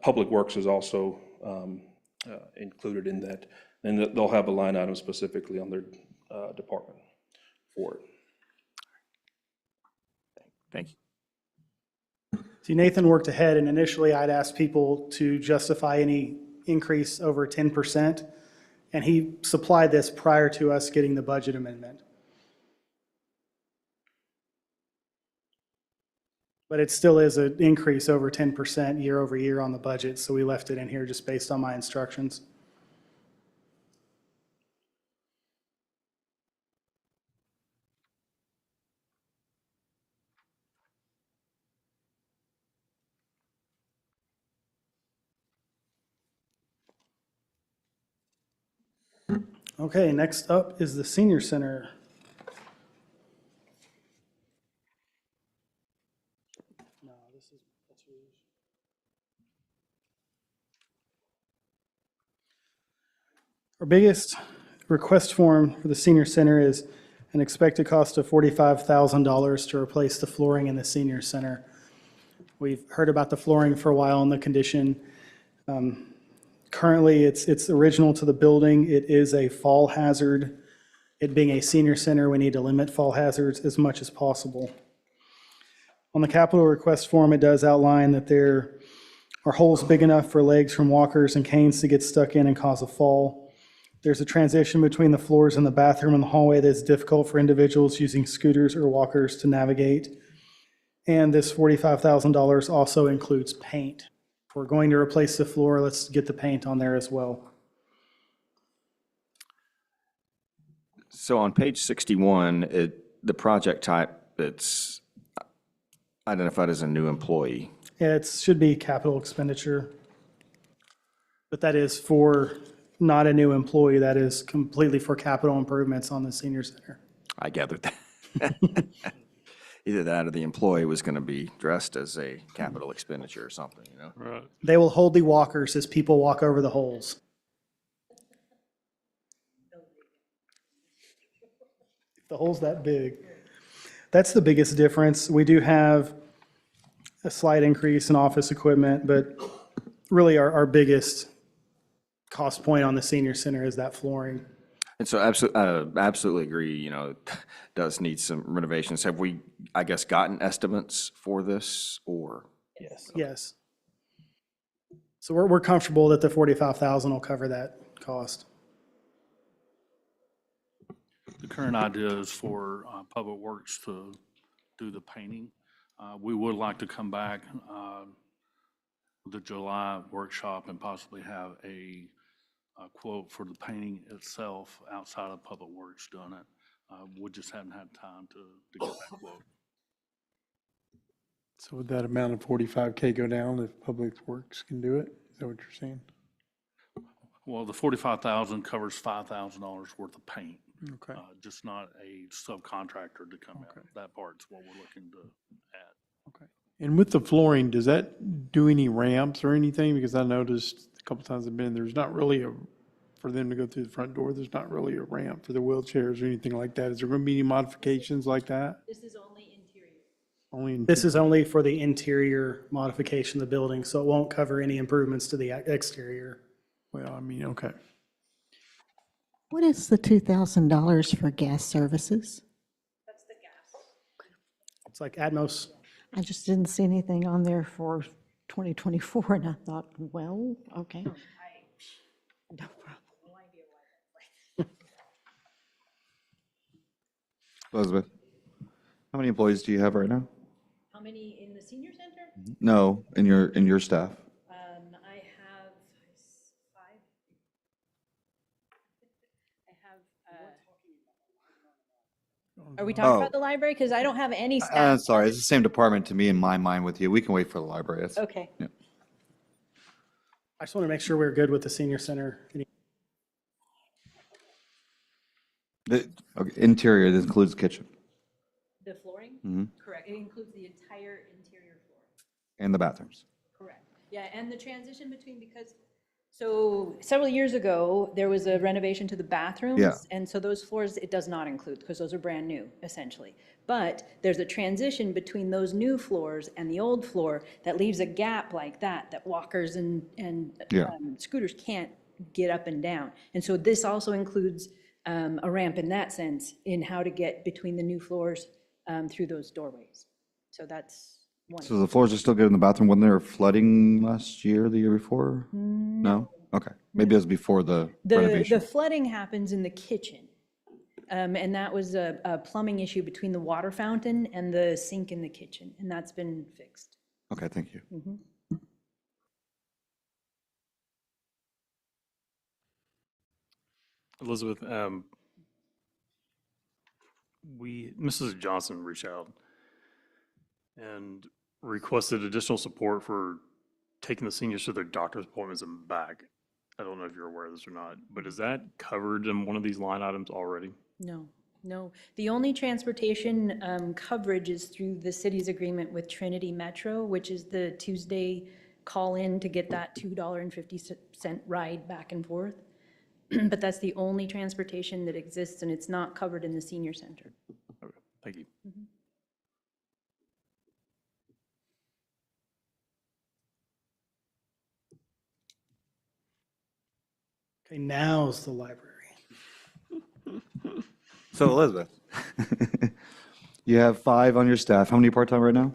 Public Works is also included in that. And they'll have a line item specifically on their department for it. Thank you. See, Nathan worked ahead, and initially I'd asked people to justify any increase over 10%, and he supplied this prior to us getting the budget amendment. But it still is an increase over 10% year over year on the budget, so we left it in here just based on my instructions. Okay, next up is the senior center. No, that's yours. Our biggest request form for the senior center is an expected cost of $45,000 to replace the flooring in the senior center. We've heard about the flooring for a while and the condition. Currently, it's original to the building. It is a fall hazard. It being a senior center, we need to limit fall hazards as much as possible. On the capital request form, it does outline that there are holes big enough for legs from walkers and canes to get stuck in and cause a fall. There's a transition between the floors and the bathroom and the hallway that's difficult for individuals using scooters or walkers to navigate. And this $45,000 also includes paint. If we're going to replace the floor, let's get the paint on there as well. So on page 61, the project type, it's identified as a new employee. Yeah, it should be capital expenditure. But that is for not a new employee. That is completely for capital improvements on the senior center. I gathered that. Either that or the employee was going to be dressed as a capital expenditure or something, you know? Right. They will hold the walkers as people walk over the holes. If the hole's that big. That's the biggest difference. We do have a slight increase in office equipment, but really our biggest cost point on the senior center is that flooring. And so absolutely agree, you know, it does need some renovations. Have we, I guess, gotten estimates for this or? Yes. So we're comfortable that the $45,000 will cover that cost. The current idea is for Public Works to do the painting. We would like to come back the July workshop and possibly have a quote for the painting itself outside of Public Works doing it. We just haven't had time to get that quote. So would that amount of 45K go down if Public Works can do it? Is that what you're saying? Well, the $45,000 covers $5,000 worth of paint. Okay. Just not a subcontractor to come out. That part's what we're looking to add. Okay. And with the flooring, does that do any ramps or anything? Because I noticed a couple times I've been, there's not really for them to go through the front door, there's not really a ramp for the wheelchairs or anything like that. Is there going to be any modifications like that? This is only interior. Only in, This is only for the interior modification of the building, so it won't cover any improvements to the exterior. well, I mean, okay. What is the $2,000 for gas services? It's like Atmos. I just didn't see anything on there for 2024, and I thought, well, okay. No problem. Elizabeth, how many employees do you have right now? How many in the senior center? No, in your staff. I have 5. Are we talking Oh. about the library? Because I don't have any staff. Sorry, it's the same department to me in my mind with you. We can wait for the library. That's- Okay. yeah. I just want to make sure we're good with the senior center. Okay, interior, this includes kitchen The flooring? Mhm. Correct. It includes the entire interior floor. and the bathrooms. Correct. Yeah, and the transition between, because, so several years ago, there was a renovation to the bathrooms. Yeah. And so those floors, it does not include, because those are brand new, essentially. But there's a transition between those new floors and the old floor that leaves a gap like that walkers and Yeah. scooters can't get up and down. And so this also includes a ramp in that sense, in how to get between the new floors through those doorways. So that's one. So the floors are still good in the bathroom. Wasn't there flooding last year, the year before? No? Okay, maybe it was before the The renovation. flooding happens in the kitchen. And that was a plumbing issue between the water fountain and the sink in the kitchen, and that's been fixed. Okay, thank you. Elizabeth, Mrs. Johnson reached out and requested additional support for taking the seniors to their doctor's appointments and back. I don't know if you're aware of this or not, but is that covered in one of these line items already? No, no. The only transportation coverage is through the city's agreement with Trinity Metro, which is the Tuesday call-in to get that $2.50 ride back and forth. But that's the only transportation that exists, and it's not covered in the senior center. Okay, thank you. Okay, now's the library. So Elizabeth, you have 5 on your staff. How many part-time right now?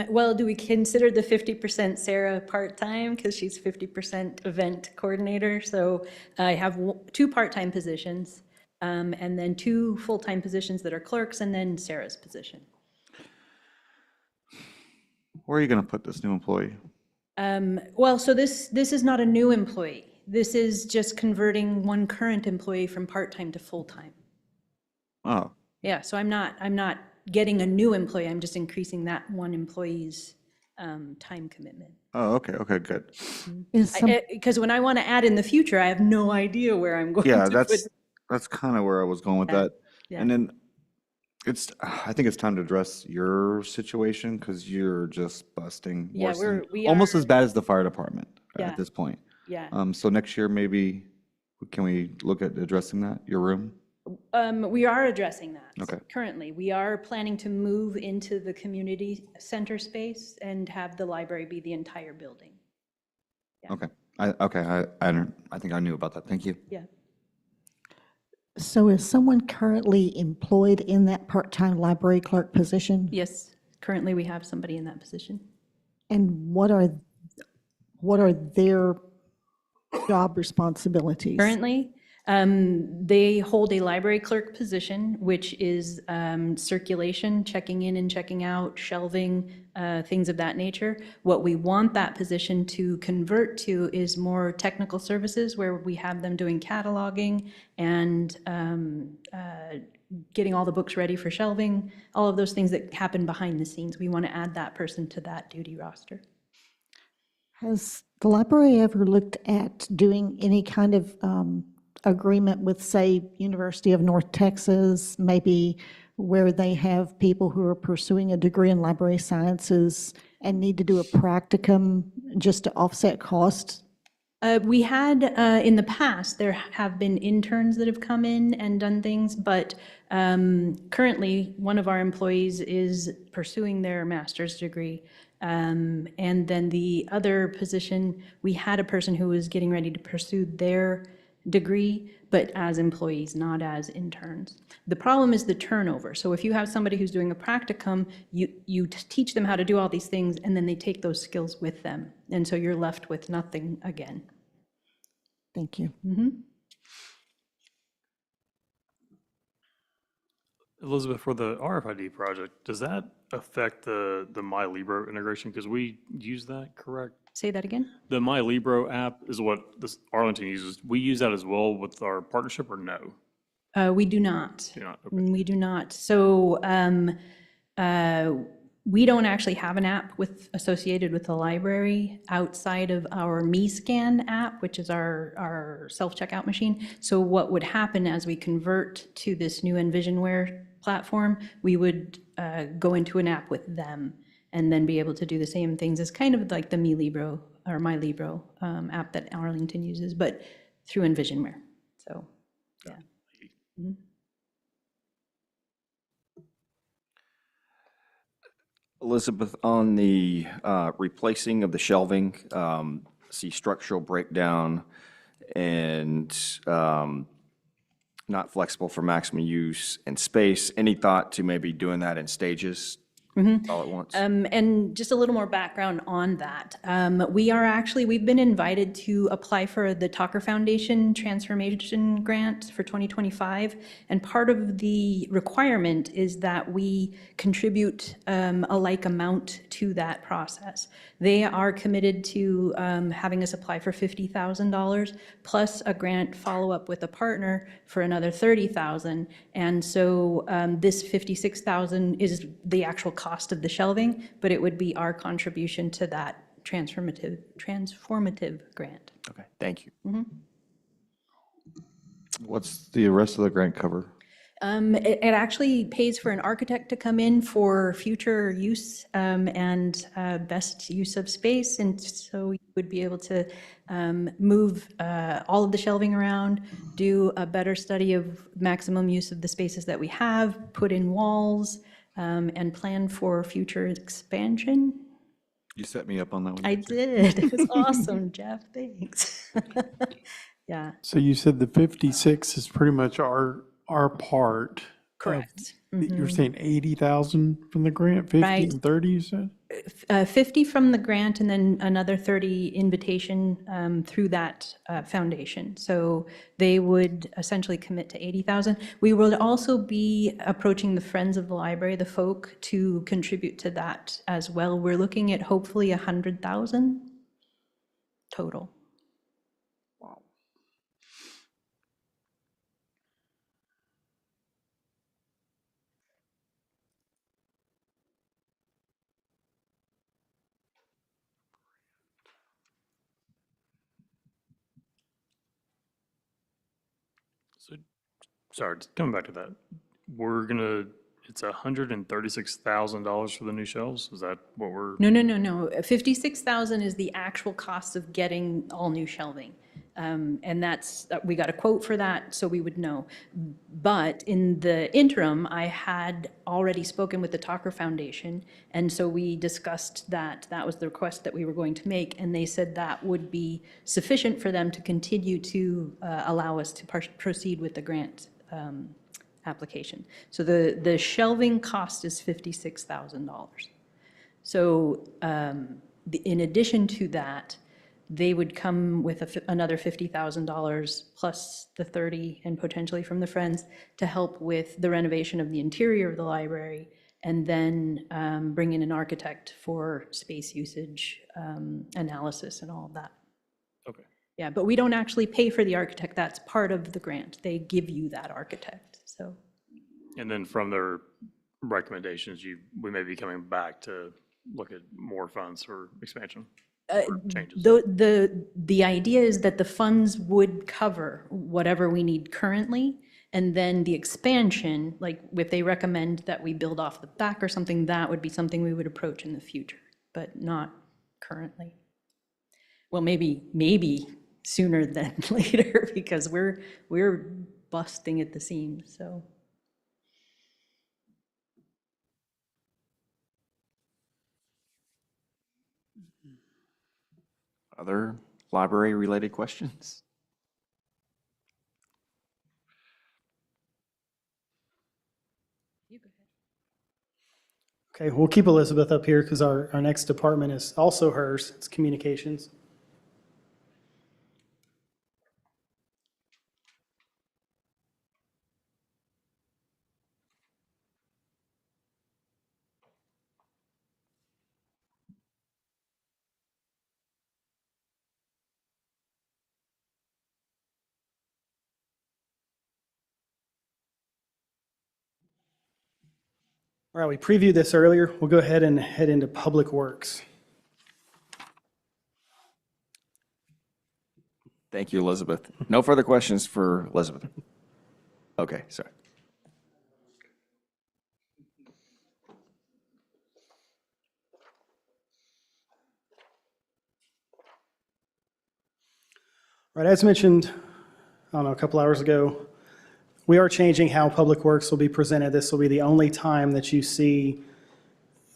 Well, do we consider the 50% Sarah part-time, because she's 50% event coordinator? So I have 2 part-time positions, and then 2 full-time positions that are clerks, and then Sarah's position. Where are you going to put this new employee? Well, so this is not a new employee. This is just converting one current employee from part-time to full-time. Oh, Yeah, so I'm not getting a new employee, I'm just increasing that one employee's time commitment. oh, okay, good. Is some, Because when I want to add in the future, I have no idea where I'm going Yeah, to put. that's kind of where I was going with Yeah, that. yeah. And then I think it's time to address your situation because you're just busting Yeah, worse than, we almost are- as bad as the fire department Yeah. at this point. Yeah. So next year, maybe, can we look at addressing that, your room? We are addressing that. Okay. Currently, we are planning to move into the community center space and have the library be the entire building. Yeah. Okay, I think I knew about that. Thank you. Yeah. so is someone currently employed in that part-time library clerk position? Yes, currently we have somebody in that position. And what are their job responsibilities? Currently, they hold a library clerk position, which is circulation, checking in and checking out, shelving, things of that nature. What we want that position to convert to is more technical services, where we have them doing cataloging and getting all the books ready for shelving, all of those things that happen behind the scenes. We want to add that person to that duty roster. Has the library ever looked at doing any kind of agreement with, say, University of North Texas, maybe where they have people who are pursuing a degree in library sciences and need to do a practicum just to offset costs? We had, in the past, there have been interns that have come in and done things, but currently, one of our employees is pursuing their master's degree. And then the other position, we had a person who was getting ready to pursue their degree, but as employees, not as interns. The problem is the turnover. So if you have somebody who's doing a practicum, you teach them how to do all these things, and then they take those skills with them. And so you're left with nothing again. Thank you. Elizabeth, for the RFID project, does that affect the MyLibro integration? Because we use that, correct? Say that again? The MyLibro app is what this Arlington uses. We use that as well with our partnership, or no? We do not. Do not, okay. We do not. So we don't actually have an app associated with the library outside of our MeScan app, which is our self-checkout machine. So what would happen as we convert to this new Envisionware platform, we would go into an app with them and then be able to do the same things as kind of like the MeLibro or MyLibro app that Arlington uses, but through Envisionware. So, yeah. Mhm. Elizabeth, on the replacing of the shelving, see structural breakdown and not flexible for maximum use and space. Any thought to maybe doing that in stages all at once? And just a little more background on that. We've been invited to apply for the Talker Foundation Transformation Grant for 2025. And part of the requirement is that we contribute a like amount to that process. They are committed to having us apply for $50,000 plus a grant follow-up with a partner for another $30,000. And so this $56,000 is the actual cost of the shelving, but it would be our contribution to that transformative grant. Okay, thank you. What's the rest of the grant cover? It actually pays for an architect to come in for future use and best use of space. And so you would be able to move all of the shelving around, do a better study of maximum use of the spaces that we have, put in walls, and plan for future expansion. You set me up on that one. I did. It was awesome, Jeff. Thanks. Yeah. So you said the 56 is pretty much our part. Correct. You're saying 80,000 from the grant, 50 Right. and 30, you said? 50 from the grant and then another 30 invitation through that foundation. So they would essentially commit to 80,000. We will also be approaching the Friends of the Library, the folk, to contribute to that as well. We're looking at hopefully 100,000 total. So, sorry, just coming back to that, it's $136,000 for the new shelves? Is that what we're? No. 56,000 is the actual cost of getting all new shelving. And we got a quote for that, so we would know. But in the interim, I had already spoken with the Talker Foundation, and so we discussed that was the request that we were going to make, and they said that would be sufficient for them to continue to allow us to proceed with the grant application. So the shelving cost is $56,000. So in addition to that, they would come with another $50,000 plus the 30 and potentially from the Friends to help with the renovation of the interior of the library, and then bring in an architect for space usage analysis and all of that. Okay. Yeah, but we don't actually pay for the architect. That's part of the grant. They give you that architect, so. And then from their recommendations, we may be coming back to look at more funds for expansion or changes. The idea is that the funds would cover whatever we need currently, And then the expansion, like if they recommend that we build off the back or something, that would be something we would approach in the future, but not currently. Well, maybe sooner than later, because we're busting at the seams, so. Other library-related questions? Okay, we'll keep Elizabeth up here because our next department is also hers. It's communications. All right, we previewed this earlier. We'll go ahead and head into Public Works. Thank you, Elizabeth. No further questions for Elizabeth? Okay, sorry. All right, as mentioned, I don't know, a couple hours ago, we are changing how Public Works will be presented. This will be the only time that you see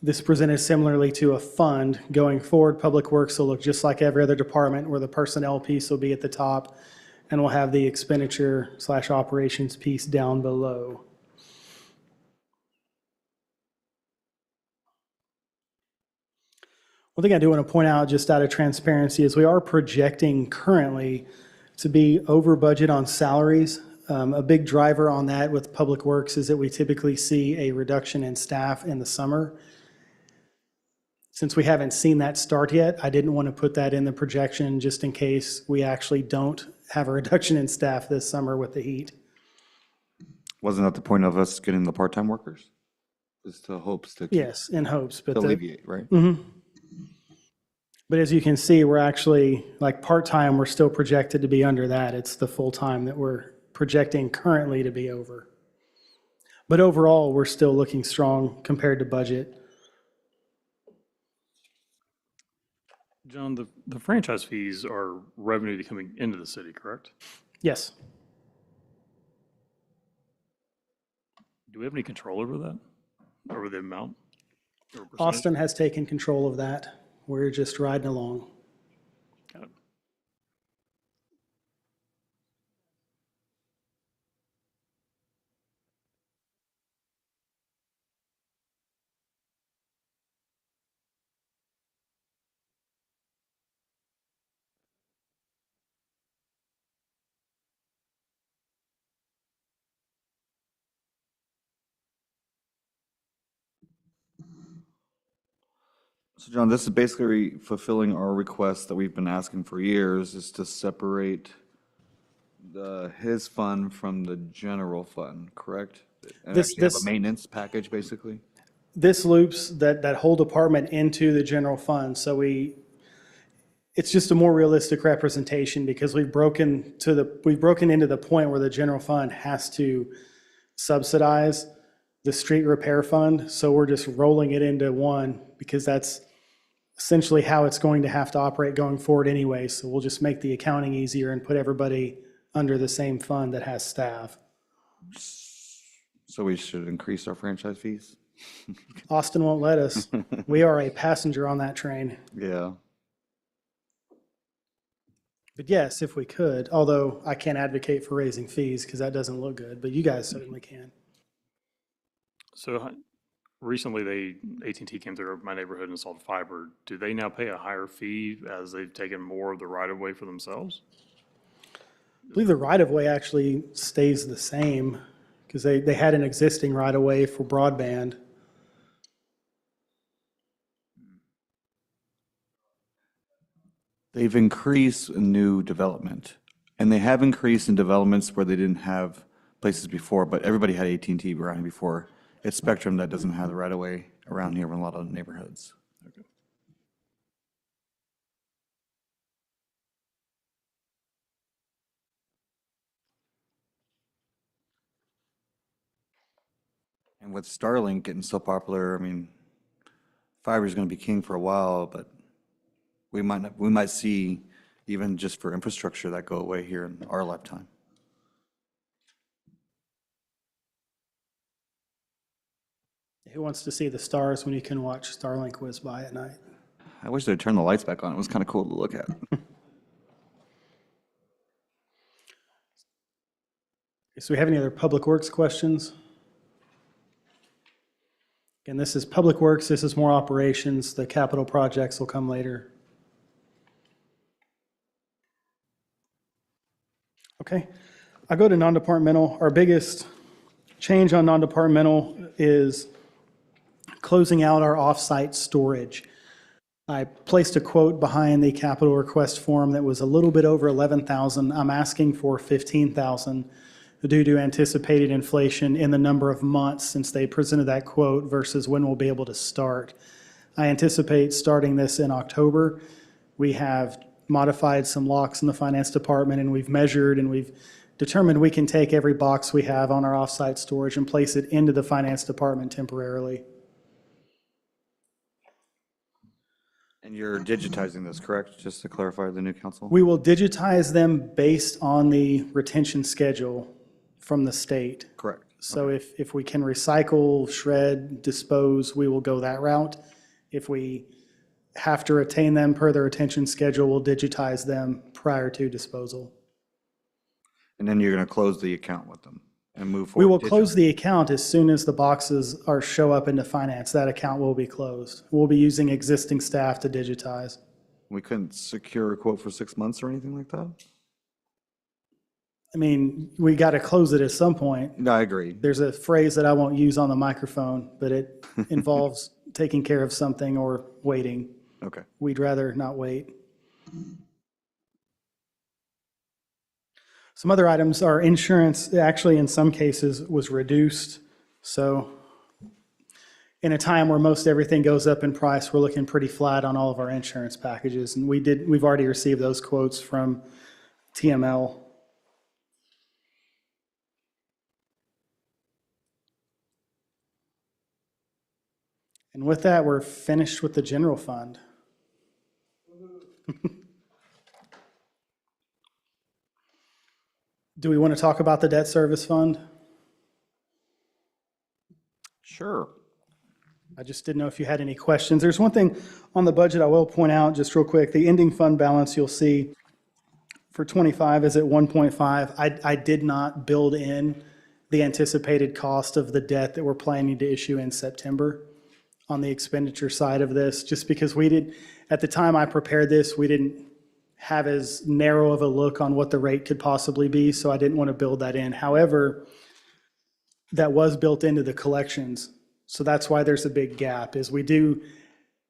this presented similarly to a fund. Going forward, Public Works will look just like every other department, where the personnel piece will be at the top, and we'll have the expenditure/operations piece down below. One thing I do want to point out, just out of transparency, is we are projecting currently to be over budget on salaries. A big driver on that with Public Works is that we typically see a reduction in staff in the summer. Since we haven't seen that start yet, I didn't want to put that in the projection just in case we actually don't have a reduction in staff this summer with the heat. Wasn't that the point of us getting the part-time workers? Is the hopes to keep- Yes, in hopes, but to alleviate, right? But as you can see, we're actually, like part-time, we're still projected to be under that. It's the full-time that we're projecting currently to be over. But overall, we're still looking strong compared to budget. John, the franchise fees are revenue coming into the city, correct? Yes. Do we have any control over that? Over the amount? Or percentage? Austin has taken control of that. We're just riding along. Got it. So John, this is basically fulfilling our request that we've been asking for years, is to separate his fund from the general fund, correct? And This- actually have this- a maintenance package, basically? This loops that whole department into the general fund, so it's just a more realistic representation because we've broken into the point where the general fund has to subsidize the street repair fund, so we're just rolling it into one because that's essentially how it's going to have to operate going forward anyway, so we'll just make the accounting easier and put everybody under the same fund that has staff. So we should increase our franchise fees? Austin won't let us. We are a passenger on that train. Yeah. But yes, if we could, although I can't advocate for raising fees because that doesn't look good, but you guys certainly can. So recently, AT&T came through my neighborhood and installed fiber. Do they now pay a higher fee as they've taken more of the right-of-way for themselves? I believe the right-of-way actually stays the same because they had an existing right-of-way for broadband. They've increased in new development, and they have increased in developments where they didn't have places before, but everybody had AT&T around here before. It's Spectrum that doesn't have the right-of-way around here in a lot of neighborhoods. And with Starlink getting so popular, I mean, fiber is going to be king for a while, but we might see, even just for infrastructure, that go away here in our lifetime. Who wants to see the stars when you can watch Starlink whiz by at night? I wish they'd turn the lights back on. It was kind of cool to look at. So we have any other Public Works questions? Again, this is Public Works, this is more operations, the capital projects will come later. Okay, I'll go to non-departmental. Our biggest change on non-departmental is closing out our off-site storage. I placed a quote behind the capital request form that was a little bit over 11,000. I'm asking for 15,000 due to anticipated inflation in the number of months since they presented that quote versus when we'll be able to start. I anticipate starting this in October. We have modified some locks in the finance department, and we've measured and we've determined we can take every box we have on our off-site storage and place it into the finance department temporarily. And you're digitizing this, correct? Just to clarify the new council? We will digitize them based on the retention schedule from the state. Correct. So if we can recycle, shred, dispose, we will go that route. If we have to retain them per the retention schedule, we'll digitize them prior to disposal. And then you're going to close the account with them and move We forward. will close the account as soon as the boxes show up into finance. That account will be closed. We'll be using existing staff to digitize. We couldn't secure a quote for 6 months or anything like that? I mean, we got to close it at some point. No, I agree. There's a phrase that I won't use on the microphone, but it involves taking care of something or waiting. Okay. We'd rather not wait. Some other items, our insurance actually in some cases was reduced. So in a time where most everything goes up in price, we're looking pretty flat on all of our insurance packages. And we've already received those quotes from TML. And with that, we're finished with the general fund. Do we want to talk about the debt service fund? Sure. I just didn't know if you had any questions. There's one thing on the budget I will point out just real quick. The ending fund balance you'll see for 25 is at 1.5. I did not build in the anticipated cost of the debt that we're planning to issue in September on the expenditure side of this, just because at the time I prepared this, we didn't have as narrow of a look on what the rate could possibly be, so I didn't want to build that in. However, that was built into the collections, so that's why there's a big gap, is we do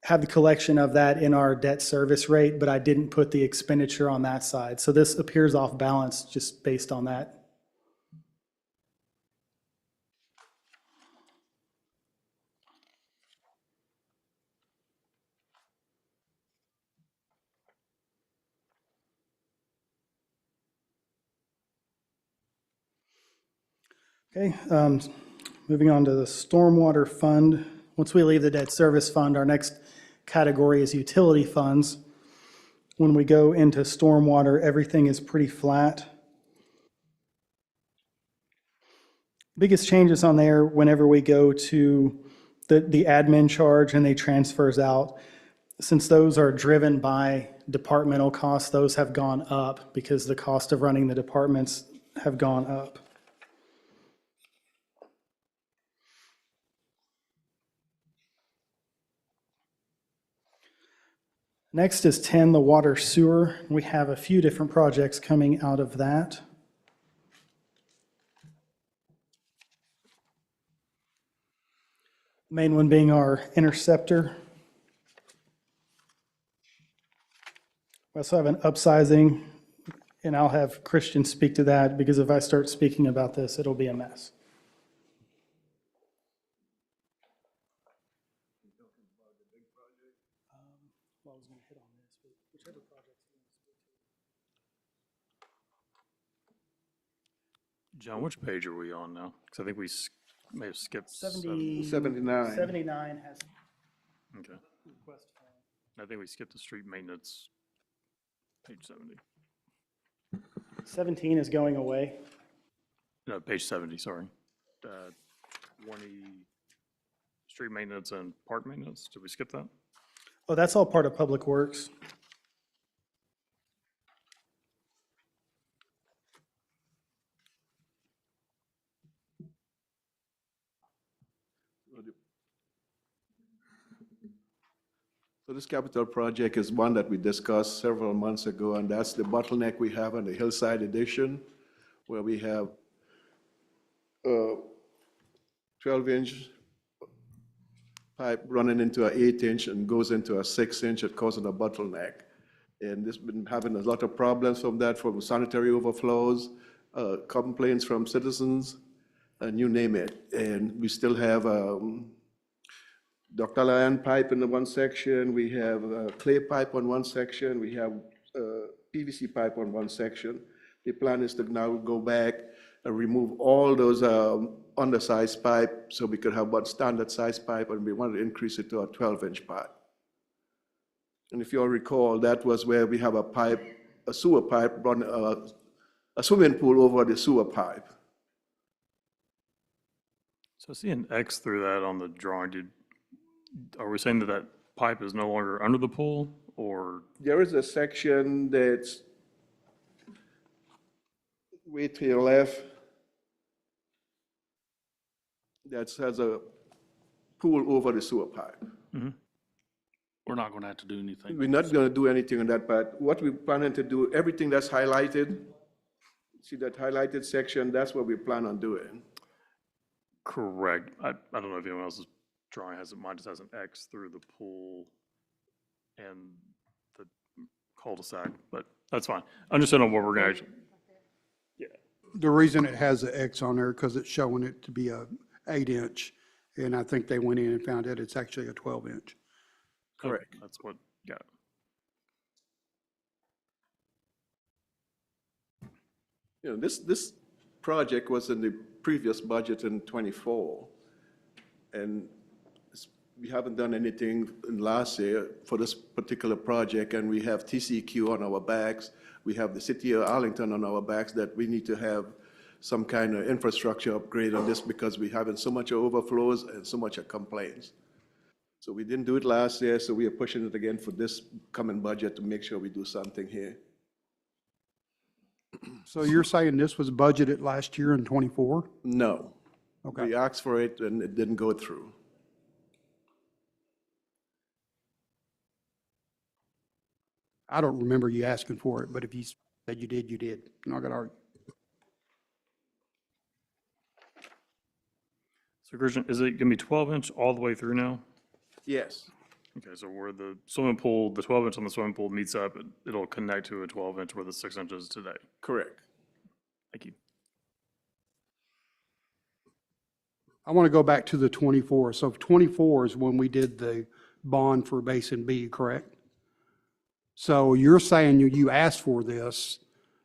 have the collection of that in our debt service rate, but I didn't put the expenditure on that side. So this appears off balance just based on that. Okay, moving on to the stormwater fund. Once we leave the debt service fund, our next category is utility funds. When we go into stormwater, everything is pretty flat. Biggest changes on there whenever we go to the admin charge and they transfers out. Since those are driven by departmental costs, those have gone up because the cost of running the departments have gone up. Next is 10, the water sewer. We have a few different projects coming out of that. Main one being our interceptor. We also have an upsizing, and I'll have Christian speak to that because if I start speaking about this, it'll be a mess. John, which page are we on now? Because I think we May have skipped 79. 79 has Okay. request. I think we skipped the street maintenance, page 70. 17 is going away. No, page 70, sorry. 20, street maintenance and park maintenance, did we skip that? Oh, that's all part of Public Works. So this capital project is one that we discussed several months ago, and that's the bottleneck we have on the Hillside Addition, where we have 12-inch pipe running into an 8-inch and goes into a 6-inch, it causes a bottleneck. And this been having a lot of problems from that, from sanitary overflows, complaints from citizens, and you name it. And we still have ductile iron pipe in the one section, we have clay pipe on one section, we have PVC pipe on one section. The plan is to now go back and remove all those undersized pipe so we could have one standard size pipe, and we want to increase it to a 12-inch pipe. And if you all recall, that was where we have a pipe, a sewer pipe, run a swimming pool over the sewer pipe. So I see an X through that on the drawing. Are we saying that that pipe is no longer under the pool, or? There is a section that's way to your left that has a pool over the sewer pipe. We're not gonna have to do anything. We're not going to do anything on that part. What we're planning to do, everything that's highlighted, see that highlighted section, that's what we plan on doing. Correct. I don't know if anyone else's drawing has it, mine just has an X through the pool and the cul-de-sac, but that's fine. Understand what we're gonna actually. The reason it has the X on there, because it's showing it to be a 8-inch, and I think they went in and found out it's actually a 12-inch. Correct. That's what, got it. You know, this project was in the previous budget in '24, and we haven't done anything in last year for this particular project, and we have TCQ on our backs. We have the city of Arlington on our backs that we need to have some kind of infrastructure upgrade on this because we're having so much overflows and so much complaints. So we didn't do it last year, so we are pushing it again for this coming budget to make sure we do something here. So you're saying this was budgeted last year in '24? No. Okay. We asked for it and it didn't go through. I don't remember you asking for it, but if you said you did, you did. I'm not gonna argue. So Christian, is it gonna be 12-inch all the way through now? Yes. Okay, so where the swimming pool, the 12-inch on the swimming pool meets up, it'll connect to a 12-inch where the 6-inch is today. Correct. Thank you. I want to go back to the '24. So '24 is when we did the bond for Basin B, correct? So you're saying you asked for this.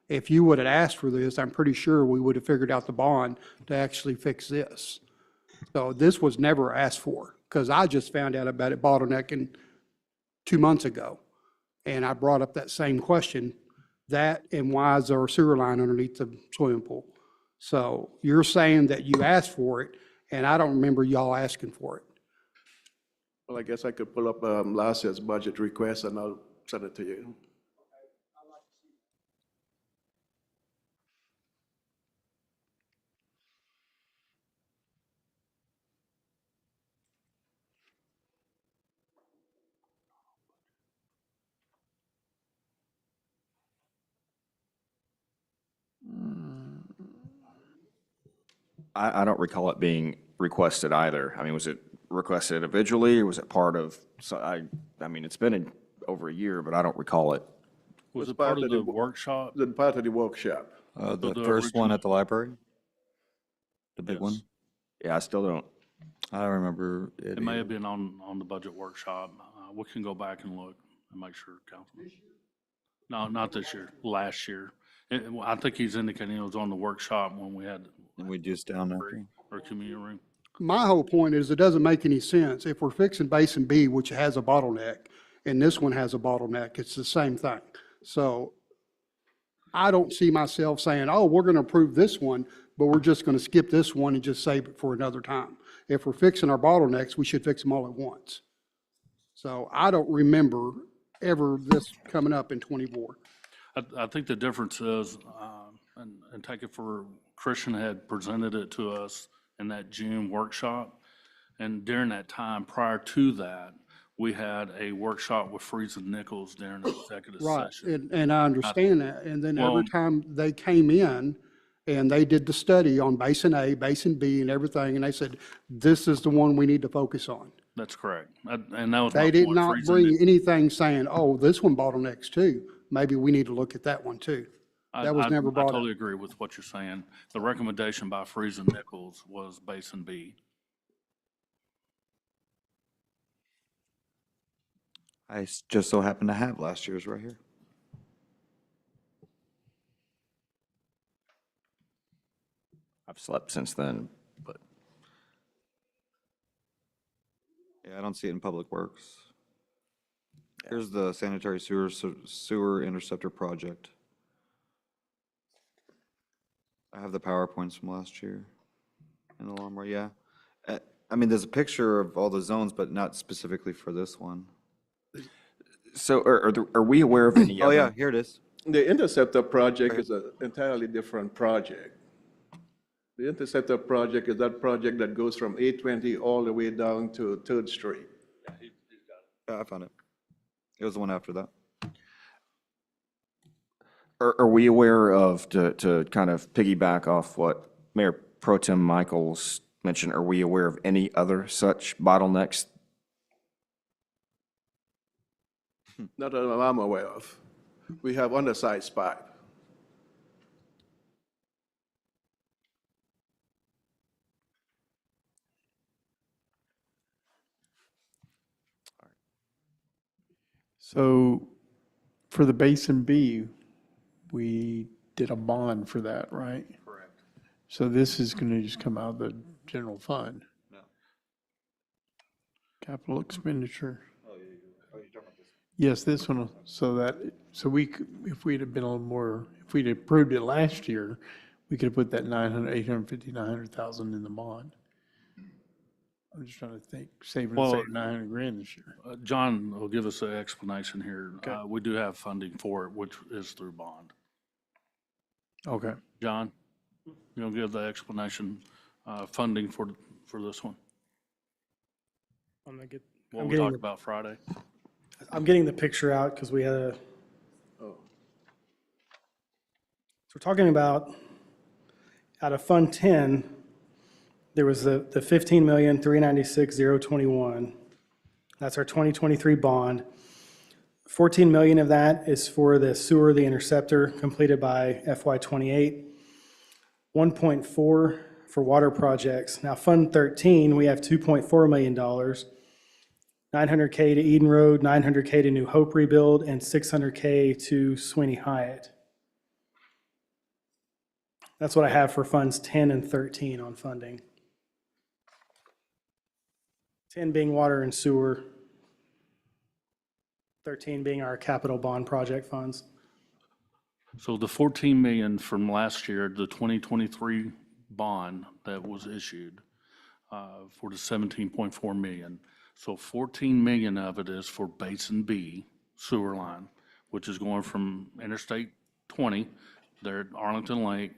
If you would have asked for this, I'm pretty sure we would have figured out the bond to actually fix this. So this was never asked for, because I just found out about it bottlenecking 2 months ago. And I brought up that same question, that and why is there a sewer line underneath the swimming pool? So you're saying that you asked for it, and I don't remember y'all asking for it. Well, I guess I could pull up last year's budget request and I'll send it to you. I don't recall it being requested either. I mean, was it requested individually or was it part of, so I mean, it's been over a year, but I don't recall it. Was It's it part of the wo- workshop? The part of the workshop. The the first one original- at the library? The big Yes. one? Yeah, I still don't. I don't remember it. It may have either. been on the budget workshop. We can go back and look and make sure, Councilman. No, not this year, last year. I think he's indicating it was on the workshop when we had And we just down after. our community room. my whole point is it doesn't make any sense. If we're fixing Basin B, which has a bottleneck, and this one has a bottleneck, it's the same thing. So I don't see myself saying, oh, we're going to approve this one, but we're just going to skip this one and just save it for another time. If we're fixing our bottlenecks, we should fix them all at once. So I don't remember ever this coming up in '24. I think the difference is, and take it for, Christian had presented it to us in that June workshop. And during that time, prior to that, we had a workshop with Friesen Nichols during the executive Right, session. and I understand that. And then Well- every time they came in and they did the study on Basin A, Basin B and everything, and they said, this is the one we need to focus on. That's correct. And that was my They did point. not Friesen bring Nichols- anything saying, oh, this one bottlenecks too. Maybe we need to look at that one too. That was never I brought up. totally agree with what you're saying. The recommendation by Friesen Nichols was Basin B. Just so happen to have last year's right here. I've slept since then, but Yeah, I don't see it in Public Works. Here's the sanitary sewer interceptor project. I have the PowerPoints from last year in the Lombard, yeah. I mean, there's a picture of all the zones, but not specifically for this one. so are we aware of any Oh, other? yeah, here it is. The Interceptor project is an entirely different project. The Interceptor project is that project that goes from 820 all the way down to 3rd Street. Yeah, I found it. It was the one after that. Are we aware of, to kind of piggyback off what Mayor Pro Tem Michaels mentioned, are we aware of any other such bottlenecks? Not that I'm aware of. We have undersized pipe. So for the Basin B, we did a bond for that, right? Correct. So this is going to just come out of the general fund? No. Capital expenditure? Yes, this one, so we, if we'd have been a little more, if we'd approved it last year, we could have put that 900,000 in the bond. I'm just trying to think, saving Well- 900 grand this year. John will give us an explanation here. We do have funding for it, which is through bond. Okay. John, you'll give the explanation, funding for this one, I'm gonna get, what I'm we getting, talked the- about Friday. I'm getting the picture out because we had a. So we're talking about, out of Fund 10, there was the 15,396,021. That's our 2023 bond. 14 million of that is for the sewer, the interceptor, completed by FY '28. 1.4 for water projects. Now, Fund 13, we have $2.4 million. 900K to Eden Road, 900K to New Hope rebuild, and 600K to Sweeney Hyatt. That's what I have for Funds 10 and 13 on funding. 10 being water and sewer, 13 being our capital bond project funds. So the 14 million from last year, the 2023 bond that was issued for the 17.4 million. So 14 million of it is for Basin B sewer line, which is going from Interstate 20 there at Arlington Lake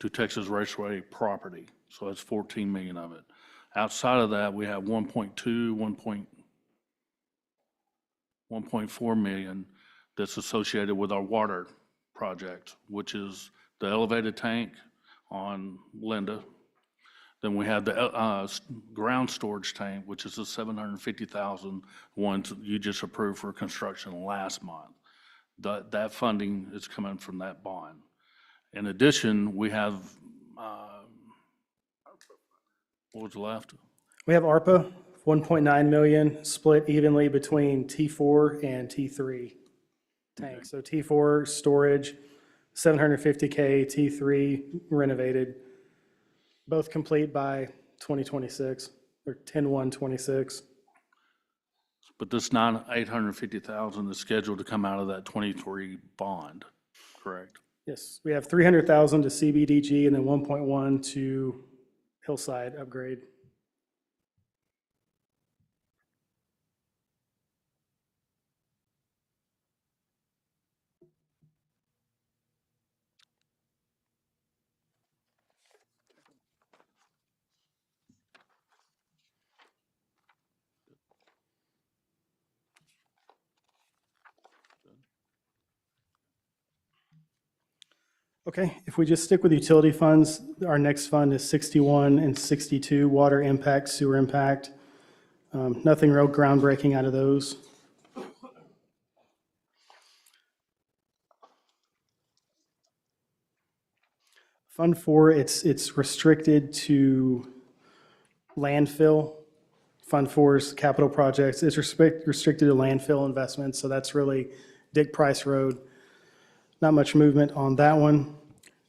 to Texas Raceway property. So that's 14 million of it. Outside of that, we have 1.4 million that's associated with our water project, which is the elevated tank on Linda. Then we have the ground storage tank, which is the 750,000 one you just approved for construction last month. That funding is coming from that bond. In addition, we have, what was left? We have ARPA, 1.9 million, split evenly between T4 and T3 tanks. So T4 storage, 750K, T3 renovated, both complete by 2026, or 10/1/26. But this 850,000 is scheduled to come out of that 23 bond, correct? Yes, we have 300,000 to CBDG and then 1.1 to Hillside upgrade. Okay, if we just stick with utility funds, our next fund is 61 and 62, water impact, sewer impact. Nothing real groundbreaking out of those. Fund 4, it's restricted to landfill. Fund 4's capital projects is restricted to landfill investments, so that's really Dick Price Road. Not much movement on that one.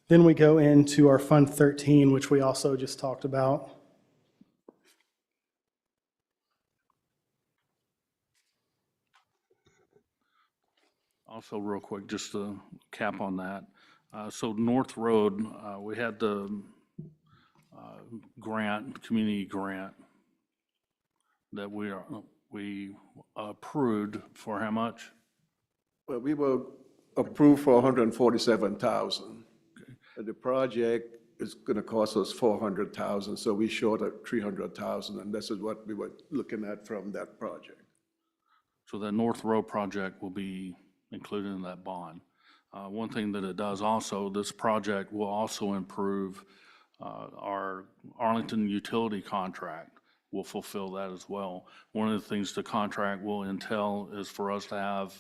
Then we go into our Fund 13, which we also just talked about. Also, real quick, just to cap on that. So North Road, we had the community grant that we approved for how much? Well, we were approved for 147,000. And the project is going to cost us 400,000, so we short at 300,000, and this is what we were looking at from that project. So the North Road project will be included in that bond. One thing that it does also, this project will also improve our Arlington utility contract. Will fulfill that as well. One of the things the contract will entail is for us to have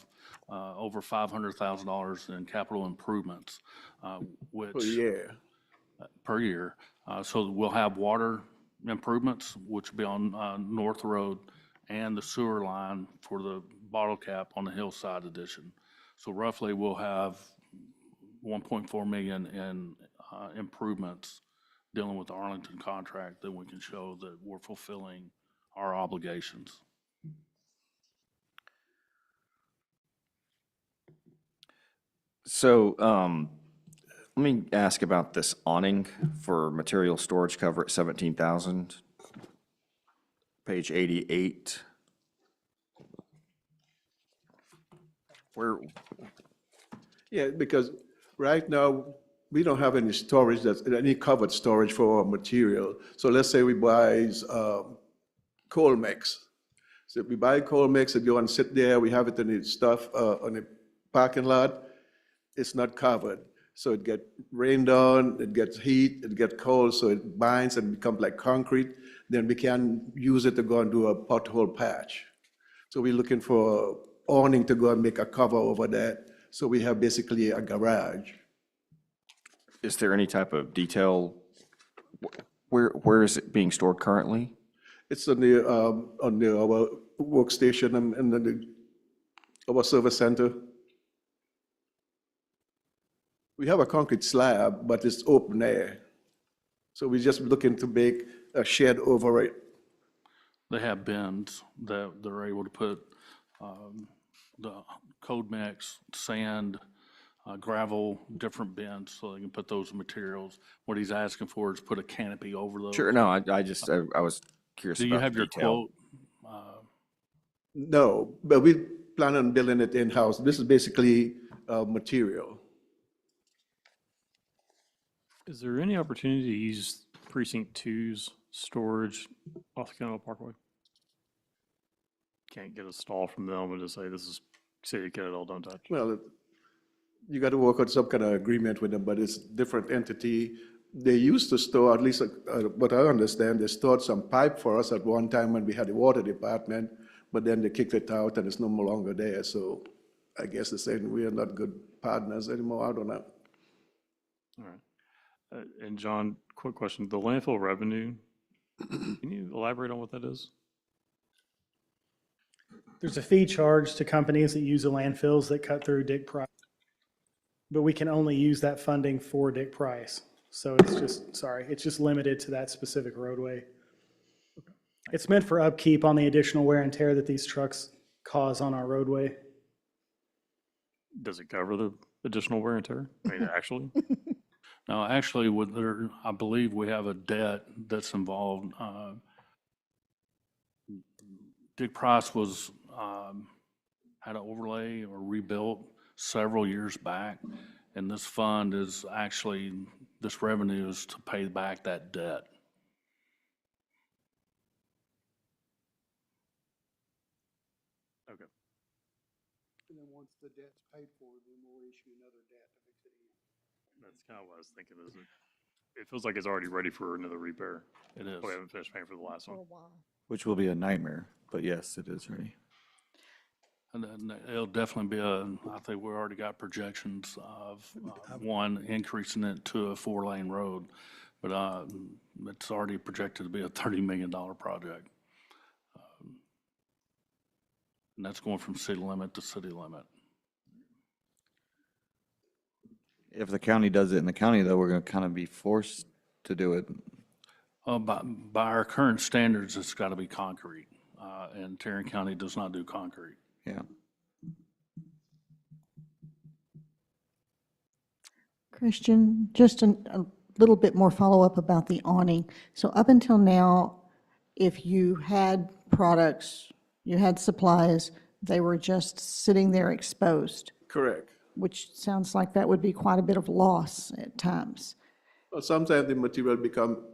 over $500,000 in capital improvements, which. Per year. Per year. So we'll have water improvements, which will be on North Road, and the sewer line for the bottle cap on the Hillside addition. So roughly, we'll have 1.4 million in improvements dealing with the Arlington contract that we can show that we're fulfilling our obligations. So let me ask about this awning for material storage cover at 17,000. Page 88. Where, Yeah, because right now, we don't have any storage, any covered storage for our material. So let's say we buy coal mix. So if we buy coal mix and go and sit there, we have it in the stuff, on the parking lot, it's not covered. So it gets rained on, it gets heat, it gets cold, so it binds and becomes like concrete. Then we can use it to go and do a pothole patch. So we're looking for awning to go and make a cover over that. So we have basically a garage. is there any type of detail? Where is it being stored currently? It's on our workstation and our service center. We have a concrete slab, but it's open air. So we're just looking to make a shed over it. They have bins that they're able to put the code mix, sand, gravel, different bins, so they can put those materials. What he's asking for is put a canopy over those. Sure, no, I was curious Do about you have the your detail. quote? No, but we plan on building it in-house. This is basically material. Is there any opportunity to use Precinct 2's storage off the Kennedall Parkway? Can't get a stall from them and just say, this is City of Kennedall, don't touch. Well, you got to work on some kind of agreement with them, but it's a different entity. They used to store, at least what I understand, they stored some pipe for us at one time when we had the water department, but then they kicked it out and it's no longer there. So I guess they're saying we are not good partners anymore. I don't know. All right. And John, quick question. The landfill revenue, can you elaborate on what that is? There's a fee charged to companies that use the landfills that cut through Dick Price. But we can only use that funding for Dick Price. So it's just limited to that specific roadway It's meant for upkeep on the additional wear and tear that these trucks cause on our roadway. Does it cover the additional wear and tear? I mean, actually? Now, actually, with there, I believe we have a debt that's involved. Dick Price was, had an overlay or rebuilt several years back, and this fund is actually, this revenue is to pay back that debt. Okay. And then once the debt's paid for, then we'll issue another debt to fix it again. That's kind of what I was thinking, is it feels like it's already ready for another repair. It is. We haven't finished paying for the last one. Which will be a nightmare, but yes, it is ready. And then it'll definitely be I think we already got projections of, one, increasing it to a 4-lane road, but it's already projected to be a $30 million project. And that's going from city limit to city limit. If the county does it in the county, though, we're going to kind of be forced to do it. By our current standards, it's got to be concrete, and Tarrant County does not do concrete. Yeah. Christian, just a little bit more follow-up about the awning. So up until now, if you had products, you had supplies, they were just sitting there exposed, Correct. which sounds like that would be quite a bit of loss at times. Well, sometimes the material become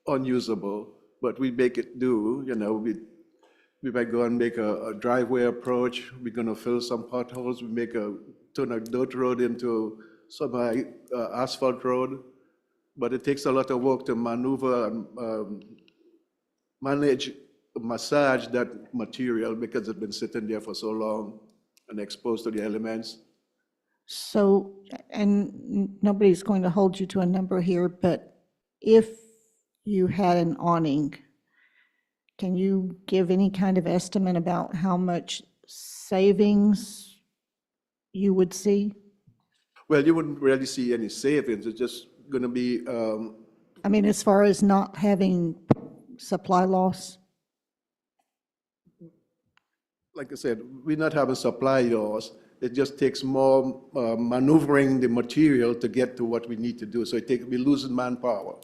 unusable, but we make it do, we might go and make a driveway approach, we're gonna fill some potholes, turn a dirt road into some asphalt road, but it takes a lot of work to maneuver and massage that material because it's been sitting there for so long and exposed to the elements. So, and nobody's going to hold you to a number here, but if you had an awning, can you give any kind of estimate about how much savings you would see? Well, you wouldn't really see any savings, it's just gonna be, I mean, as far as not having supply loss? like I said, we're not having supply loss. It just takes more maneuvering the material to get to what we need to do. So we're losing manpower.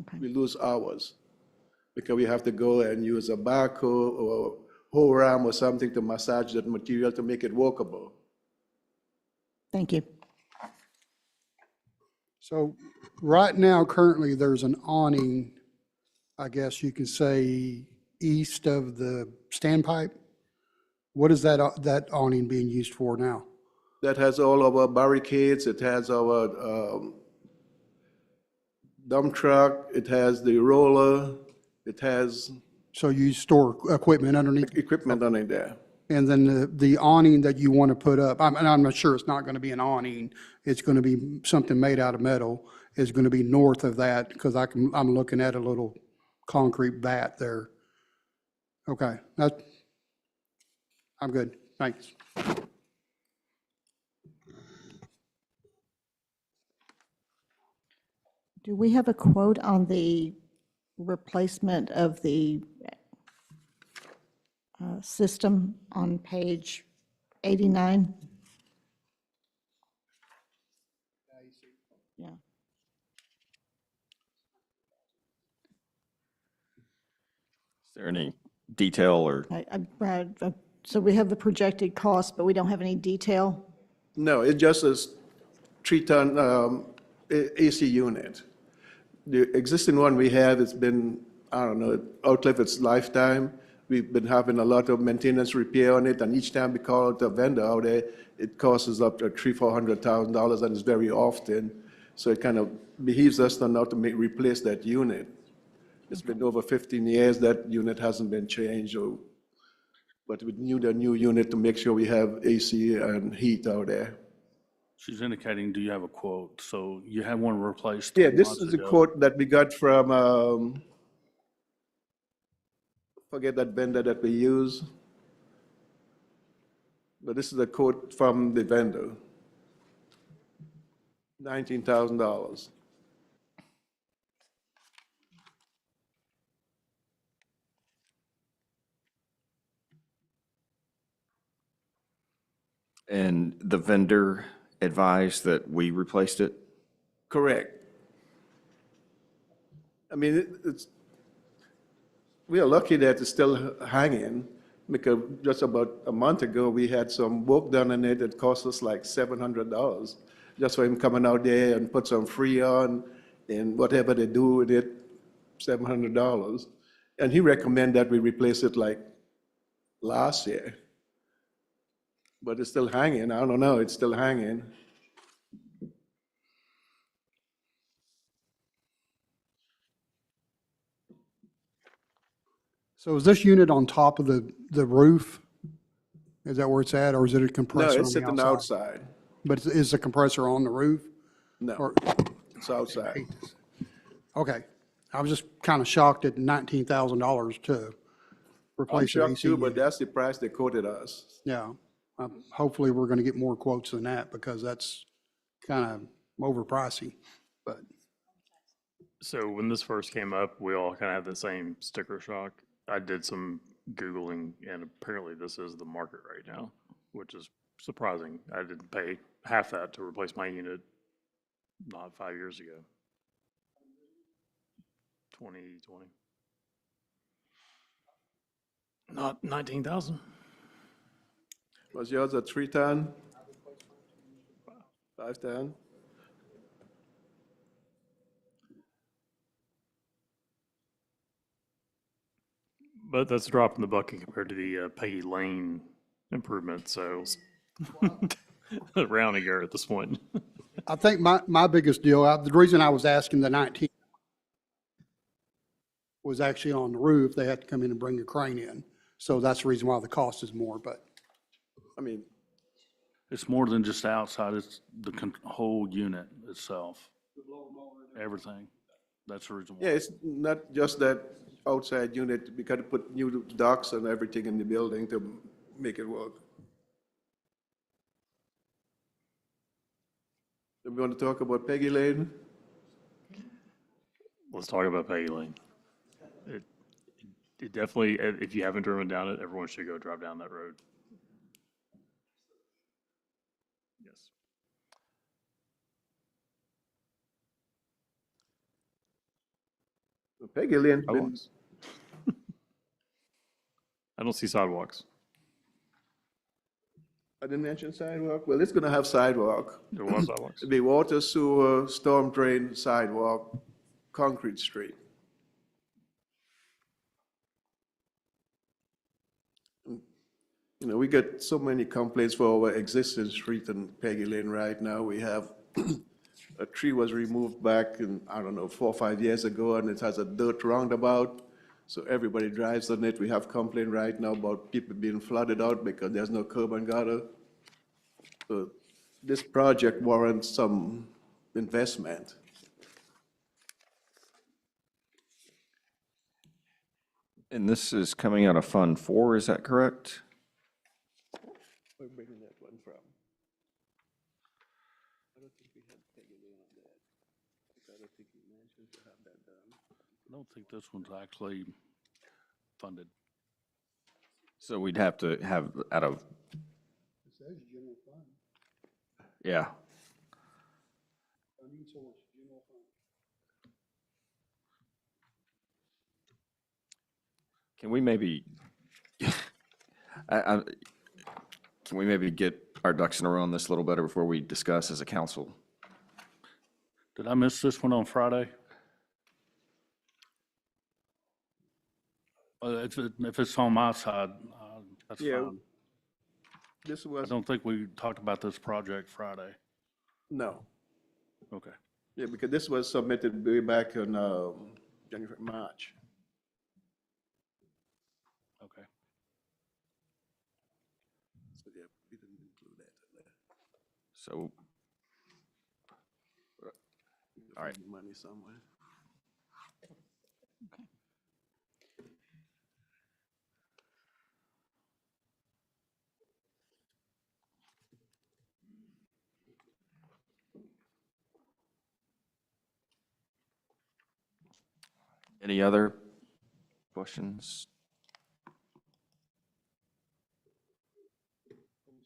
Okay. We lose hours because we have to go and use a backhoe or hoe ram or something to massage that material to make it workable. Thank you. So right now, currently, there's an awning, I guess you could say, east of the standpipe. What is that awning being used for now? That has all of our barricades, it has our dump truck, it has the roller, it has So you store equipment underneath? equipment under there. And then the awning that you want to put up, and I'm not sure it's not going to be an awning, it's going to be something made out of metal, is going to be north of that, because I'm looking at a little concrete vat there. Okay, I'm good, thanks. Do we have a quote on the replacement of the system on page 89? Yeah. Is there any detail or? So we have the projected cost, but we don't have any detail? No, it's just a 3-ton AC unit. The existing one we have, it's been, I don't know, outlived its lifetime. We've been having a lot of maintenance repair on it, and each time we call the vendor out there, it costs us up to $300,000-$400,000, and it's very often. So it kind of behooves us to not to replace that unit. It's been over 15 years, that unit hasn't been changed, but we need a new unit to make sure we have AC and heat out there. She's indicating, do you have a quote? So you had one replaced. Yeah, 3 this months is a ago. quote that we got from, forget that vendor that we use. But this is a quote from the vendor. $19,000. And the vendor advised that we replaced it? Correct. I mean, it's, we are lucky that it's still hanging, because just about a month ago, we had some work done on it that cost us like $700, just for him coming out there and put some Freon and whatever they do with it, $700. And he recommended that we replace it like last year. But it's still hanging. I don't know, it's still hanging. So is this unit on top of the roof? Is that where it's at, or is it a No, compressor on it's the sitting outside? outside. But is the compressor on the roof? No, Or- it's outside. Okay. I was just kind of shocked at $19,000 to I'm replace an shocked AC too, but unit. that's the price they quoted us. Yeah. Hopefully, we're going to get more quotes than that, because that's kind of overpricey. But So when this first came up, we all kind of had the same sticker shock. I did some Googling, and apparently this is the market right now, which is surprising. I didn't pay half that to replace my unit not 5 years ago. 2020. Not 19,000. Was yours a 3-ton? 5-ton? But that's a drop in the bucket compared to the Peggy Lane improvement, so a rounding error at this point. I think my biggest deal, the reason I was asking the 19 was actually on the roof. They had to come in and bring a crane in. So that's the reason why the cost is more, but I mean, It's more than just outside, it's the whole unit itself. Everything. That's the reason why. yeah, it's not just that outside unit. We got to put new docks and everything in the building to make it work. Do we want to talk about Peggy Lane? Let's talk about Peggy Lane. It definitely, if you haven't driven down it, everyone should go drive down that road. Yes. Peggy Lane, Sidewalks. I don't see sidewalks. I didn't mention sidewalk. Well, it's going to have sidewalk. There was sidewalks. It'll be water, sewer, storm drain, sidewalk, concrete street. You know, we get so many complaints for our existing street in Peggy Lane right now. We have, a tree was removed back in, I don't know, 4 or 5 years ago, and it has a dirt roundabout. So everybody drives on it. We have complaint right now about people being flooded out because there's no curb and gutter. So this project warrants some investment. And this is coming out of Fund 4, is that correct? Where bringing that one from? I don't think we had Peggy Lane on that. I don't think he mentioned to have that done. I don't think this one's actually funded. So we'd have to have out of, it says general fund. yeah. Funding source, general fund. Can we maybe, can we maybe get our ducks in a row on this a little better before we discuss as a council? Did I miss this one on Friday? If it's on my side, that's Yeah. fine. This I was, don't think we talked about this project Friday. no. Okay. Yeah, because this was submitted way back in January, March. Okay. So, yeah, we didn't include that in there. So, all right. Find the money somewhere. Any other questions?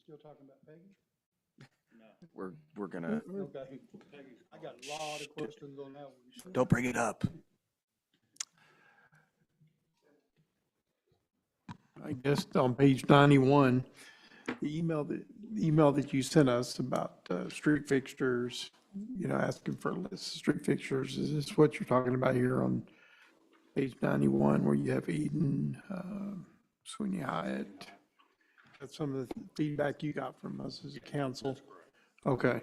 Still talking about Peggy? We're gonna, Okay. I got a lot of questions on that one. don't bring it up. I guess on page 91, the email that you sent us about street fixtures, asking for a list of street fixtures, is this what you're talking about here on page 91, where you have Eden, Sweeney Hyatt? That's some of the feedback you got from us as a council? Okay.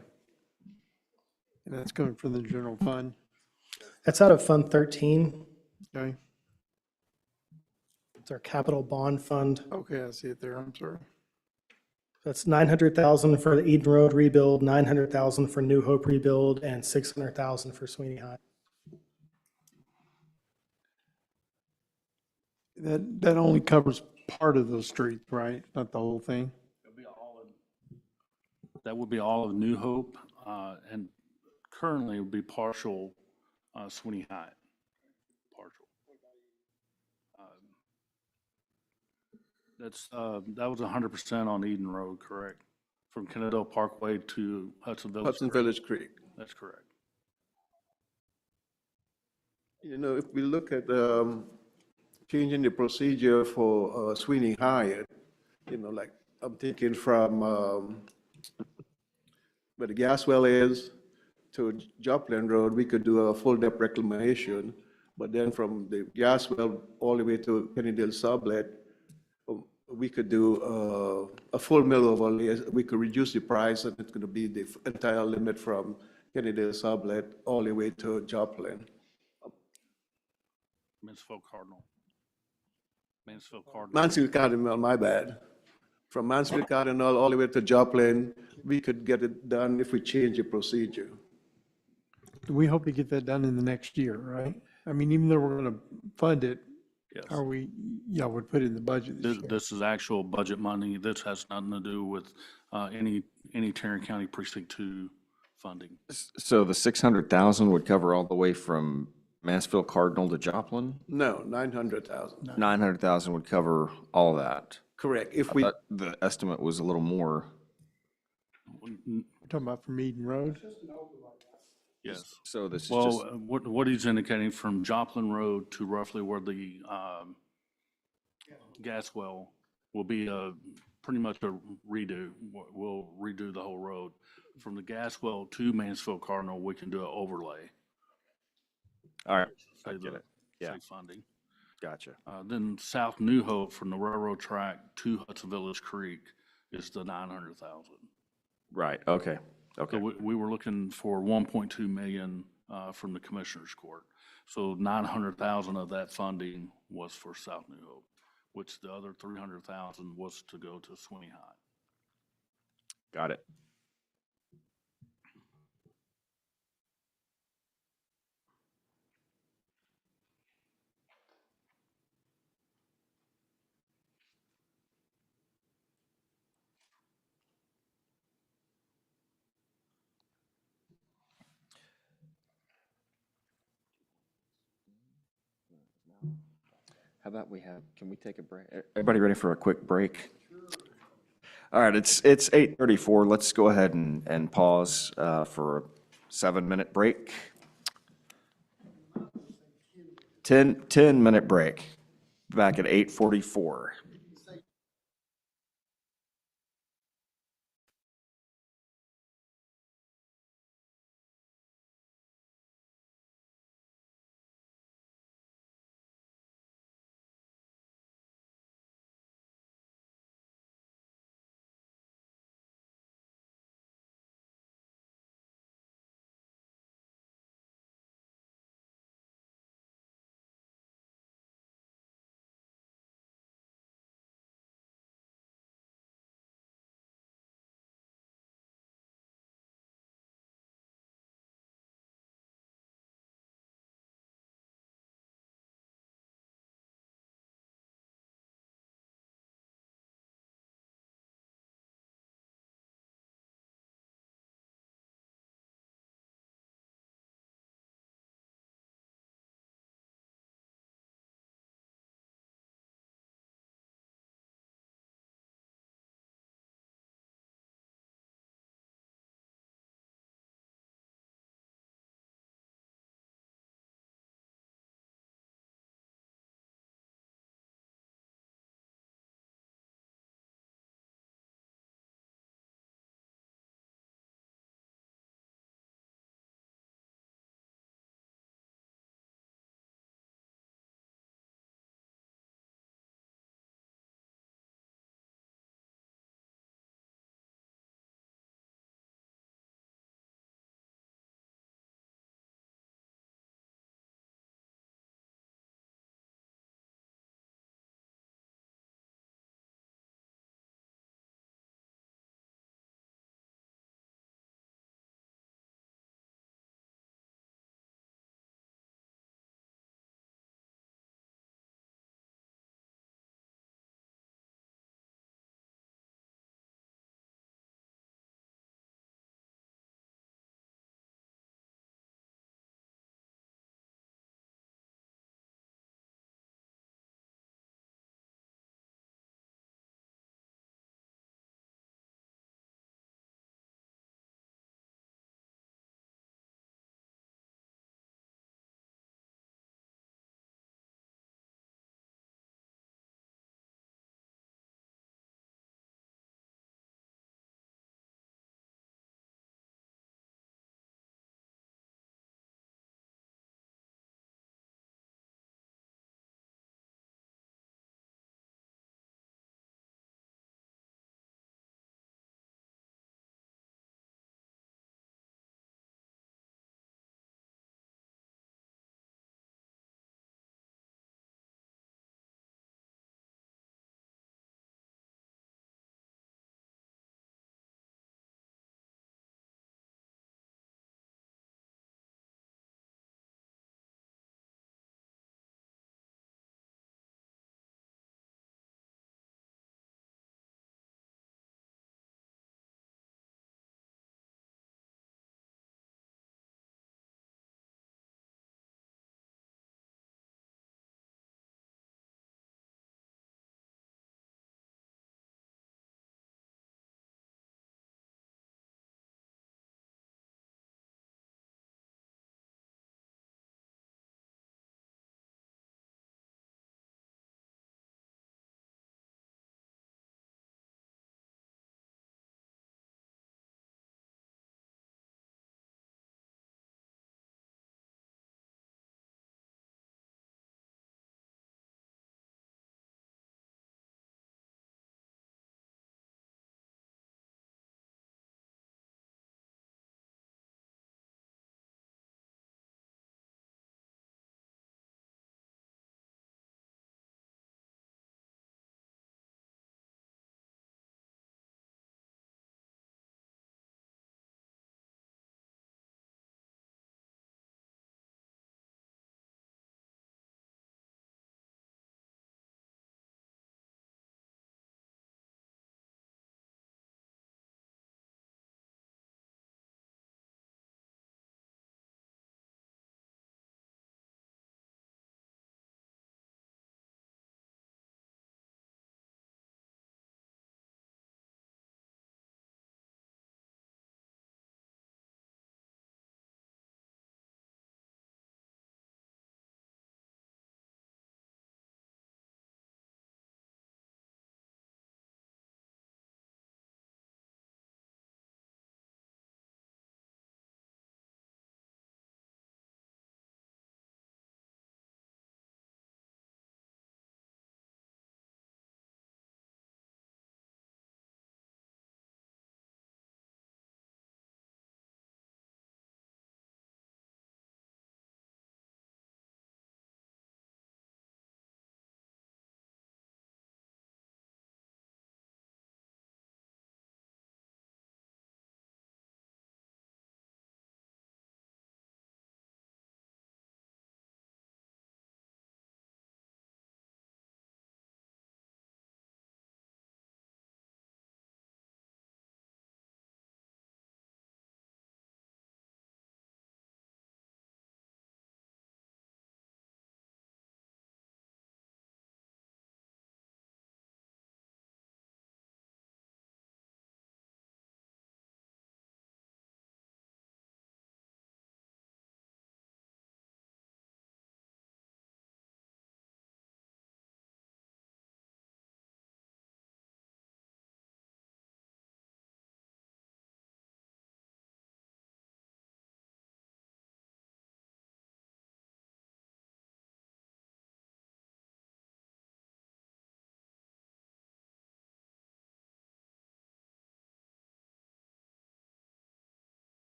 And that's coming from the general fund? That's out of Fund 13. Okay. It's our capital bond fund. Okay, I see it there. I'm sorry. That's 900,000 for the Eden Road rebuild, 900,000 for New Hope rebuild, and 600,000 for Sweeney High. That only covers part of those streets, right? Not the whole thing? That would be all of New Hope, and currently it would be partial Sweeney High. Partial. That was 100% on Eden Road, correct? From Kennedale Parkway to Hudson Village. Hudson Village Creek. That's correct. If we look at changing the procedure for Sweeney Hyatt, like I'm thinking from where the gas well is to Joplin Road, we could do a full depth reclamation. But then from the gas well all the way to Kennedale Sublet, we could do a full mill overlay. We could reduce the price, and it's going to be the entire limit from Kennedale Sublet all the way to Joplin. Mansfield Cardinal. Mansfield Cardinal. Mansfield Cardinal, my bad. From Mansfield Cardinal all the way to Joplin, we could get it done if we change the procedure. We hope to get that done in the next year, right? I mean, even though we're going to fund it, Yes. would put it in the budget this year. This is actual budget money. This has nothing to do with any Tarrant County Precinct 2 funding. So the 600,000 would cover all the way from Mansfield Cardinal to Joplin? No, 900,000. 900,000 would cover all that. Correct. If I we, thought the estimate was a little more. We're talking about from Eden Road? Yes. So this is Well, just, what he's indicating from Joplin Road to roughly where the gas well will be pretty much a redo. We'll redo the whole road. From the gas well to Mansfield Cardinal, we can do an overlay. all right, I Save get the- it. Yeah. save funding. Gotcha. Then South New Hope from the railroad track to Hudson Village Creek is the 900,000. Right, okay, So okay. we were looking for 1.2 million from the Commissioners Court. So 900,000 of that funding was for South New Hope, which the other 300,000 was to go to Sweeney High. Got it. How about can we take a break? Everybody ready for a quick break? All right, it's 8:34. Let's go ahead and pause for a 7-minute break. 10-minute break. Back at 8:44.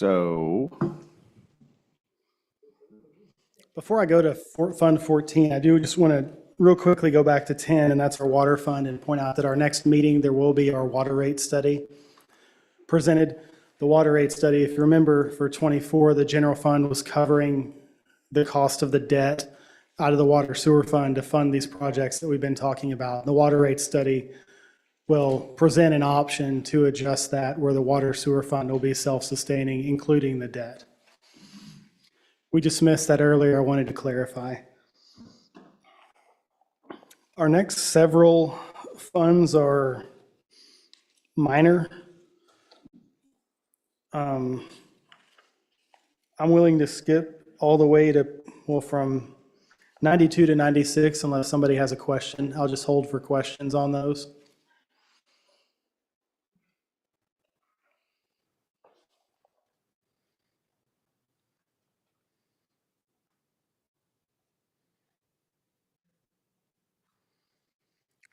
So, Before I go to Fund 14, I do just want to real quickly go back to 10, and that's our water fund, and point out that our next meeting, there will be our water rate study presented. The water rate study, if you remember, for 24, the general fund was covering the cost of the debt out of the water sewer fund to fund these projects that we've been talking about. The water rate study will present an option to adjust that where the water sewer fund will be self-sustaining, including the debt. We just missed that earlier. I wanted to clarify. Our next several funds are minor. I'm willing to skip all the way to, well, from 92 to 96 unless somebody has a question. I'll just hold for questions on those.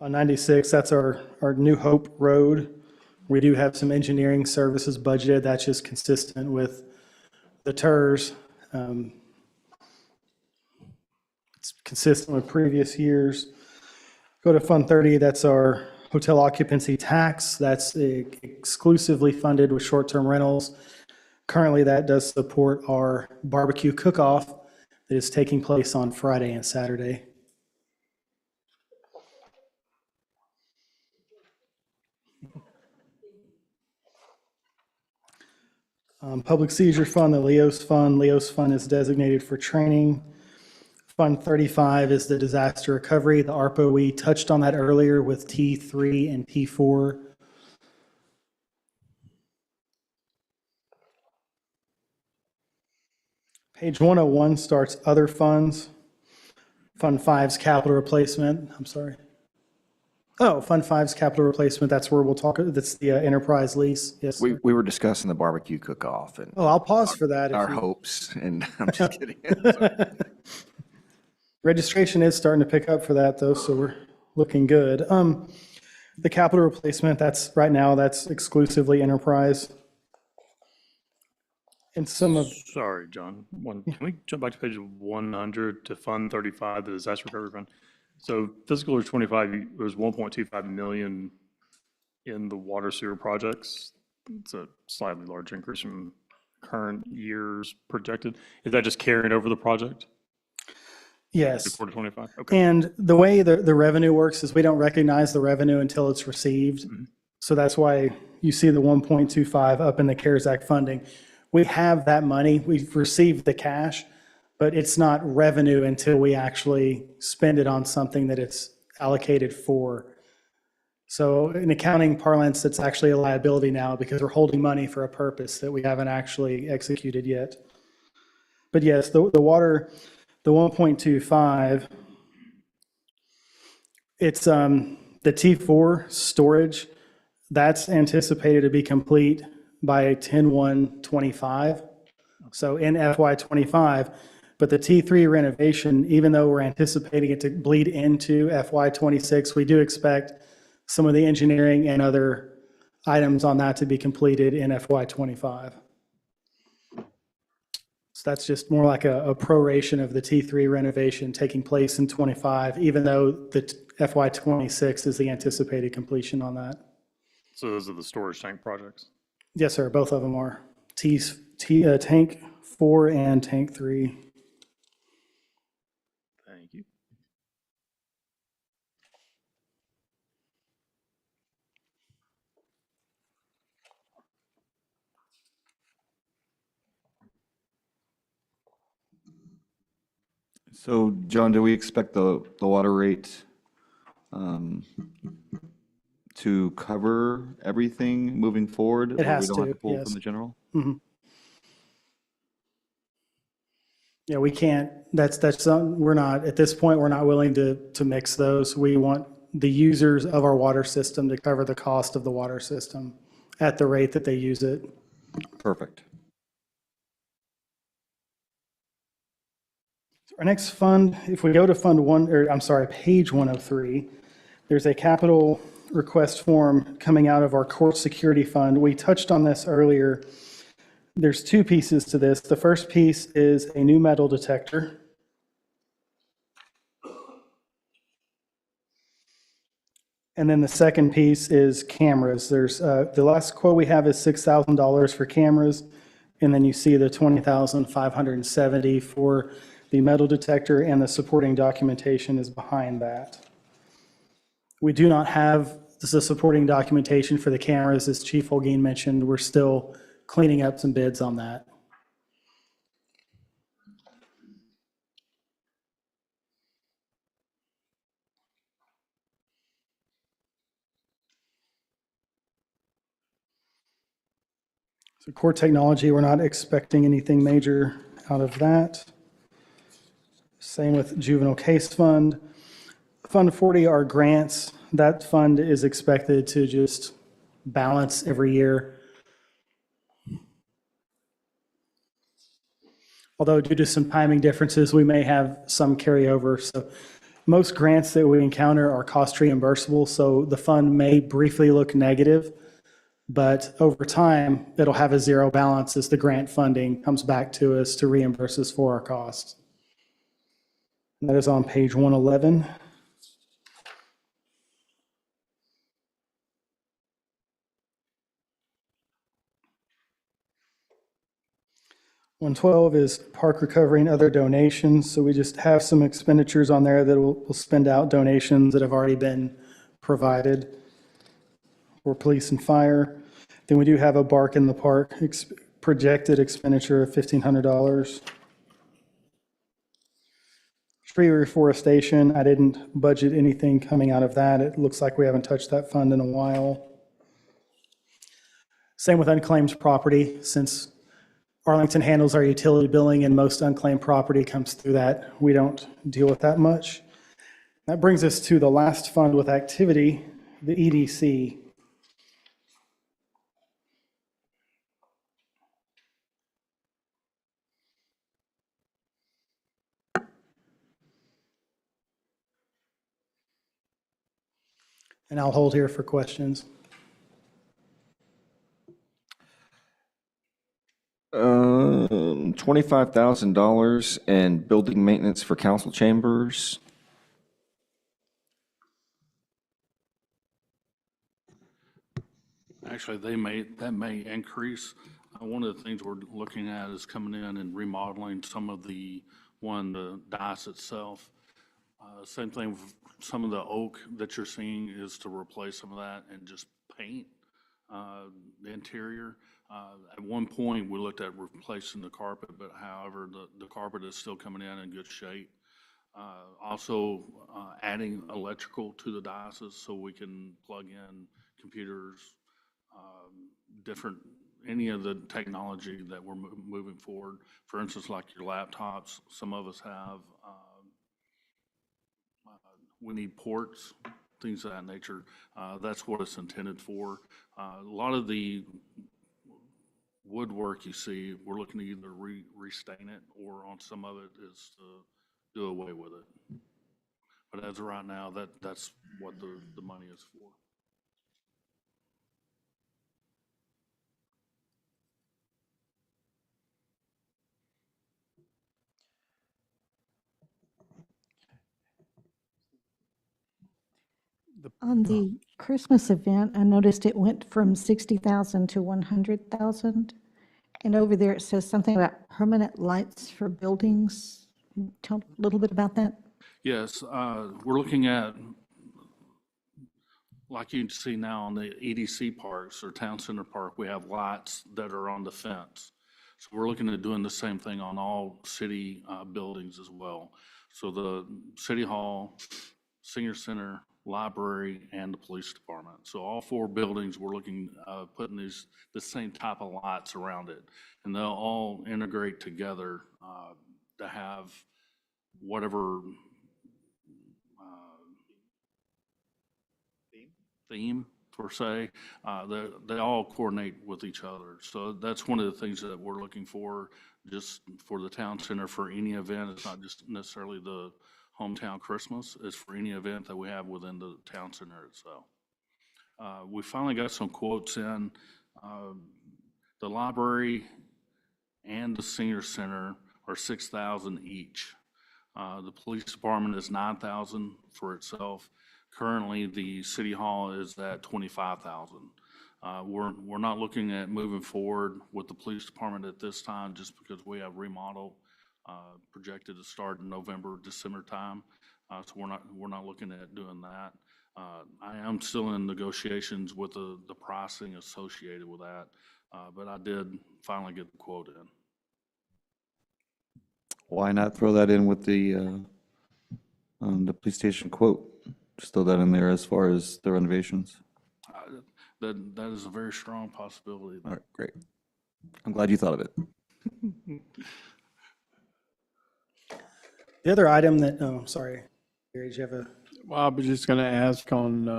On 96, that's our New Hope Road. We do have some engineering services budgeted. That's just consistent with the TERS. It's consistent with previous years. Go to Fund 30, that's our hotel occupancy tax. That's exclusively funded with short-term rentals. Currently, that does support our barbecue cook-off that is taking place on Friday and Saturday. Public Seizure Fund, the LEOS Fund. LEOS Fund is designated for training. Fund 35 is the disaster recovery. The ARPA, we touched on that earlier with T3 and T4. Page 101 starts other funds. Fund 5's capital replacement. I'm sorry. Oh, Fund 5's capital replacement, that's where we'll talk, that's the enterprise lease. Yes. we were discussing the barbecue cook-off and Oh, I'll pause for that. if our you- hopes, and I'm just kidding. Registration is starting to pick up for that, though, so we're looking good. The capital replacement, that's, right now, that's exclusively enterprise. And some of, Sorry, John. Can we jump back to page 100 to Fund 35, the disaster recovery fund? So fiscal year 25, there's 1.25 million in the water sewer projects. It's a slightly large increase from current year's projected. Is that just carrying over the project? yes. Before 25? Okay. And the way the revenue works is we don't recognize the revenue until it's received. So that's why you see the 1.25 up in the CARES Act funding. We have that money, we've received the cash, but it's not revenue until we actually spend it on something that it's allocated for. So in accounting parlance, it's actually a liability now because we're holding money for a purpose that we haven't actually executed yet. But yes, the water, the 1.25, it's the T4 storage, that's anticipated to be complete by 10/1/25. So in FY '25, but the T3 renovation, even though we're anticipating it to bleed into FY '26, we do expect some of the engineering and other items on that to be completed in FY '25. So that's just more like a proration of the T3 renovation taking place in '25, even though the FY '26 is the anticipated completion on that. So those are the storage tank projects? Yes, sir, both of them are. Tank 4 and Tank 3. Thank you. So, John, do we expect the water rate to cover everything moving forward? It has We don't have to, to pull yes. from the general? Yeah, we can't, that's something, we're not, at this point, we're not willing to mix those. We want the users of our water system to cover the cost of the water system at the rate that they use it. Perfect. Our next fund, if we go to page 103, there's a capital request form coming out of our court security fund. We touched on this earlier. There's two pieces to this. The first piece is a new metal detector. And then the second piece is cameras. There's, the last quote we have is $6,000 for cameras. And then you see the $20,570 for the metal detector, and the supporting documentation is behind that. We do not have the supporting documentation for the cameras, as Chief Holguin mentioned. We're still cleaning up some bids on that. So core technology, we're not expecting anything major out of that. Same with juvenile case fund. Fund 40 are grants. That fund is expected to just balance every year. Although due to some timing differences, we may have some carryover. So most grants that we encounter are cost reimbursable, so the fund may briefly look negative, but over time, it'll have a zero balance as the grant funding comes back to us to reimburse us for our costs. And that is on page 111. 112 is park recovery and other donations. So we just have some expenditures on there that will spend out donations that have already been provided for police and fire. Then we do have a bark in the park projected expenditure of $1,500. Tree reforestation, I didn't budget anything coming out of that. It looks like we haven't touched that fund in a while. Same with unclaimed property, since Arlington handles our utility billing and most unclaimed property comes through that. We don't deal with that much. That brings us to the last fund with activity, the EDC. And I'll hold here for questions. $25,000 in building maintenance for council chambers. Actually, that may increase. One of the things we're looking at is coming in and remodeling some of the dais itself. Same thing with some of the oak that you're seeing is to replace some of that and just paint the interior. At one point, we looked at replacing the carpet, but however, the carpet is still coming in good shape. Also, adding electrical to the dioceses so we can plug in computers, any of the technology that we're moving forward. For instance, like your laptops, some of us have, we need ports, things of that nature. That's what it's intended for. A lot of the woodwork you see, we're looking to either restain it or on some of it is to do away with it. But as of right now, that's what the money is for. On the Christmas event, I noticed it went from 60,000 to 100,000. And over there, it says something about permanent lights for buildings. Tell a little bit about that. Yes, we're looking at, like you can see now on the EDC parks or Town Center Park, we have lights that are on the fence. So we're looking at doing the same thing on all city buildings as well. So the City Hall, Senior Center, Library, and the Police Department. So all four buildings, we're looking, putting the same type of lights around it. And they'll all integrate together to have whatever theme per se, they all coordinate with each other. So that's one of the things that we're looking for just for the Town Center for any event. It's not just necessarily the hometown Christmas, it's for any event that we have within the Town Center itself. We finally got some quotes in. The library and the senior center are $6,000 each. The police department is $9,000 for itself. Currently, the city hall is at $25,000. We're not looking at moving forward with the police department at this time just because we have remodel projected to start in November, December time. So we're not looking at doing that. I am still in negotiations with the pricing associated with that, but I did finally get the quote in. Why not throw that in with the police station quote? Just throw that in there as far as the renovations. That is a very strong possibility. All right, great. I'm glad you thought of it. The other item that, oh, sorry, Gary, did you have a? Well, I was just going to ask on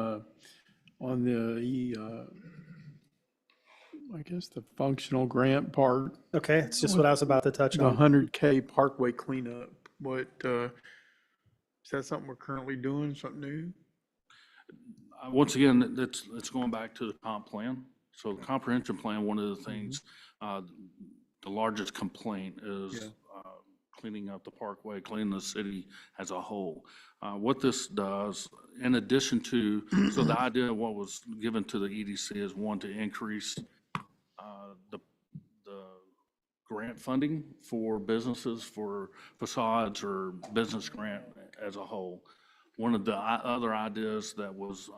I guess the functional grant part, Okay, it's just what I was about to touch the on. 100K Parkway cleanup. What, is that something we're currently doing, something new? Once again, it's going back to the comp plan. So the comprehensive plan, one of the things, the largest complaint is cleaning up the parkway, cleaning the city as a whole. What this does, in addition to, so the idea of what was given to the EDC is one, to increase the grant funding for businesses, for facades or business grant as a whole. One of the other ideas that was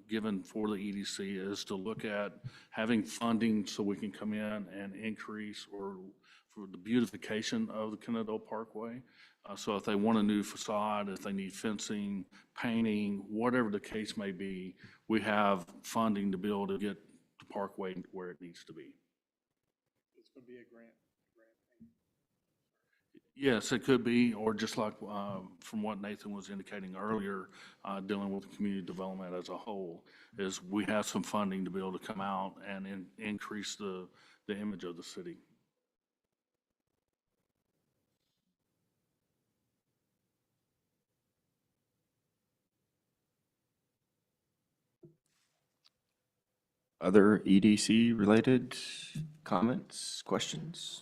given for the EDC is to look at having funding so we can come in and increase or for the beautification of the Kennedale Parkway. So if they want a new facade, if they need fencing, painting, whatever the case may be, we have funding to be able to get the parkway where it needs to be. It's going to be a grant. Yes, it could be, or just like from what Nathan was indicating earlier, dealing with community development as a whole, is we have some funding to be able to come out and increase the image of the city. Other EDC-related comments, questions?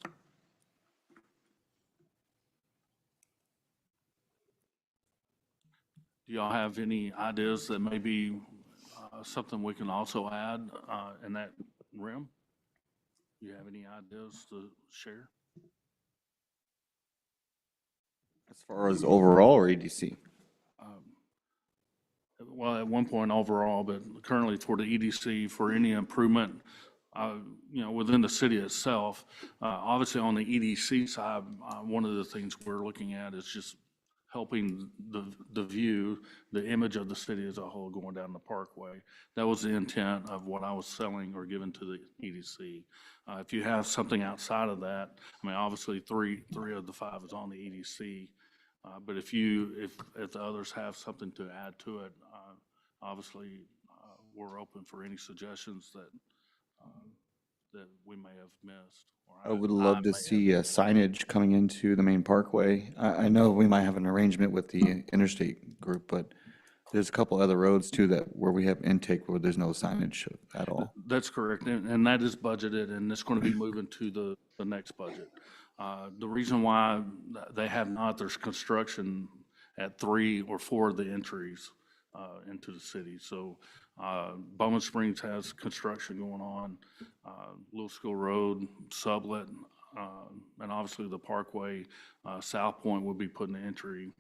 Do y'all have any ideas that may be something we can also add in that realm? Do you have any ideas to share? As far as overall or EDC? Well, at one point overall, but currently for the EDC, for any improvement, within the city itself. Obviously, on the EDC side, one of the things we're looking at is just helping the view, the image of the city as a whole going down the parkway. That was the intent of what I was selling or giving to the EDC. If you have something outside of that, I mean, obviously three of the five is on the EDC. But if the others have something to add to it, obviously we're open for any suggestions that we may have missed. I would love to see signage coming into the main parkway. I know we might have an arrangement with the interstate group, but there's a couple other roads too where we have intake where there's no signage at all. That's correct, and that is budgeted, and it's going to be moving to the next budget. The reason why they have not, there's construction at 3 or 4 of the entries into the city. So Bowman Springs has construction going on, Little School Road, Sublet, and obviously the Parkway. South Point will be putting the entry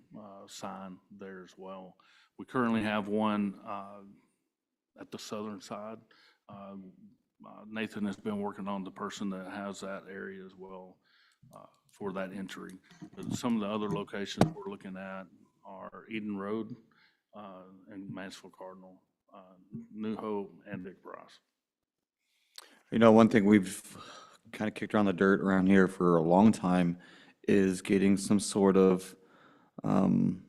sign there as well. We currently have one at the southern side. Nathan has been working on the person that has that area as well. For that entry. But some of the other locations we're looking at are Eden Road and Mansfield Cardinal, New Hope, and Dick Bryce. You know, one thing we've kind of kicked around the dirt around here for a long time is getting some sort of one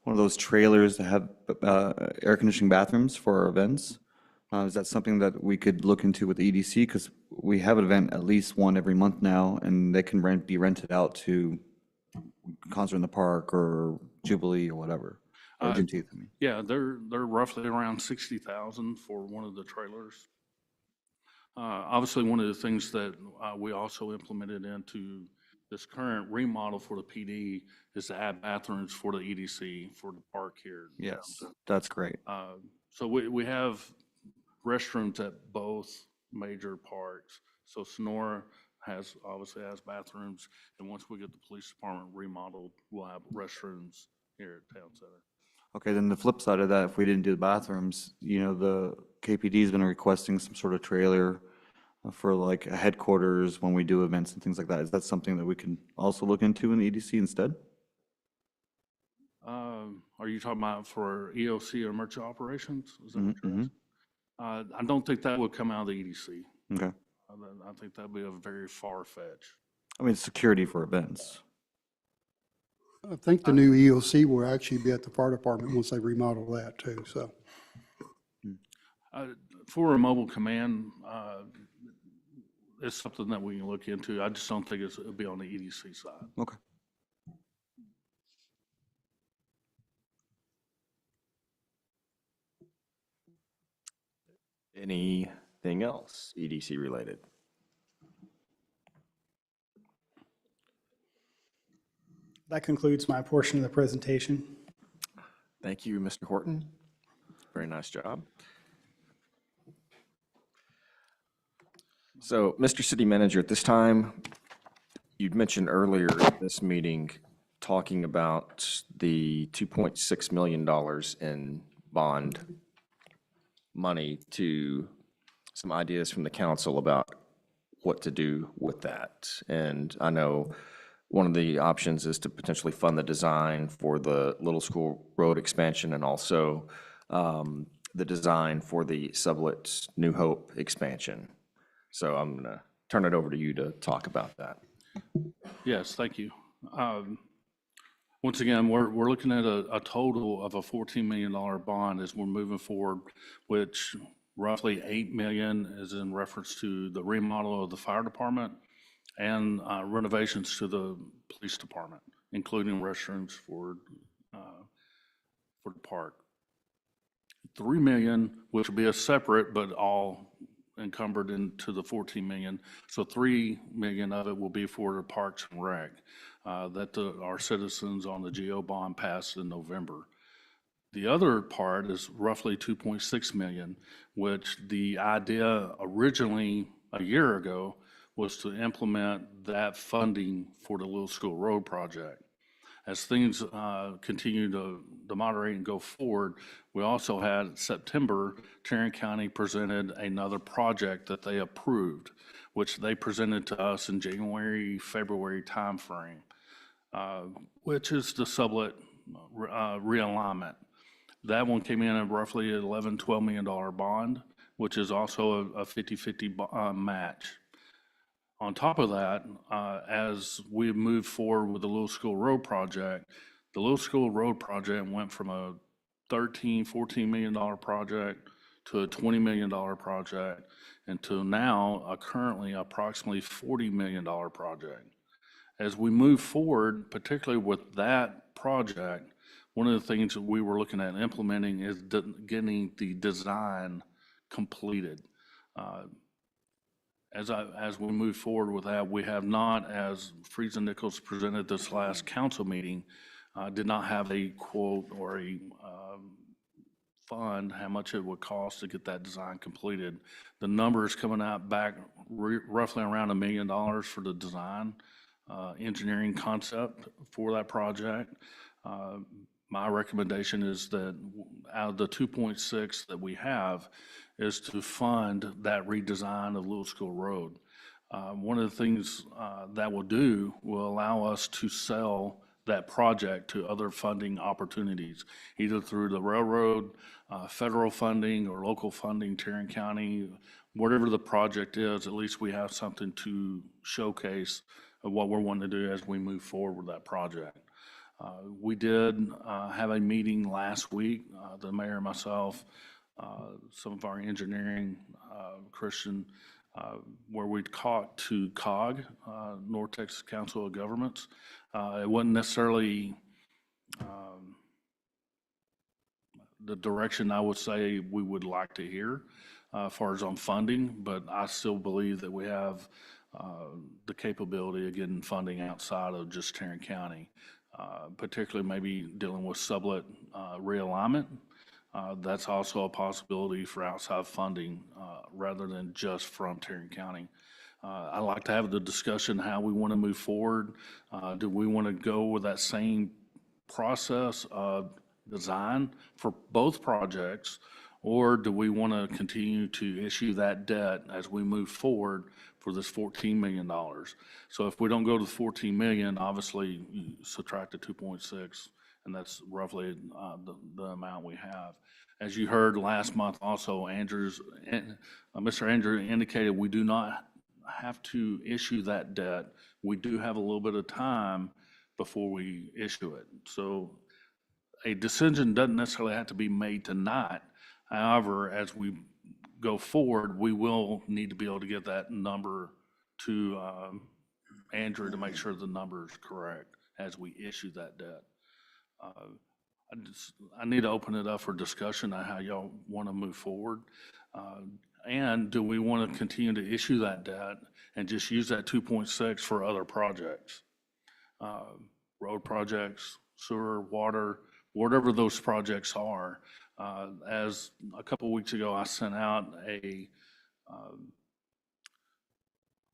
of those trailers that have air conditioning bathrooms for our events. Is that something that we could look into with the EDC? Because we have an event at least one every month now, and they can be rented out to Concert in the Park or Jubilee or whatever. Or Juneteenth, I mean. Yeah, they're roughly around $60,000 for one of the trailers. Obviously, one of the things that we also implemented into this current remodel for the PD is to add bathrooms for the EDC, for the park here. Yes, that's great. So we have restrooms at both major parks. So Sonora obviously has bathrooms, and once we get the police department remodeled, we'll have restrooms here at Town Center. Okay, then the flip side of that, if we didn't do the bathrooms, the KPD's been requesting some sort of trailer for like a headquarters when we do events and things like that. Is that something that we can also look into in the EDC instead? Are you talking about for EOC or emergency operations? Is that what you're asking? I don't think that would come out of the EDC. Okay. I think that'd be a very far fetch. I mean, security for events. I think the new EOC will actually be at the fire department once they remodel that too, so. For a mobile command, it's something that we can look into. I just don't think it'll be on the EDC side. Okay. Anything else EDC related? That concludes my portion of the presentation. Thank you, Mr. Horton. Very nice job. So, Mr. City Manager, at this time, you'd mentioned earlier in this meeting, talking about the $2.6 million in bond money to some ideas from the council about what to do with that. And I know one of the options is to potentially fund the design for the Little School Road expansion and also the design for the Sublet New Hope expansion. So I'm going to turn it over to you to talk about that. Yes, thank you. Once again, we're looking at a total of a $14 million bond as we're moving forward, which roughly $8 million is in reference to the remodel of the fire department and renovations to the police department, including restrooms for the park. $3 million, which will be a separate but all encumbered into the 14 million. So 3 million of it will be for the Parks and Rec that our citizens on the GO bond passed in November. The other part is roughly 2.6 million, which the idea originally a year ago was to implement that funding for the Little School Road project. As things continue to moderate and go forward, we also had September, Tarrant County presented another project that they approved, which they presented to us in January, February timeframe, which is the sublet realignment. That one came in at roughly $11-12 million bond, which is also a 50-50 match. On top of that, as we move forward with the Little School Road project, the Little School Road project went from a $13-14 million project to a $20 million project, and to now currently approximately $40 million project. As we move forward, particularly with that project, one of the things that we were looking at implementing is getting the design completed. As we move forward with that, we have not, as Friesen Nichols presented this last council meeting, did not have a quote or a fund, how much it would cost to get that design completed. The number is coming out back roughly around $1 million for the design, engineering concept for that project. My recommendation is that out of the 2.6 that we have is to fund that redesign of Little School Road. One of the things that will allow us to sell that project to other funding opportunities, either through the railroad, federal funding, or local funding, Tarrant County, whatever the project is, at least we have something to showcase of what we're wanting to do as we move forward with that project. We did have a meeting last week, the mayor and myself, some of our engineering, Christian, where we talked to COG, North Texas Council of Governments. It wasn't necessarily the direction I would say we would like to hear. as far as on funding, but I still believe that we have the capability of getting funding outside of just Tarrant County, particularly maybe dealing with sublet realignment. That's also a possibility for outside funding rather than just from Tarrant County. I'd like to have the discussion how we want to move forward. Do we want to go with that same process of design for both projects, or do we want to continue to issue that debt as we move forward for this $14 million? So if we don't go to the 14 million, obviously you subtract the 2.6, and that's roughly the amount we have. As you heard last month also, Mr. Andrew indicated we do not have to issue that debt. We do have a little bit of time before we issue it. So a decision doesn't necessarily have to be made tonight. However, as we go forward, we will need to be able to get that number to Andrew to make sure the number is correct as we issue that debt. I need to open it up for discussion on how y'all want to move forward. And do we want to continue to issue that debt and just use that 2.6 for other projects? Road projects, sewer, water, whatever those projects are. As a couple of weeks ago, I sent out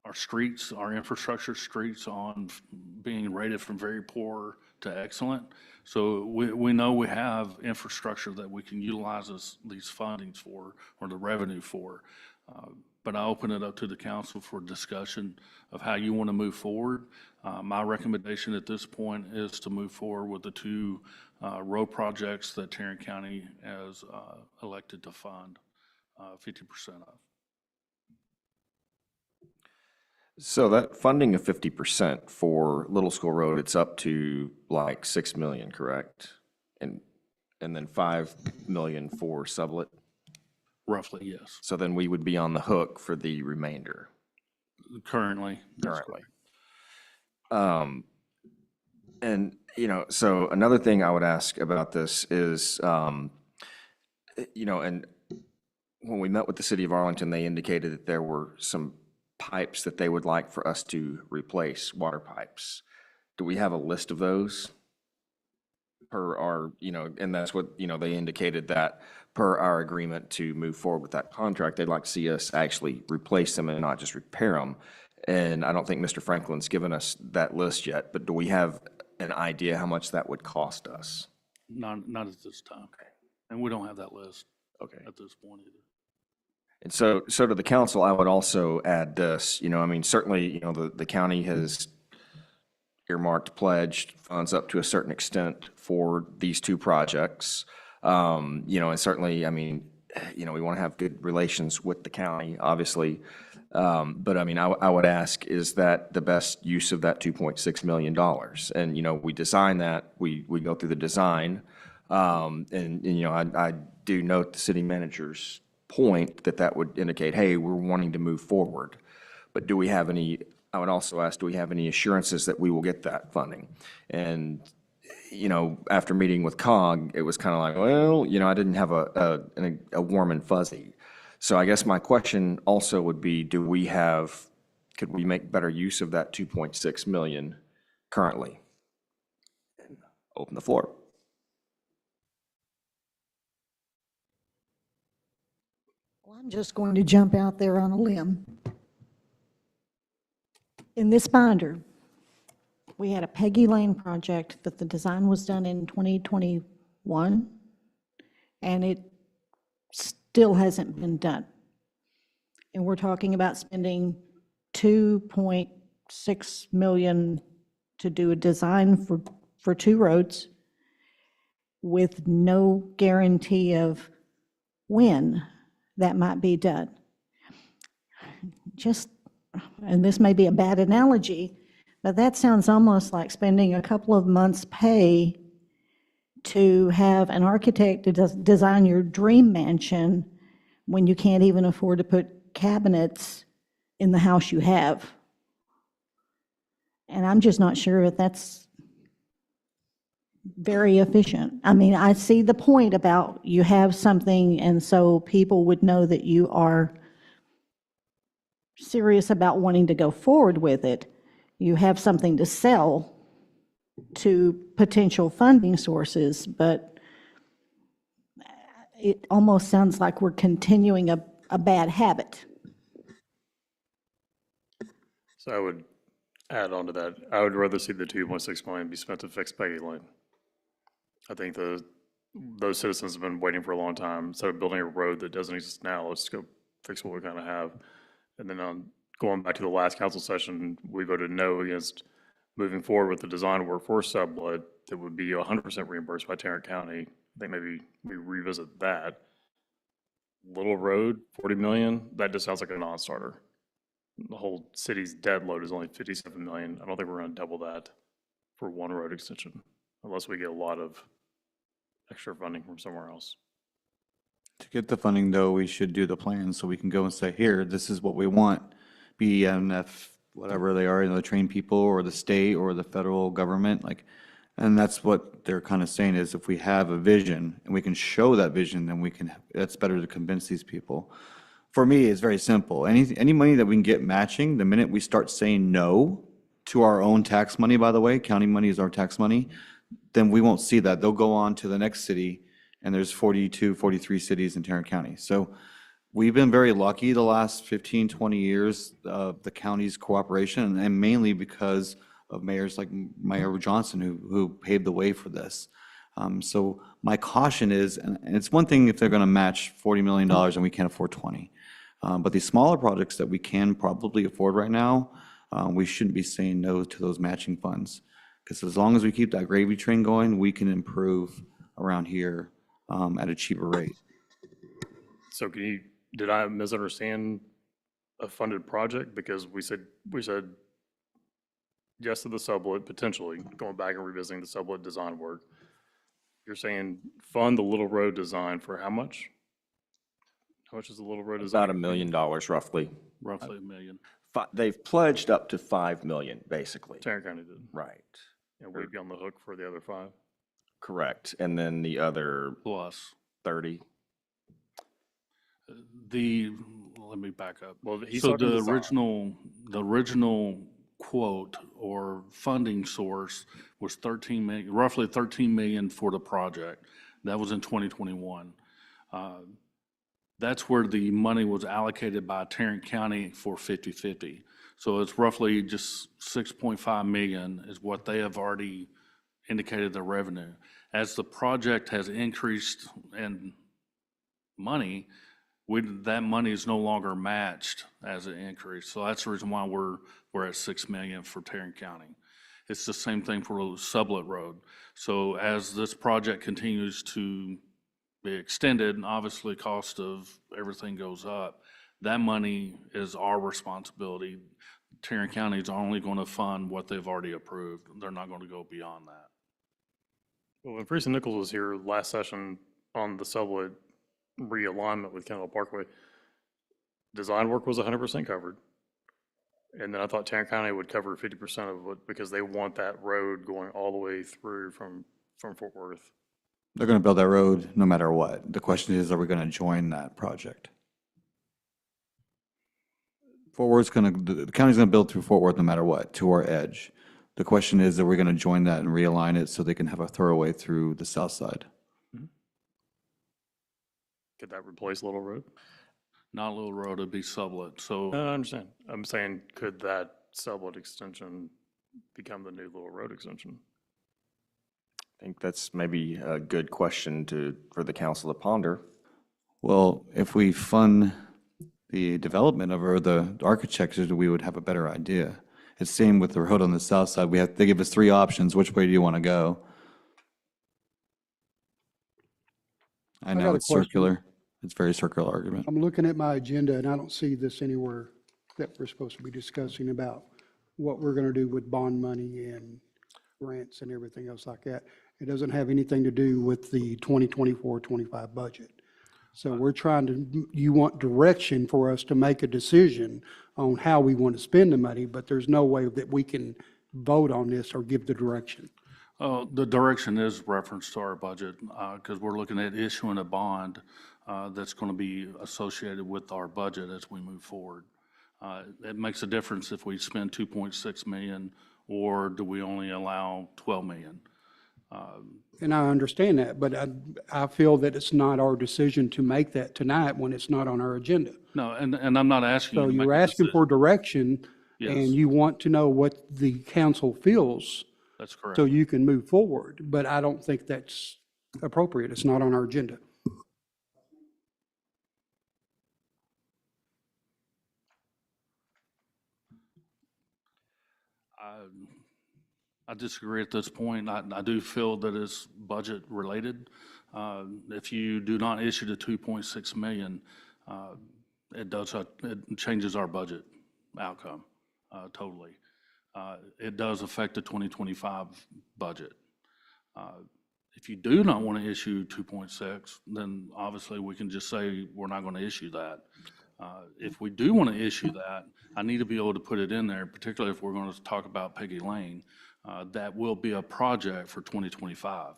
our streets, our infrastructure streets on being rated from very poor to excellent. So we know we have infrastructure that we can utilize these fundings for, or the revenue for. But I open it up to the council for discussion of how you want to move forward. My recommendation at this point is to move forward with the two road projects that Tarrant County has elected to fund 50% of. So that funding of 50% for Little School Road, it's up to like 6 million, correct? And then 5 million for sublet? Roughly, yes. So then we would be on the hook for the remainder. Currently. And, you know, so another thing I would ask about this is, you know, and when we met with the city of Arlington, they indicated that there were some pipes that they would like for us to replace, water pipes. Do we have a list of those? Per our, you know, and that's what, you know, they indicated that per our agreement to move forward with that contract, they'd like to see us actually replace them and not just repair them. And I don't think Mr. Franklin's given us that list yet, but do we have an idea how much that would cost us? Not at this time. And we don't have that list Okay. at this point either. And so to the council, I would also add this, you know, I mean, certainly, you know, the county has earmarked, pledged funds up to a certain extent for these two projects. You know, and certainly, I mean, you know, we want to have good relations with the county, obviously. But I mean, I would ask, is that the best use of that $2.6 million? And, you know, we design that, we go through the design. And, you know, I do note the city manager's point that would indicate, hey, we're wanting to move forward. But do we have any, I would also ask, do we have any assurances that we will get that funding? And, you know, after meeting with COG, it was kind of like, well, you know, I didn't have a warm and fuzzy. So I guess my question also would be, could we make better use of that 2.6 million currently? Open the floor. Well, I'm just going to jump out there on a limb. In this binder, we had a Peggy Lane project that the design was done in 2021, and it still hasn't been done. And we're talking about spending $2.6 million to do a design for two roads with no guarantee of when that might be done. Just, and this may be a bad analogy, but that sounds almost like spending a couple of months' pay to have an architect to design your dream mansion when you can't even afford to put cabinets in the house you have. And I'm just not sure if that's very efficient. I mean, I see the point about you have something, and so people would know that you are serious about wanting to go forward with it. You have something to sell to potential funding sources, but it almost sounds like we're continuing a bad habit. So I would add on to that, I would rather see the 2.6 million be spent to fix Peggy Lane. I think those citizens have been waiting for a long time. Instead of building a road that doesn't exist now, let's go fix what we kind of have. And then going back to the last council session, we voted no against moving forward with the design work for sublet that would be 100% reimbursed by Tarrant County. I think maybe we revisit that. Little Road, 40 million, that just sounds like a non-starter. The whole city's debt load is only 57 million. I don't think we're going to double that for one road extension unless we get a lot of extra funding from somewhere else. To get the funding, though, we should do the plan so we can go and say, here, this is what we want. BMF, whatever they are, the trained people or the state or the federal government, like, and that's what they're kind of saying is if we have a vision and we can show that vision, then we can, that's better to convince these people. For me, it's very simple. Any money that we can get matching, the minute we start saying no to our own tax money, by the way, county money is our tax money, then we won't see that. They'll go on to the next city, and there's 42, 43 cities in Tarrant County. So we've been very lucky the last 15, 20 years of the county's cooperation, and mainly because of mayors like Mayor Johnson who paved the way for this. So my caution is, and it's one thing if they're going to match $40 million and we can't afford 20. But these smaller projects that we can probably afford right now, we shouldn't be saying no to those matching funds. Because as long as we keep that gravy train going, we can improve around here at a cheaper rate. So did I misunderstand a funded project? Because we said yes to the sublet, potentially, going back and revisiting the sublet design work. You're saying fund the Little Road design for how much? How much is the Little Road design? About $1 million roughly. Roughly $1 million. They've pledged up to $5 million, basically. Tarrant County did. Right. And we'd be on the hook for the other 5? Correct. And then the other Plus. 30. Let me back up. Well, he's So talking the design. original quote or funding source was 13 million, roughly 13 million for the project. That was in 2021. That's where the money was allocated by Tarrant County for 50/50. So it's roughly just 6.5 million is what they have already indicated the revenue. As the project has increased in money, that money is no longer matched as it increased. So that's the reason why we're at 6 million for Tarrant County. It's the same thing for Sublet Road. So as this project continues to be extended, and obviously cost of everything goes up, that money is our responsibility. Tarrant County is only going to fund what they've already approved. They're not going to go beyond that. Well, when Priest and Nichols was here last session on the sublet realignment with Kendall Parkway, design work was 100% covered. And then I thought Tarrant County would cover 50% of it because they want that road going all the way through from Fort Worth. They're going to build that road no matter what. The question is, are we going to join that project? Fort Worth's the county's going to build through Fort Worth no matter what, to our edge. The question is, are we going to join that and realign it so they can have a thorough way through the south side? Could that replace Little Road? Not Little Road, it'd be Sublet. So No, I understand. I'm saying, could that sublet extension become the new Little Road extension? I think that's maybe a good question for the council to ponder. Well, if we fund the development of or the architecture, we would have a better idea. It's same with the road on the south side. They give us 3 options. Which way do you want to go? I got know a it's question. circular. It's a very circular argument. I'm looking at my agenda and I don't see this anywhere that we're supposed to be discussing about what we're going to do with bond money and grants and everything else like that. It doesn't have anything to do with the 2024-25 budget. So we're you want direction for us to make a decision on how we want to spend the money, but there's no way that we can vote on this or give the direction. The direction is reference to our budget, because we're looking at issuing a bond that's going to be associated with our budget as we move forward. It makes a difference if we spend 2.6 million, or do we only allow 12 million? And I understand that, but I feel that it's not our decision to make that tonight when it's not on our agenda. No, and I'm not asking you So to make you're a asking decision. for direction, Yes. and you want to know what the council feels That's correct. so you can move forward. But I don't think that's appropriate. It's not on our agenda. I disagree at this point. I do feel that it's budget related. If you do not issue the 2.6 million, it changes our budget outcome totally. It does affect the 2025 budget. If you do not want to issue 2.6, then obviously we can just say we're not going to issue that. If we do want to issue that, I need to be able to put it in there, particularly if we're going to talk about Peggy Lane. That will be a project for 2025.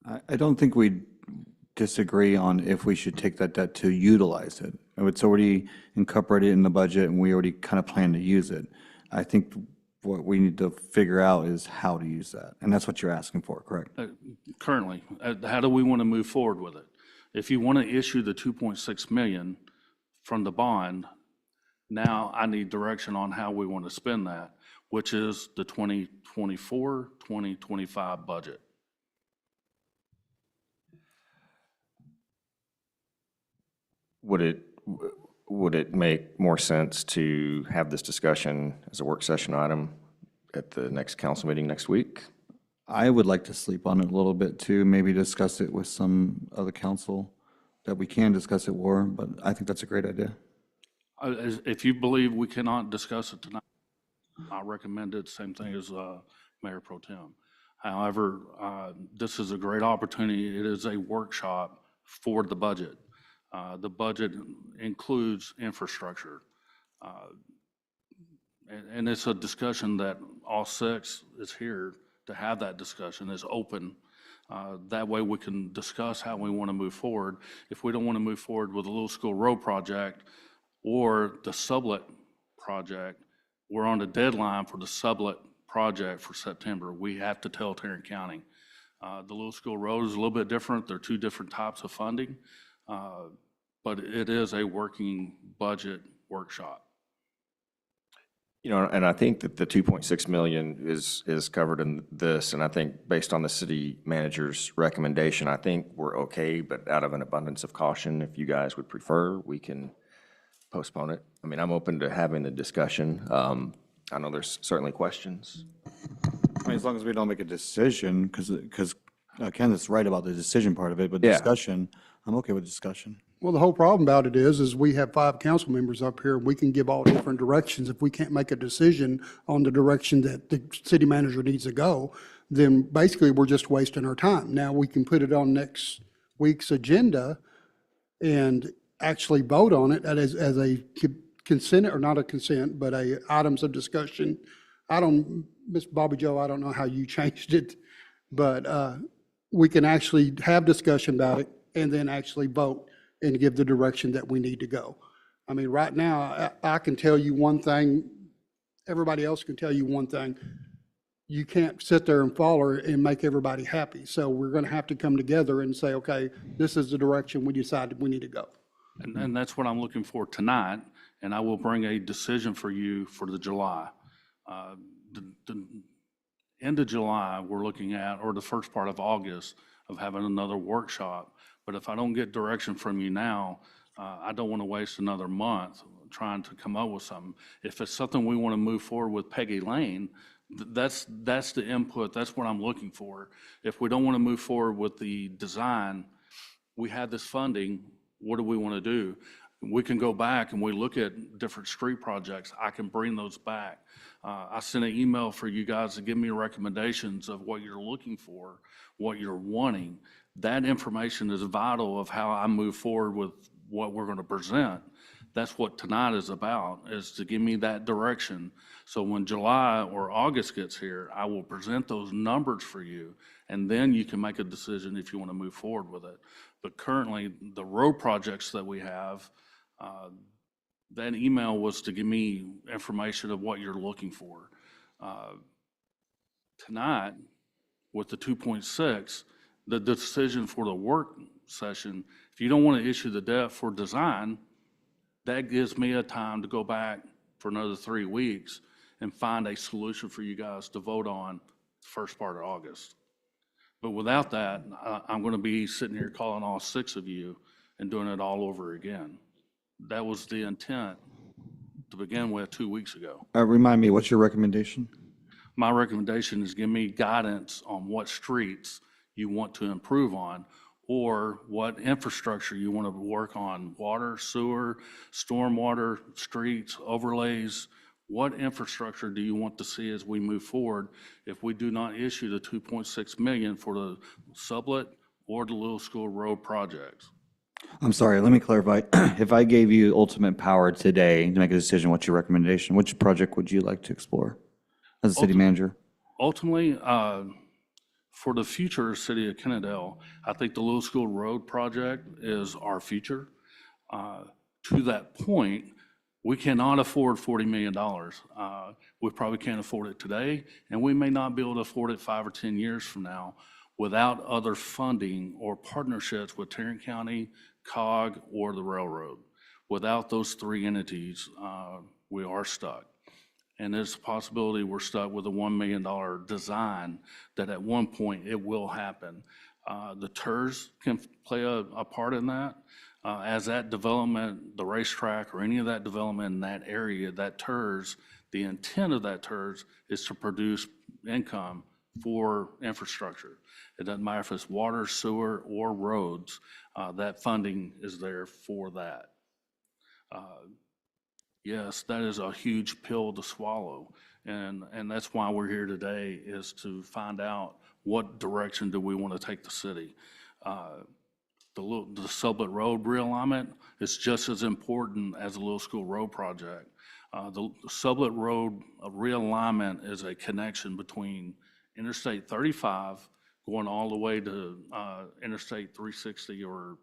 I don't think we disagree on if we should take that debt to utilize it. It's already incorporated in the budget, and we already kind of plan to use it. I think what we need to figure out is how to use that, and that's what you're asking for, correct? Currently, how do we want to move forward with it? If you want to issue the 2.6 million from the bond, now I need direction on how we want to spend that, which is the 2024, 2025 budget. Would it make more sense to have this discussion as a work session item at the next council meeting next week? I would like to sleep on it a little bit too, maybe discuss it with some other council that we can discuss it more, but I think that's a great idea. If you believe we cannot discuss it tonight, I recommend it, same thing as Mayor Pro Tem. However, this is a great opportunity. It is a workshop for the budget. The budget includes infrastructure. And it's a discussion that all six is here to have that discussion, is open. That way we can discuss how we want to move forward. If we don't want to move forward with the Little School Road project or the sublet project, we're on the deadline for the sublet project for September. We have to tell Tarrant County. The Little School Road is a little bit different. They're two different types of funding, but it is a working budget workshop. You know, and I think that the 2.6 million is covered in this, and I think based on the city manager's recommendation, I think we're okay, but out of an abundance of caution, if you guys would prefer, we can postpone it. I mean, I'm open to having the discussion. I know there's certainly questions. I mean, as long as we don't make a decision, because Ken is right about the decision part of it, but Yeah. discussion, I'm okay with discussion. Well, the whole problem about it is we have 5 council members up here. We can give all different directions. If we can't make a decision on the direction that the city manager needs to go, then basically we're just wasting our time. Now, we can put it on next week's agenda and actually vote on it as a consent, or not a consent, but a items of discussion. Ms. Bobby Joe, I don't know how you changed it, but we can actually have discussion about it and then actually vote and give the direction that we need to go. I mean, right now, I can tell you one thing, everybody else can tell you one thing. You can't sit there and follow and make everybody happy. So we're going to have to come together and say, okay, this is the direction we decided we need to go. And that's what I'm looking for tonight, and I will bring a decision for you for the July. The end of July, we're looking at, or the first part of August, of having another workshop. But if I don't get direction from you now, I don't want to waste another month trying to come up with something. If it's something we want to move forward with Peggy Lane, that's the input, that's what I'm looking for. If we don't want to move forward with the design, we have this funding, what do we want to do? We can go back and we look at different street projects. I can bring those back. I sent an email for you guys to give me recommendations of what you're looking for, what you're wanting. That information is vital of how I move forward with what we're going to present. That's what tonight is about, is to give me that direction. So when July or August gets here, I will present those numbers for you, and then you can make a decision if you want to move forward with it. But currently, the road projects that we have, that email was to give me information of what you're looking for. Tonight, with the 2.6, the decision for the work session, if you don't want to issue the debt for design, that gives me a time to go back for another 3 weeks and find a solution for you guys to vote on the first part of August. But without that, I'm going to be sitting here calling all 6 of you and doing it all over again. That was the intent to begin with 2 weeks ago. Remind me, what's your recommendation? My recommendation is give me guidance on what streets you want to improve on, or what infrastructure you want to work on: water, sewer, stormwater, streets, overlays. What infrastructure do you want to see as we move forward if we do not issue the 2.6 million for the Sublet or the Little School Road projects? I'm sorry, let me clarify. If I gave you ultimate power today to make a decision, what's your recommendation? Which project would you like to explore as a city manager? Ultimately, for the future city of Kennedale, I think the Little School Road project is our future. To that point, we cannot afford $40 million. We probably can't afford it today, and we may not be able to afford it 5 or 10 years from now without other funding or partnerships with Tarrant County, COG, or the railroad. Without those 3 entities, we are stuck. And there's a possibility we're stuck with a $1 million design that at one point it will happen. The TERS can play a part in that. As that development, the racetrack or any of that development in that area, that TERS, the intent of that TERS is to produce income for infrastructure. It doesn't matter if it's water, sewer, or roads, that funding is there for that. Yes, that is a huge pill to swallow, and that's why we're here today, is to find out what direction do we want to take the city. The Sublet Road realignment is just as important as the Little School Road project. The Sublet Road realignment is a connection between Interstate 35 going all the way to Interstate 360 or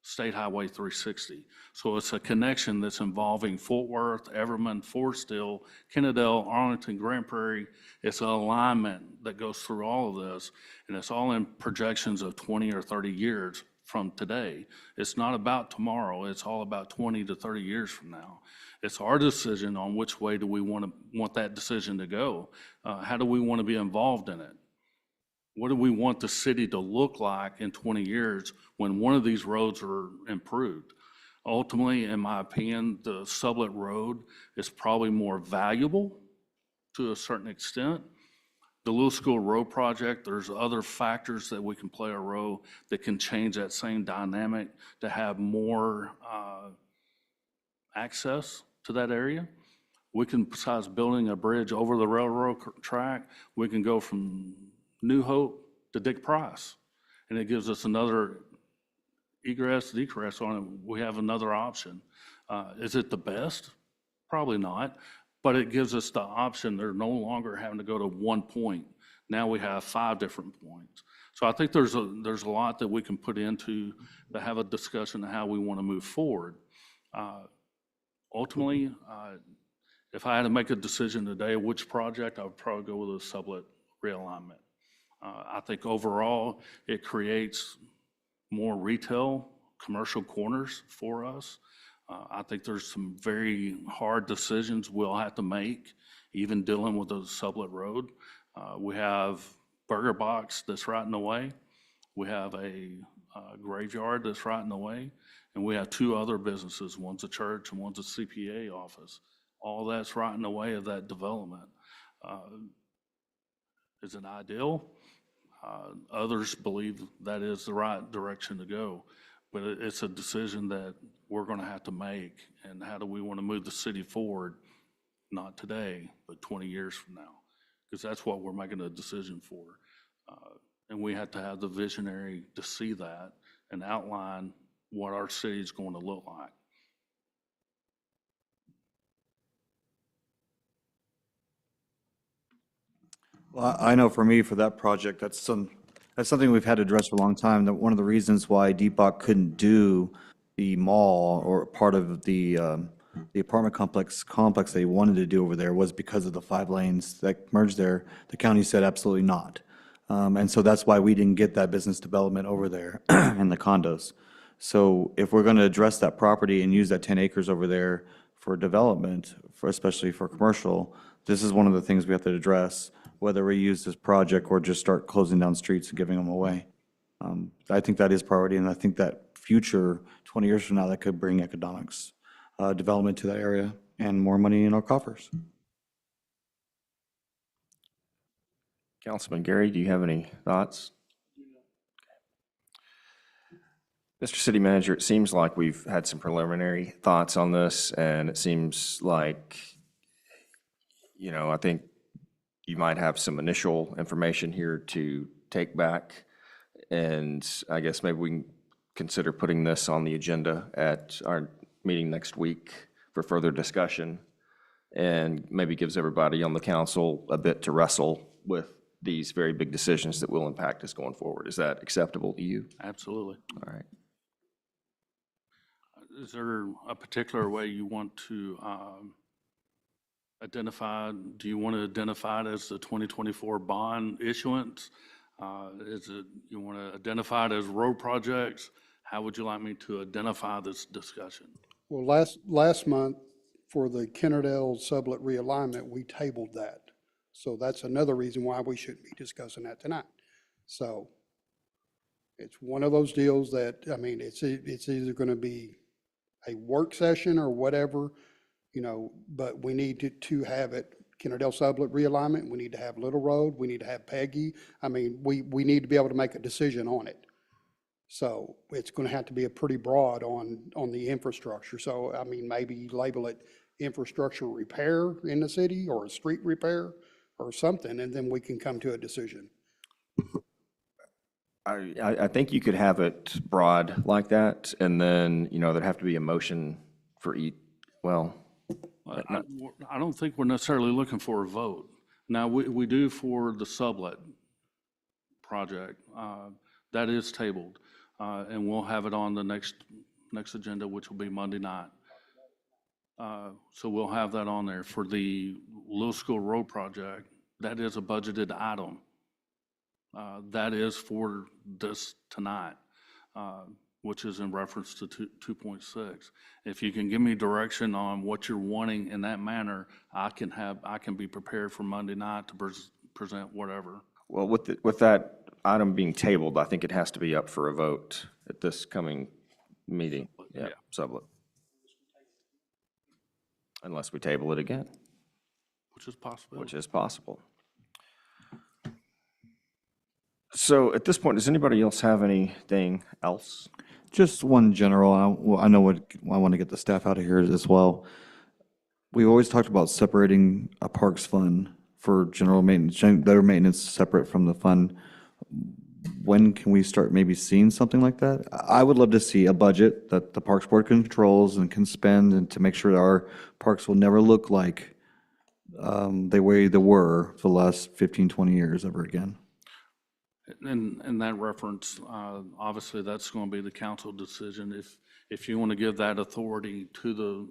State Highway 360. So it's a connection that's involving Fort Worth, Everman, Foresthill, Kennedale, Arlington, Grand Prairie. It's an alignment that goes through all of this, and it's all in projections of 20 or 30 years from today. It's not about tomorrow, it's all about 20 to 30 years from now. It's our decision on which way do we want that decision to go. How do we want to be involved in it? What do we want the city to look like in 20 years when one of these roads are improved? Ultimately, in my opinion, the Sublet Road is probably more valuable to a certain extent. The Little School Road project, there's other factors that we can play a role that can change that same dynamic to have more access to that area. We can, besides building a bridge over the railroad track, we can go from New Hope to Dick Price, and it gives us another egress, degress on it. We have another option. Is it the best? Probably not, but it gives us the option. They're no longer having to go to one point. Now we have 5 different points. So I think there's a lot that we can put into to have a discussion of how we want to move forward. Ultimately, if I had to make a decision today, which project, I would probably go with a Sublet realignment. I think overall, it creates more retail, commercial corners for us. I think there's some very hard decisions we'll have to make, even dealing with the Sublet Road. We have Burger Box that's right in the way. We have a graveyard that's right in the way. And we have 2 other businesses. One's a church and one's a CPA office. All that's right in the way of that development. Is it ideal? Others believe that is the right direction to go, but it's a decision that we're going to have to make. And how do we want to move the city forward? Not today, but 20 years from now, because that's what we're making a decision for. And we have to have the visionary to see that and outline what our city is going to look like. Well, I know for me, for that project, that's something we've had to address for a long time. That one of the reasons why Deepak couldn't do the mall or part of the apartment complex that he wanted to do over there was because of the 5 lanes that merged there. The county said absolutely not. And so that's why we didn't get that business development over there in the condos. So if we're going to address that property and use that 10 acres over there for development, especially for commercial, this is one of the things we have to address, whether we use this project or just start closing down streets and giving them away. I think that is priority, and I think that future, 20 years from now, that could bring economics development to that area and more money in our coffers. Councilman Gary, do you have any thoughts? Mr. City Manager, it seems like we've had some preliminary thoughts on this, and it seems like, I think you might have some initial information here to take back, and I guess maybe we can consider putting this on the agenda at our meeting next week for further discussion, and maybe gives everybody on the council a bit to wrestle with these very big decisions that will impact us going forward. Is that acceptable to you? Absolutely. All right. Is there a particular way you want to identify? Do you want to identify it as the 2024 bond issuance? Is it, you want to identify it as road projects? How would you like me to identify this discussion? Well, last month, for the Kennerdale sublet realignment, we tabled that. So that's another reason why we shouldn't be discussing that tonight. So it's one of those deals that, it's either going to be a work session or whatever, but we need to have it, Kennerdale sublet realignment, we need to have Little Road, we need to have Peggy. We need to be able to make a decision on it. So it's going to have to be a pretty broad on the infrastructure. So, maybe label it infrastructure repair in the city or a street repair or something, and then we can come to a decision. I think you could have it broad like that, and then, there'd have to be a motion for each, well. I don't think we're necessarily looking for a vote. Now, we do for the sublet project. That is tabled, and we'll have it on the next agenda, which will be Monday night. So we'll have that on there. For the Little School Road project, that is a budgeted item. That is for this tonight, which is in reference to 2.6. If you can give me direction on what you're wanting in that manner, I can be prepared for Monday night to present whatever. Well, with that item being tabled, I think it has to be up for a vote at this coming meeting. Yeah, sublet. Unless we table it again. Which is possible. Which is possible. So at this point, does anybody else have anything else? Just one general, I know what, I want to get the staff out of here as well. We always talked about separating a parks fund for general maintenance, their maintenance separate from the fund. When can we start maybe seeing something like that? I would love to see a budget that the Parks Board controls and can spend, and to make sure that our parks will never look like the way they were for the last 15, 20 years ever again. In that reference, obviously, that's going to be the council decision. If you want to give that authority to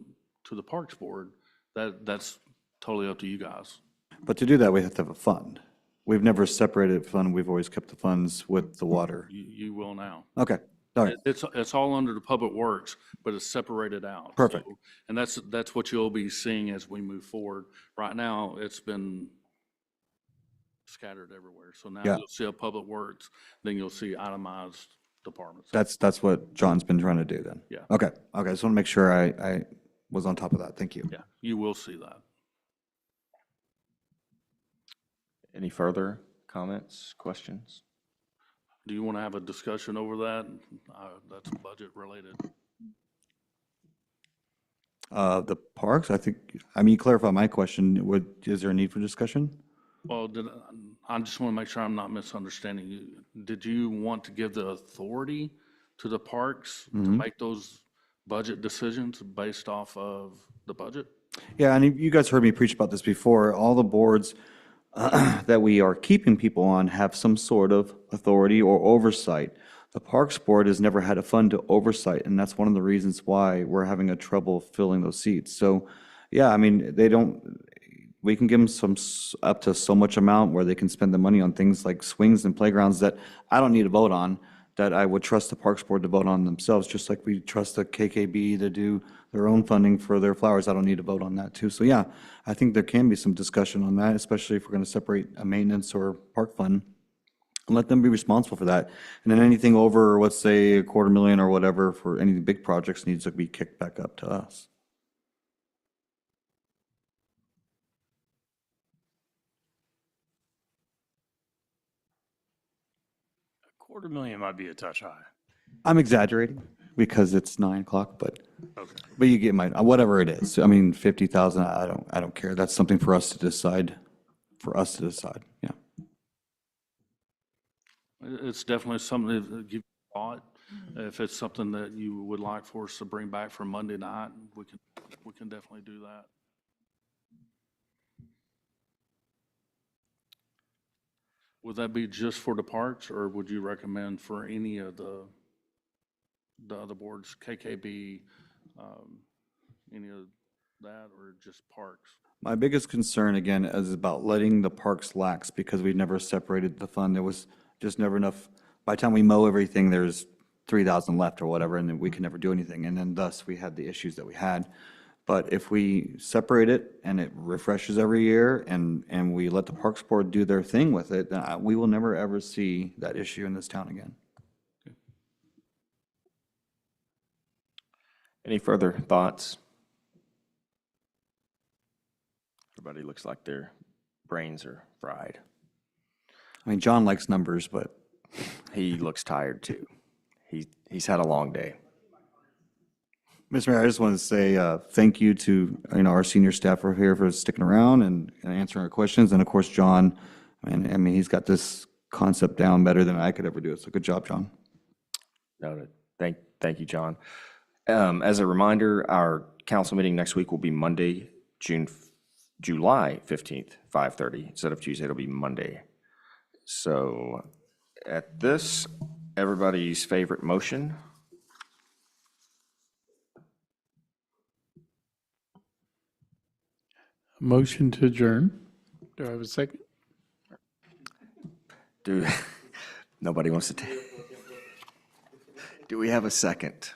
the Parks Board, that's totally up to you guys. But to do that, we have to have a fund. We've never separated fund. We've always kept the funds with the water. You will now. Okay, all right. It's all under the Public Works, but it's separated out. Perfect. So, and that's what you'll be seeing as we move forward. Right now, it's been scattered everywhere. So now you'll see a Public Works, then you'll see itemized departments. That's what John's been trying to do then? Yeah. Okay, I just want to make sure I was on top of that. Thank you. Yeah, you will see that. Any further comments, questions? Do you want to have a discussion over that? That's budget related. The parks, I think, you clarify my question. Is there a need for discussion? Well, I just want to make sure I'm not misunderstanding you. Did you want to give the authority to the parks to make those budget decisions based off of the budget? Yeah, and you guys heard me preach about this before. All the boards that we are keeping people on have some sort of authority or oversight. The Parks Board has never had a fund to oversight, and that's one of the reasons why we're having a trouble filling those seats. So, yeah, I mean, we can give them up to so much amount where they can spend the money on things like swings and playgrounds that I don't need to vote on, that I would trust the Parks Board to vote on themselves, just like we trust the KKB to do their own funding for their flowers. I don't need to vote on that too. So yeah, I think there can be some discussion on that, especially if we're going to separate a maintenance or park fund and let them be responsible for that. And then anything over, let's say, $250,000 or whatever for any big projects needs to be kicked back up to us. $250,000 might be a touch high. I'm exaggerating because it's 9 o'clock, but you get my, whatever it is. I mean, 50,000, I don't care. That's something for us to decide, yeah. It's definitely something that give thought. If it's something that you would like for us to bring back for Monday night, we can definitely do that. Would that be just for the parks, or would you recommend for any of the other boards, KKB, any of that, or just parks? My biggest concern, again, is about letting the parks lax because we've never separated the fund. There was just never enough. By the time we mow everything, there's 3,000 left or whatever, and then we can never do anything. And then thus, we had the issues that we had. But if we separate it and it refreshes every year and we let the Parks Board do their thing with it, then we will never, ever see that issue in this town again. Any further thoughts? Everybody looks like their brains are fried. I mean, John likes numbers, but He looks tired too. He's had a long day. Mr. Mayor, I just want to say thank you to our senior staff are here for sticking around and answering our questions, and of course John. I mean he's got this concept down better than I could ever do it. So good job, John. Noted. Thank you, John. As a reminder, our council meeting next week will be Monday, July 15th, 5:30 instead of Tuesday. It'll be Monday. So at this, everybody's favorite motion. Motion to adjourn. Do I have a second? Nobody wants to take. Do we have a second?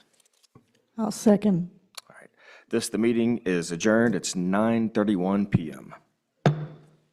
I'll second. All right. The meeting is adjourned. It's 9:31 p.m.